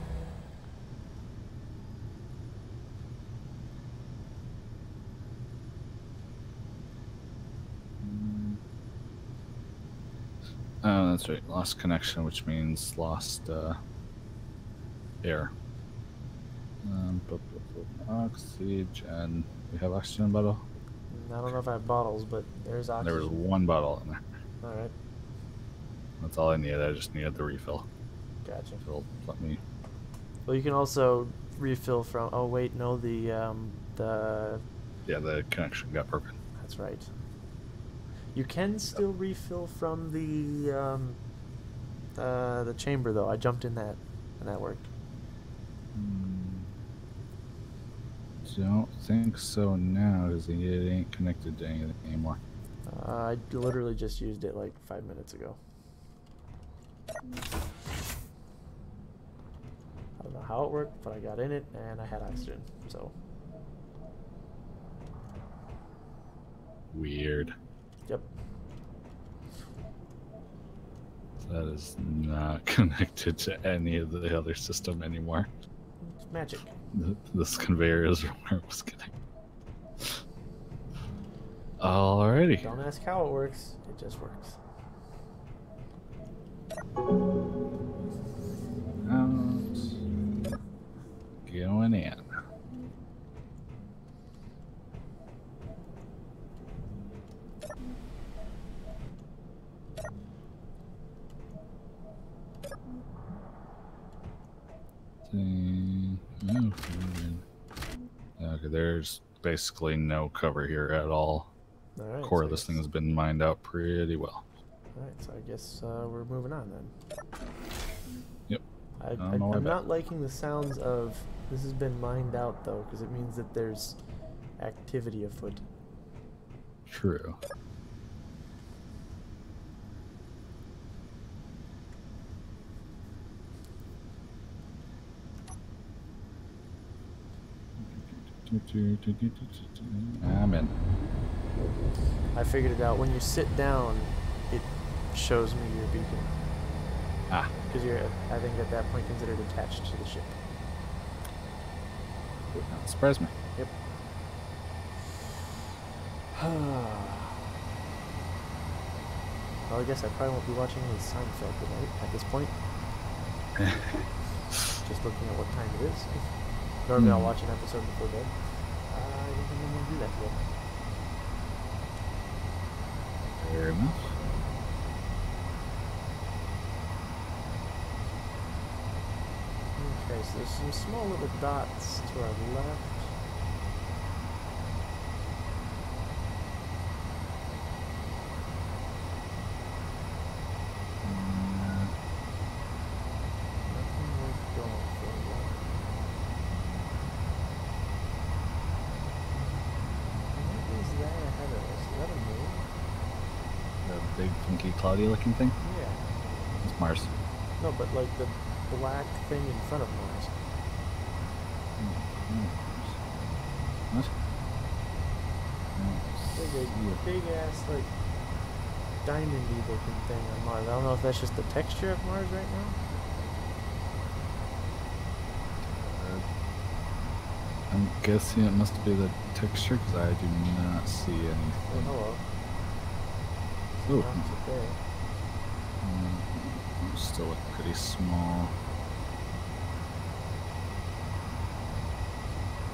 Oh, that's right. Lost connection, which means lost air. Oxygen. We have oxygen bottle? I don't know if I have bottles, but there's oxygen. There was one bottle in there. Alright, That's all I needed. I just needed the refill. gotcha. It'll let me. Well, you can also refill from. Oh wait, no, the Yeah, the connection got broken. that's right. You can still refill from the chamber though. I jumped in that, and that worked. Don't think so now, because it ain't connected to anything anymore. I literally just used it like 5 minutes ago. I don't know how it worked, but I got in it and I had oxygen. So Weird. yep. That is not connected to any of the other system anymore. It's magic. This conveyor is where it was connected. Alrighty. Don't ask how it works. It just works. Out. Going in. Okay, there's basically no cover here at all. All right. Core so of this I thing guess- has been mined out pretty well. All right, so I guess we're moving on then. Yep. don't know why I'm that- not liking the sounds of this has been mined out though, because it means that there's activity afoot. True. I'm in. I figured it out. When you sit down, it shows me your beacon. Ah, Because you're, I think at that point, considered attached to the ship. that surprised me. Yep. Well, I guess I probably won't be watching any Seinfeld tonight at this point. Just looking at what time it is. Normally I'll watch an episode before bed. I don't think I'm going to do that today. Fair enough. Okay, so there's some small little dots to our left. Nothing worth going for yet. What is that ahead of us? Is that a moon? The big, funky, cloudy-looking thing. Yeah. It's Mars. No, but like the black thing in front of Mars. What? Big ass like diamondy looking thing on Mars. I don't know if that's just the texture of Mars right now. I'm guessing it must be the texture because I do not see Oh, anything. hello. Ooh. Rocks up there. Still look pretty small.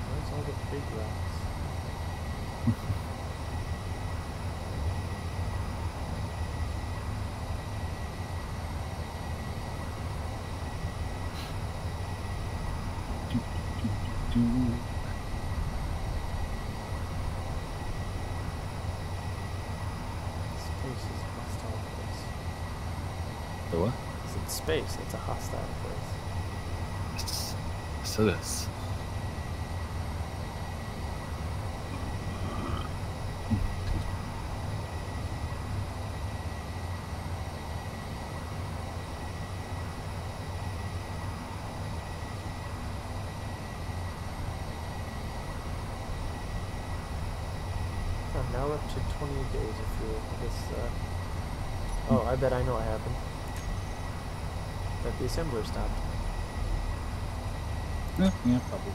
Where's all the big rocks? Space is a hostile place. The what? I said space, it's a hostile place. Yes, it is. I'm now up to 20 days of fuel. I guess, oh, I bet I know what happened. That the assembler stopped. Yeah, probably.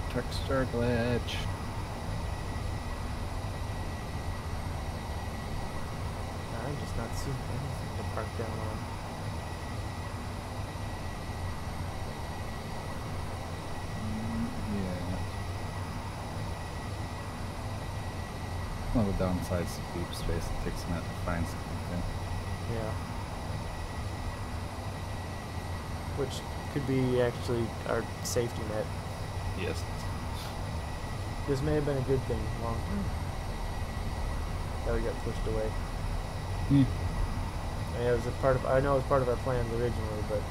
Texture glitch. I'm just not seeing anything to park down on. Yeah. One of the downsides of deep space, it takes a minute to find something. Yeah. Which could be actually our safety net. Yes. This may have been a good thing long term. That we got pushed away. Yeah. I mean, it was a part of. I know it was part of our plans originally, but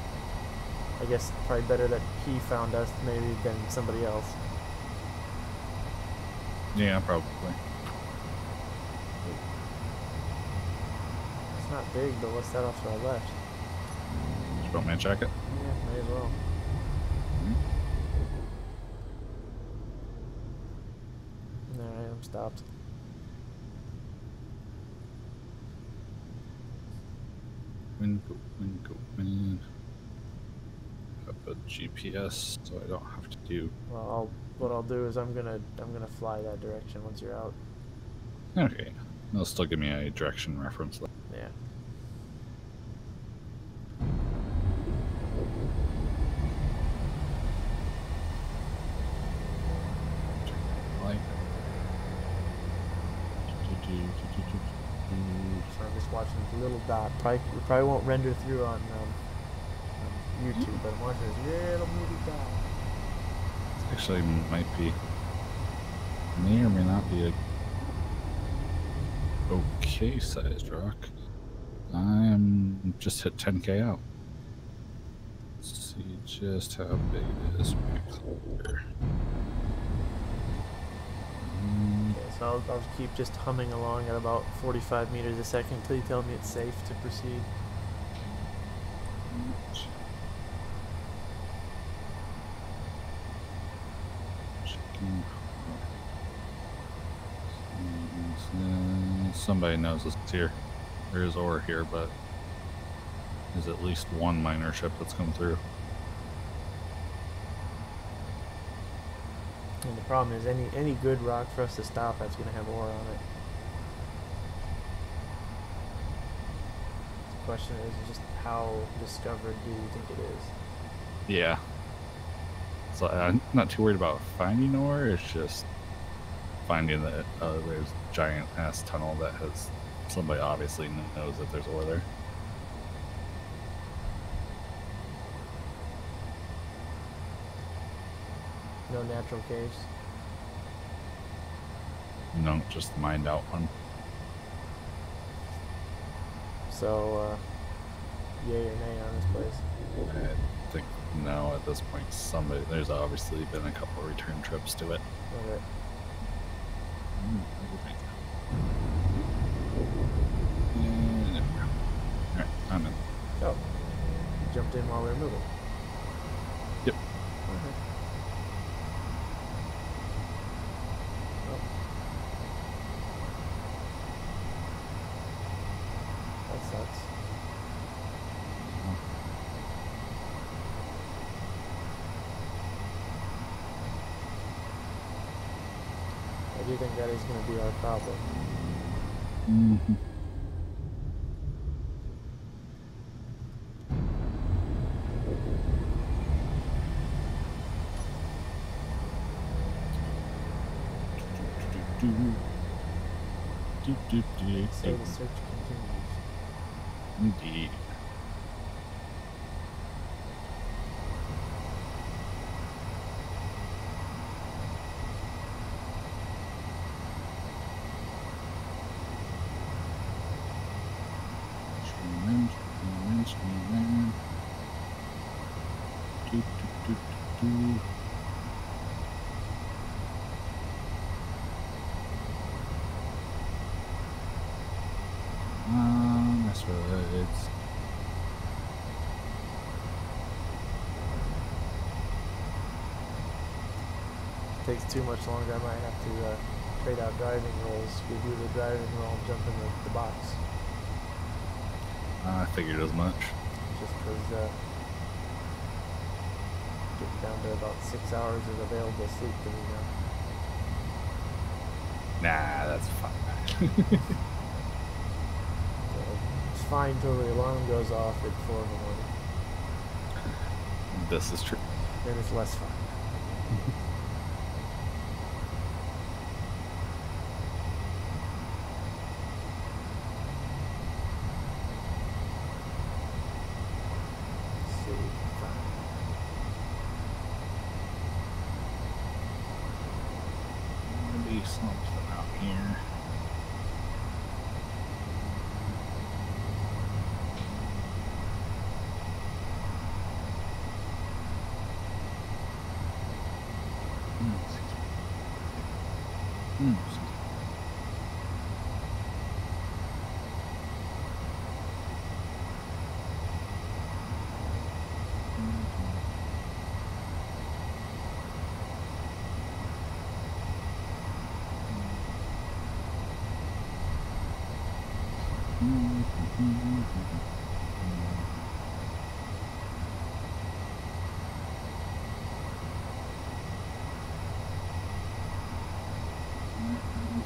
I guess probably better that he found us maybe than somebody else. Yeah, probably. It's not big, but what's that off to our left? Just want me to check it? Yeah, may as well. Alright, I'm stopped. Wind. Have a GPS, so I don't have to do. Well, what I'll do is I'm gonna fly that direction once you're out. Okay. It'll still give me a direction reference. Yeah. Light. So I'm just watching this little dot. Probably won't render through on YouTube, but I'm watching this little movie dot. Actually, might be. May or may not be a okay sized rock. I'm just hit 10k out. Let's see just how big it is. Okay, so I'll keep just humming along at about 45 meters a second until you tell me it's safe to proceed. Checking. Somebody knows it's here. There is ore here, but there's at least one miner ship that's come through. And the problem is any good rock for us to stop that's going to have ore on it. The question is just how discovered do you think it is? Yeah. So I'm not too worried about finding ore. It's just finding that there's a giant ass tunnel that has somebody obviously knows that there's ore there. No natural caves. No, just the mined out one. So, yay or nay on this place? I think no at this point. There's obviously been a couple return trips to it. Okay. Alright, I'm in. Oh, you jumped in while we were moving. Yep. Okay. Oh. That sucks. I do think that is going to be our problem. Mm-hmm. So the search continues. Indeed. Streaming. That's right. If it takes too much longer, I might have to trade out driving roles, give you the driving role and jump in the box. I figured as much. Just because getting down to about 6 hours of available sleep for me now. Nah, that's fine. It's fine till the alarm goes off at 4 in the morning. This is true. Then it's less fun. Something out here.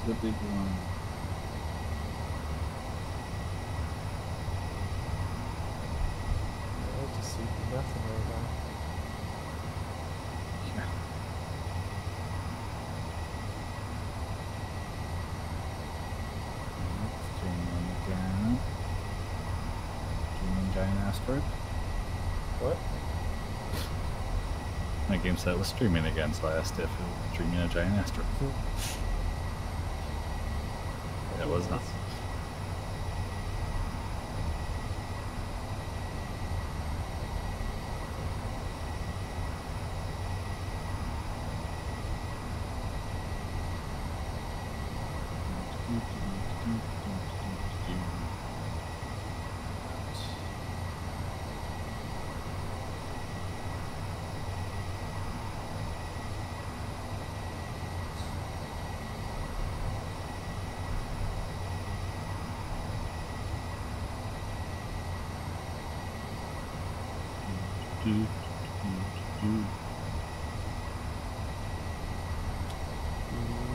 The big one. I just see nothing right now. Yeah. Giant asteroid. What? I my game set was streaming again, so I asked if it was streaming a giant asteroid. It was not.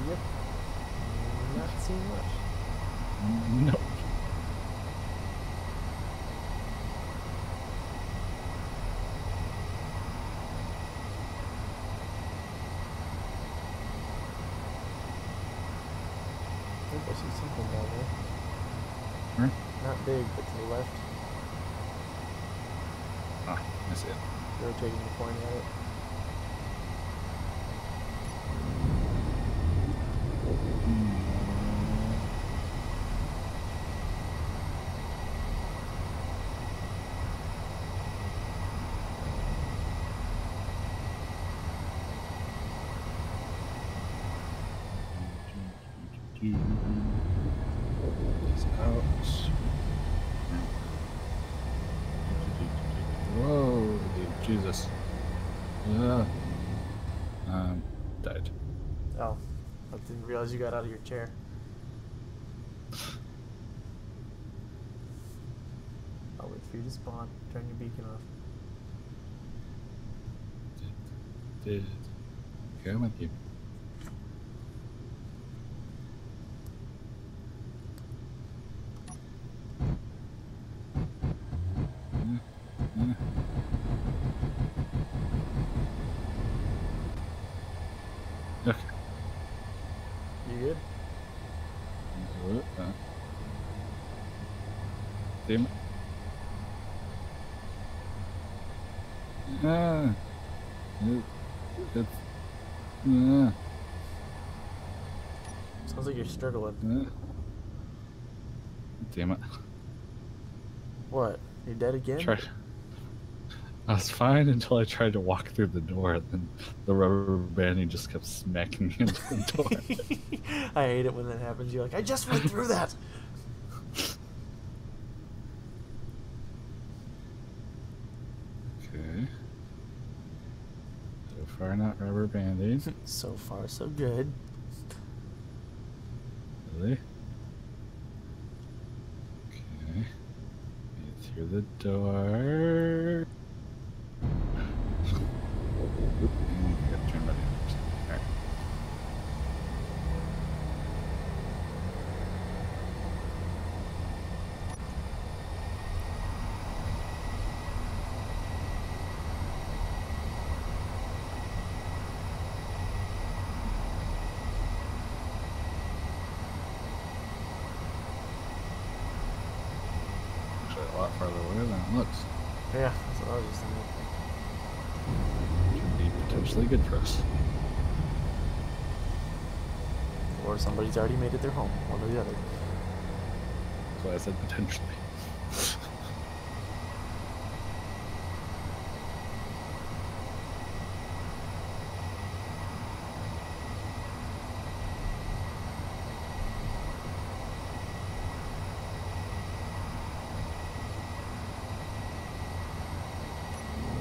Yep. Not seeing much. No. I think I see something down there. Hmm? Not big, but to the left. Ah, I see it. Rotating the point at it. He's out. Whoa, Jesus. Died. Oh, I didn't realize you got out of your chair. I'll wait for you to spawn. Turn your beacon off. Did. Okay, I'm with you. Okay. You good? Damn it. Ah. It's. Sounds like you're struggling. Damn it. What? You're dead again? Try. I was fine until I tried to walk through the door, and then the rubber banding just kept smacking me into the door. I hate it when that happens. You're like, I just went through that! Okay. So far, not rubber banding. So far, so good. Really? Okay. Get through the door. Oop, and we gotta turn by the other side. Alright. Actually, a lot farther away than it looks. Yeah, that's what I was just thinking. Should be potentially good for us. Or somebody's already made it their home. One or the other. That's why I said potentially.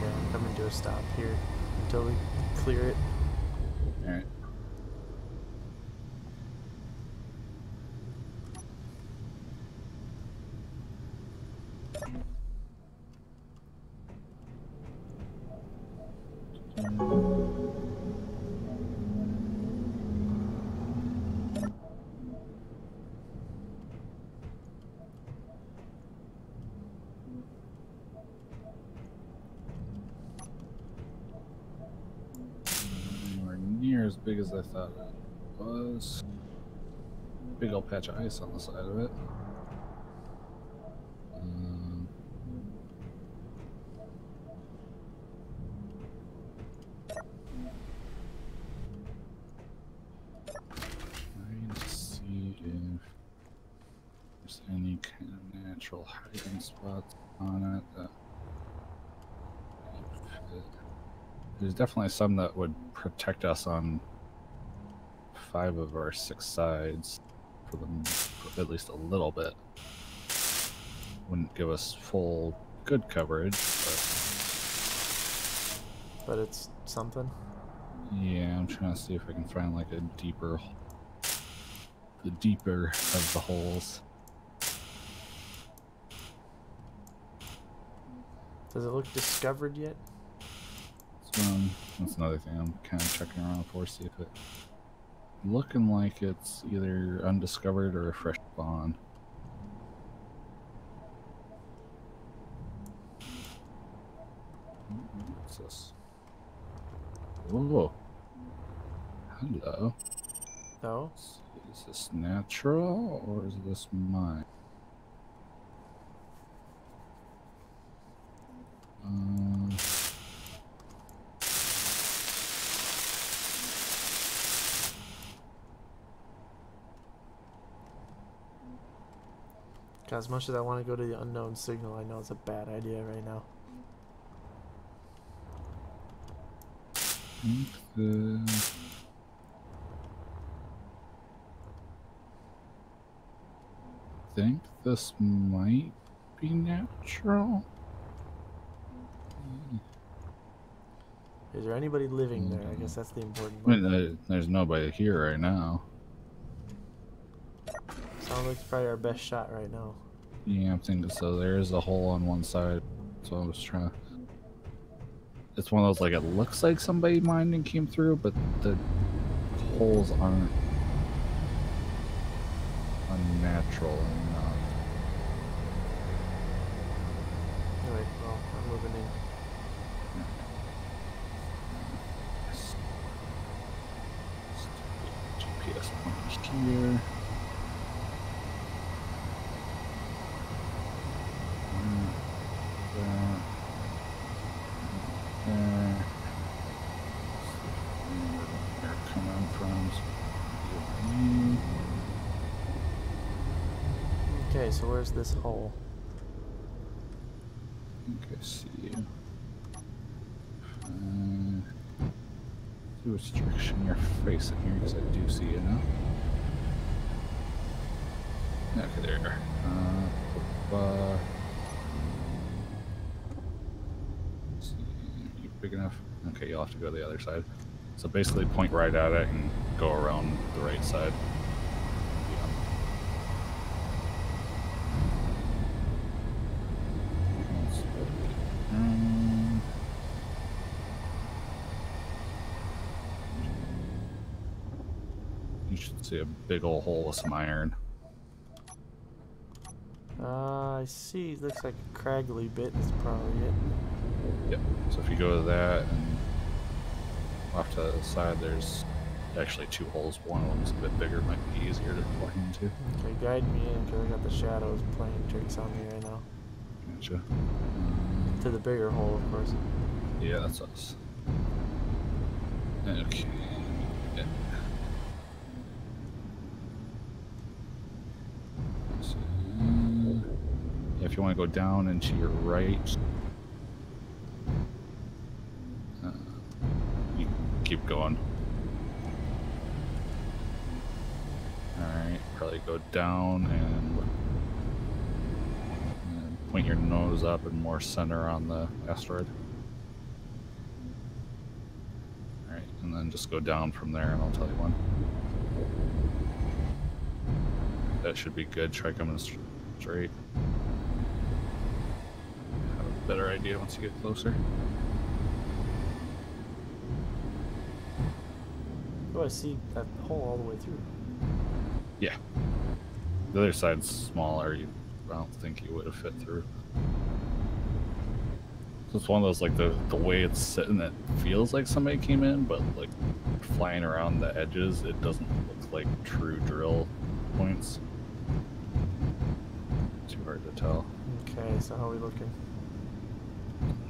Yeah, I'm coming to a stop here until we clear it. Alright. Nowhere near as big as I thought it was. Big old patch of ice on the side of it. kind of natural hiding spots on it. There's definitely some that would protect us on 5 of our 6 sides for them, for at least a little bit. Wouldn't give us full good coverage, But it's something. yeah, I'm trying to see if I can find like the deeper of the holes. Does it look discovered yet? So, that's another thing I'm kind of checking around for, see if it looking like it's either undiscovered or a fresh spawn. What's this? Whoa. Hello. No. Is this natural or is this mine? As much as I want to go to the unknown signal, I know it's a bad idea right now. Think this might be natural. Is there anybody living there? I guess that's the important I one. mean, there's nobody here right now. Sounds like it's probably our best shot right now. Yeah, I'm thinking so. There is a hole on one side, so I was trying to. It's one of those like it looks like somebody mined and came through, but the holes aren't unnatural enough. Anyway, well, I'm moving in. GPS point here. Okay, so where's this hole? Okay, see you. Do a restriction your face in here because I do see you now. Okay, there you are. See, you big enough? Okay, you'll have to go to the other side. So basically, point right at it and go around the right side. You should see a big old hole with some iron. I see. Looks like a craggly bit. That's probably it. Yep. So if you go to that and off to the side, there's actually 2 holes. One of them's a bit bigger, might be easier to plug into. Okay, guide me in because I got the shadows playing tricks on me right now. Gotcha. To the bigger hole, of course. Yeah, that's us. Okay. Yeah. So, if you want to go down and to your right, you keep going. Alright, probably go down and point your nose up and more center on the asteroid. Alright, and then just go down from there and I'll tell you when. That should be good. Try coming straight. Have a better idea once you get closer. Oh, I see that hole all the way through. Yeah. The other side's smaller. I don't think you would have fit through. So it's one of those, like, the way it's sitting, it feels like somebody came in, but, like, flying around the edges, it doesn't look like true drill points. Too hard to tell. Okay, so how are we looking?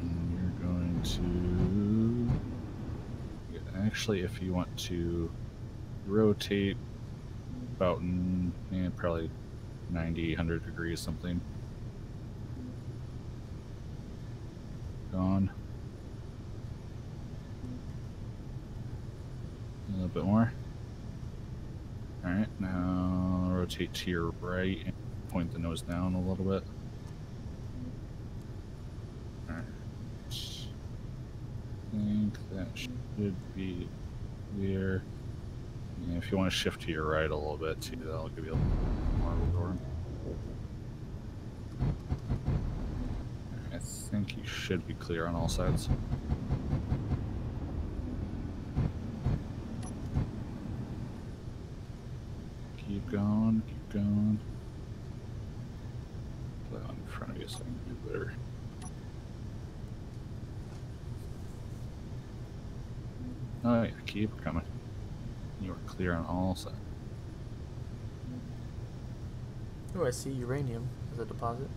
And you're going to... Actually, if you want to rotate about probably 90, 100 degrees something. Gone. A little bit more. Alright, now rotate to your right and point the nose down a little bit. Alright. I think that should be clear. Yeah, if you want to shift to your right a little bit too, that'll give you a little more wiggle room. I think you should be clear on all sides. Keep going, keep going. Put that on in front of you so I can do better. Oh yeah, keep coming. You are clear on all sides. Oh, I see uranium as a deposit.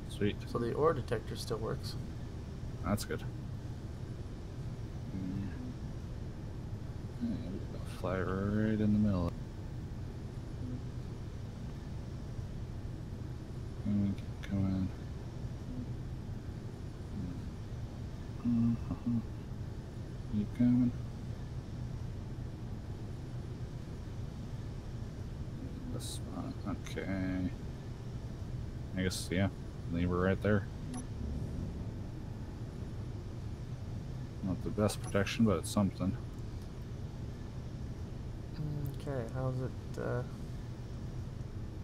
Sweet. So the ore detector still works. That's good. Yeah, fly right in the middle. And keep going. Keep going. This spot. Okay. I guess, yeah. Leave her right there. Not the best protection, but it's something. Okay, how's it?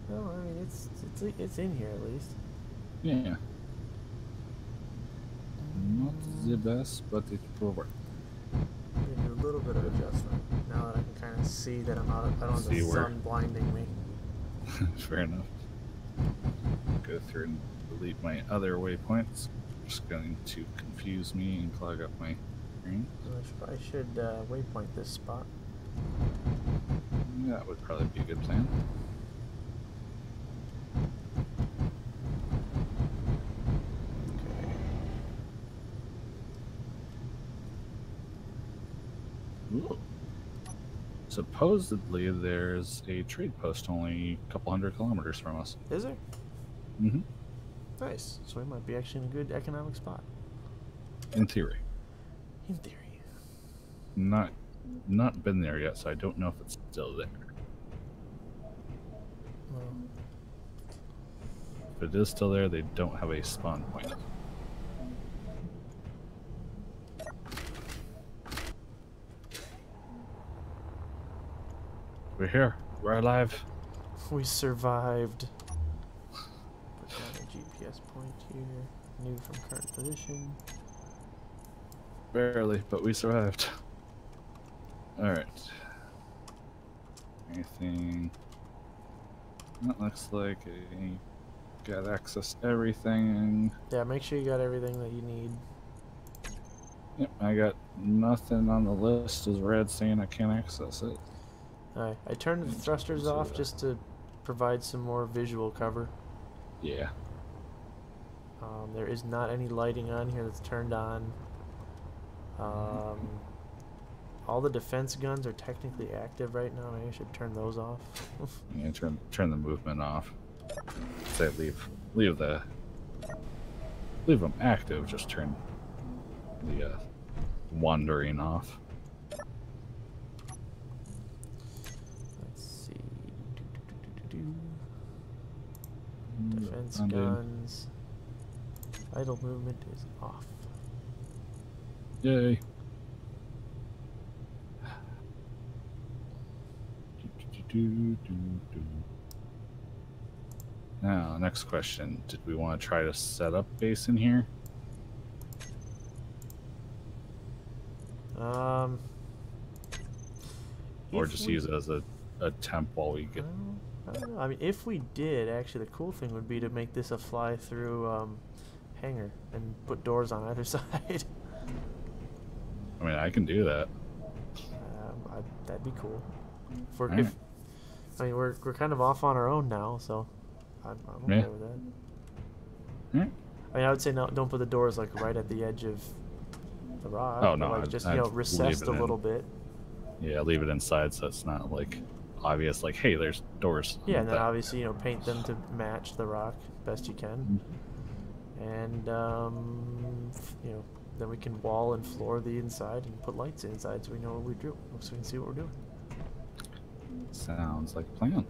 Well, I mean, it's in here at least. Yeah. Not the best, but it will work. I'm gonna do a little bit of adjustment now that I can kind of see that I don't have the sun blinding me. Fair enough. Go through and delete my other waypoints. Just going to confuse me and clog up my screen. I should waypoint this spot. That would probably be a good plan. Okay. Ooh. Supposedly there's a trade post only a couple 100 kilometers from us. Is there? Mm-hmm. Nice. So we might be actually in a good economic spot. In theory. In theory. Not been there yet, so I don't know if it's still there. Well, If it is still there, they don't have a spawn point. We're here. We're alive. we survived. Put down a GPS point here. New from current position. Barely, but we survived. Alright. Anything? That looks like got access to everything. Yeah, make sure you got everything that you need. Yep, I got nothing on the list as red saying I can't access it. Alright, I turned the thrusters off just to provide some more visual cover. Yeah. There is not any lighting on here that's turned on. All the defense guns are technically active right now. Maybe I should turn those off. Yeah, turn the movement off. Say leave them active. Just turn the wandering off. Let's see. Defense guns. Idle movement is off. Yay. Now, next question. Did we want to try to set up base in here? Or just use it as a temp while we get... I don't know. I mean, if we did, actually, the cool thing would be to make this a fly-through hangar and put doors on either side. I mean, I can do that. That'd be cool. I mean, we're kind of off on our own now, so I'm okay with that. Yeah. I mean, I would say don't put the doors like right at the edge of the rock. Oh no, like, just recessed a little bit. Yeah, leave it inside so it's not like obvious, like, hey, there's doors. Yeah, and then But- obviously, paint them to match the rock best you can. And, then we can wall and floor the inside and put lights inside so we know what we do, so we can see what we're doing. Sounds like a plan.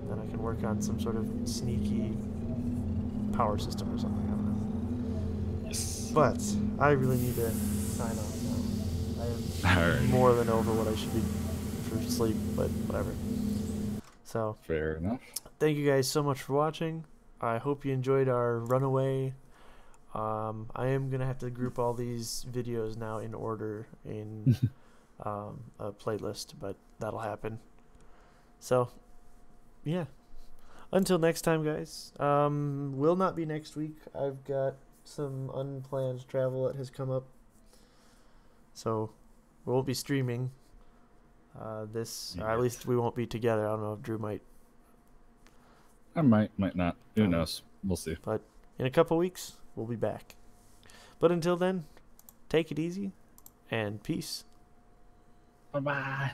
Then I can work on some sort of sneaky power system or something. I don't know. Yes. But I really need to sign off now. I am Alright. more than over what I should be for sleep, but whatever. So, Fair enough. thank you guys so much for watching. I hope you enjoyed our runaway. I am going to have to group all these videos now in order in a playlist, but that'll happen. So, yeah. Until next time, guys. Will not be next week. I've got some unplanned travel that has come up. So, we won't be streaming this, or at least we won't be together. I don't know if Drew might. I might not. Who knows? We'll see. But in a couple weeks, we'll be back. But until then, take it easy, and peace. Bye-bye.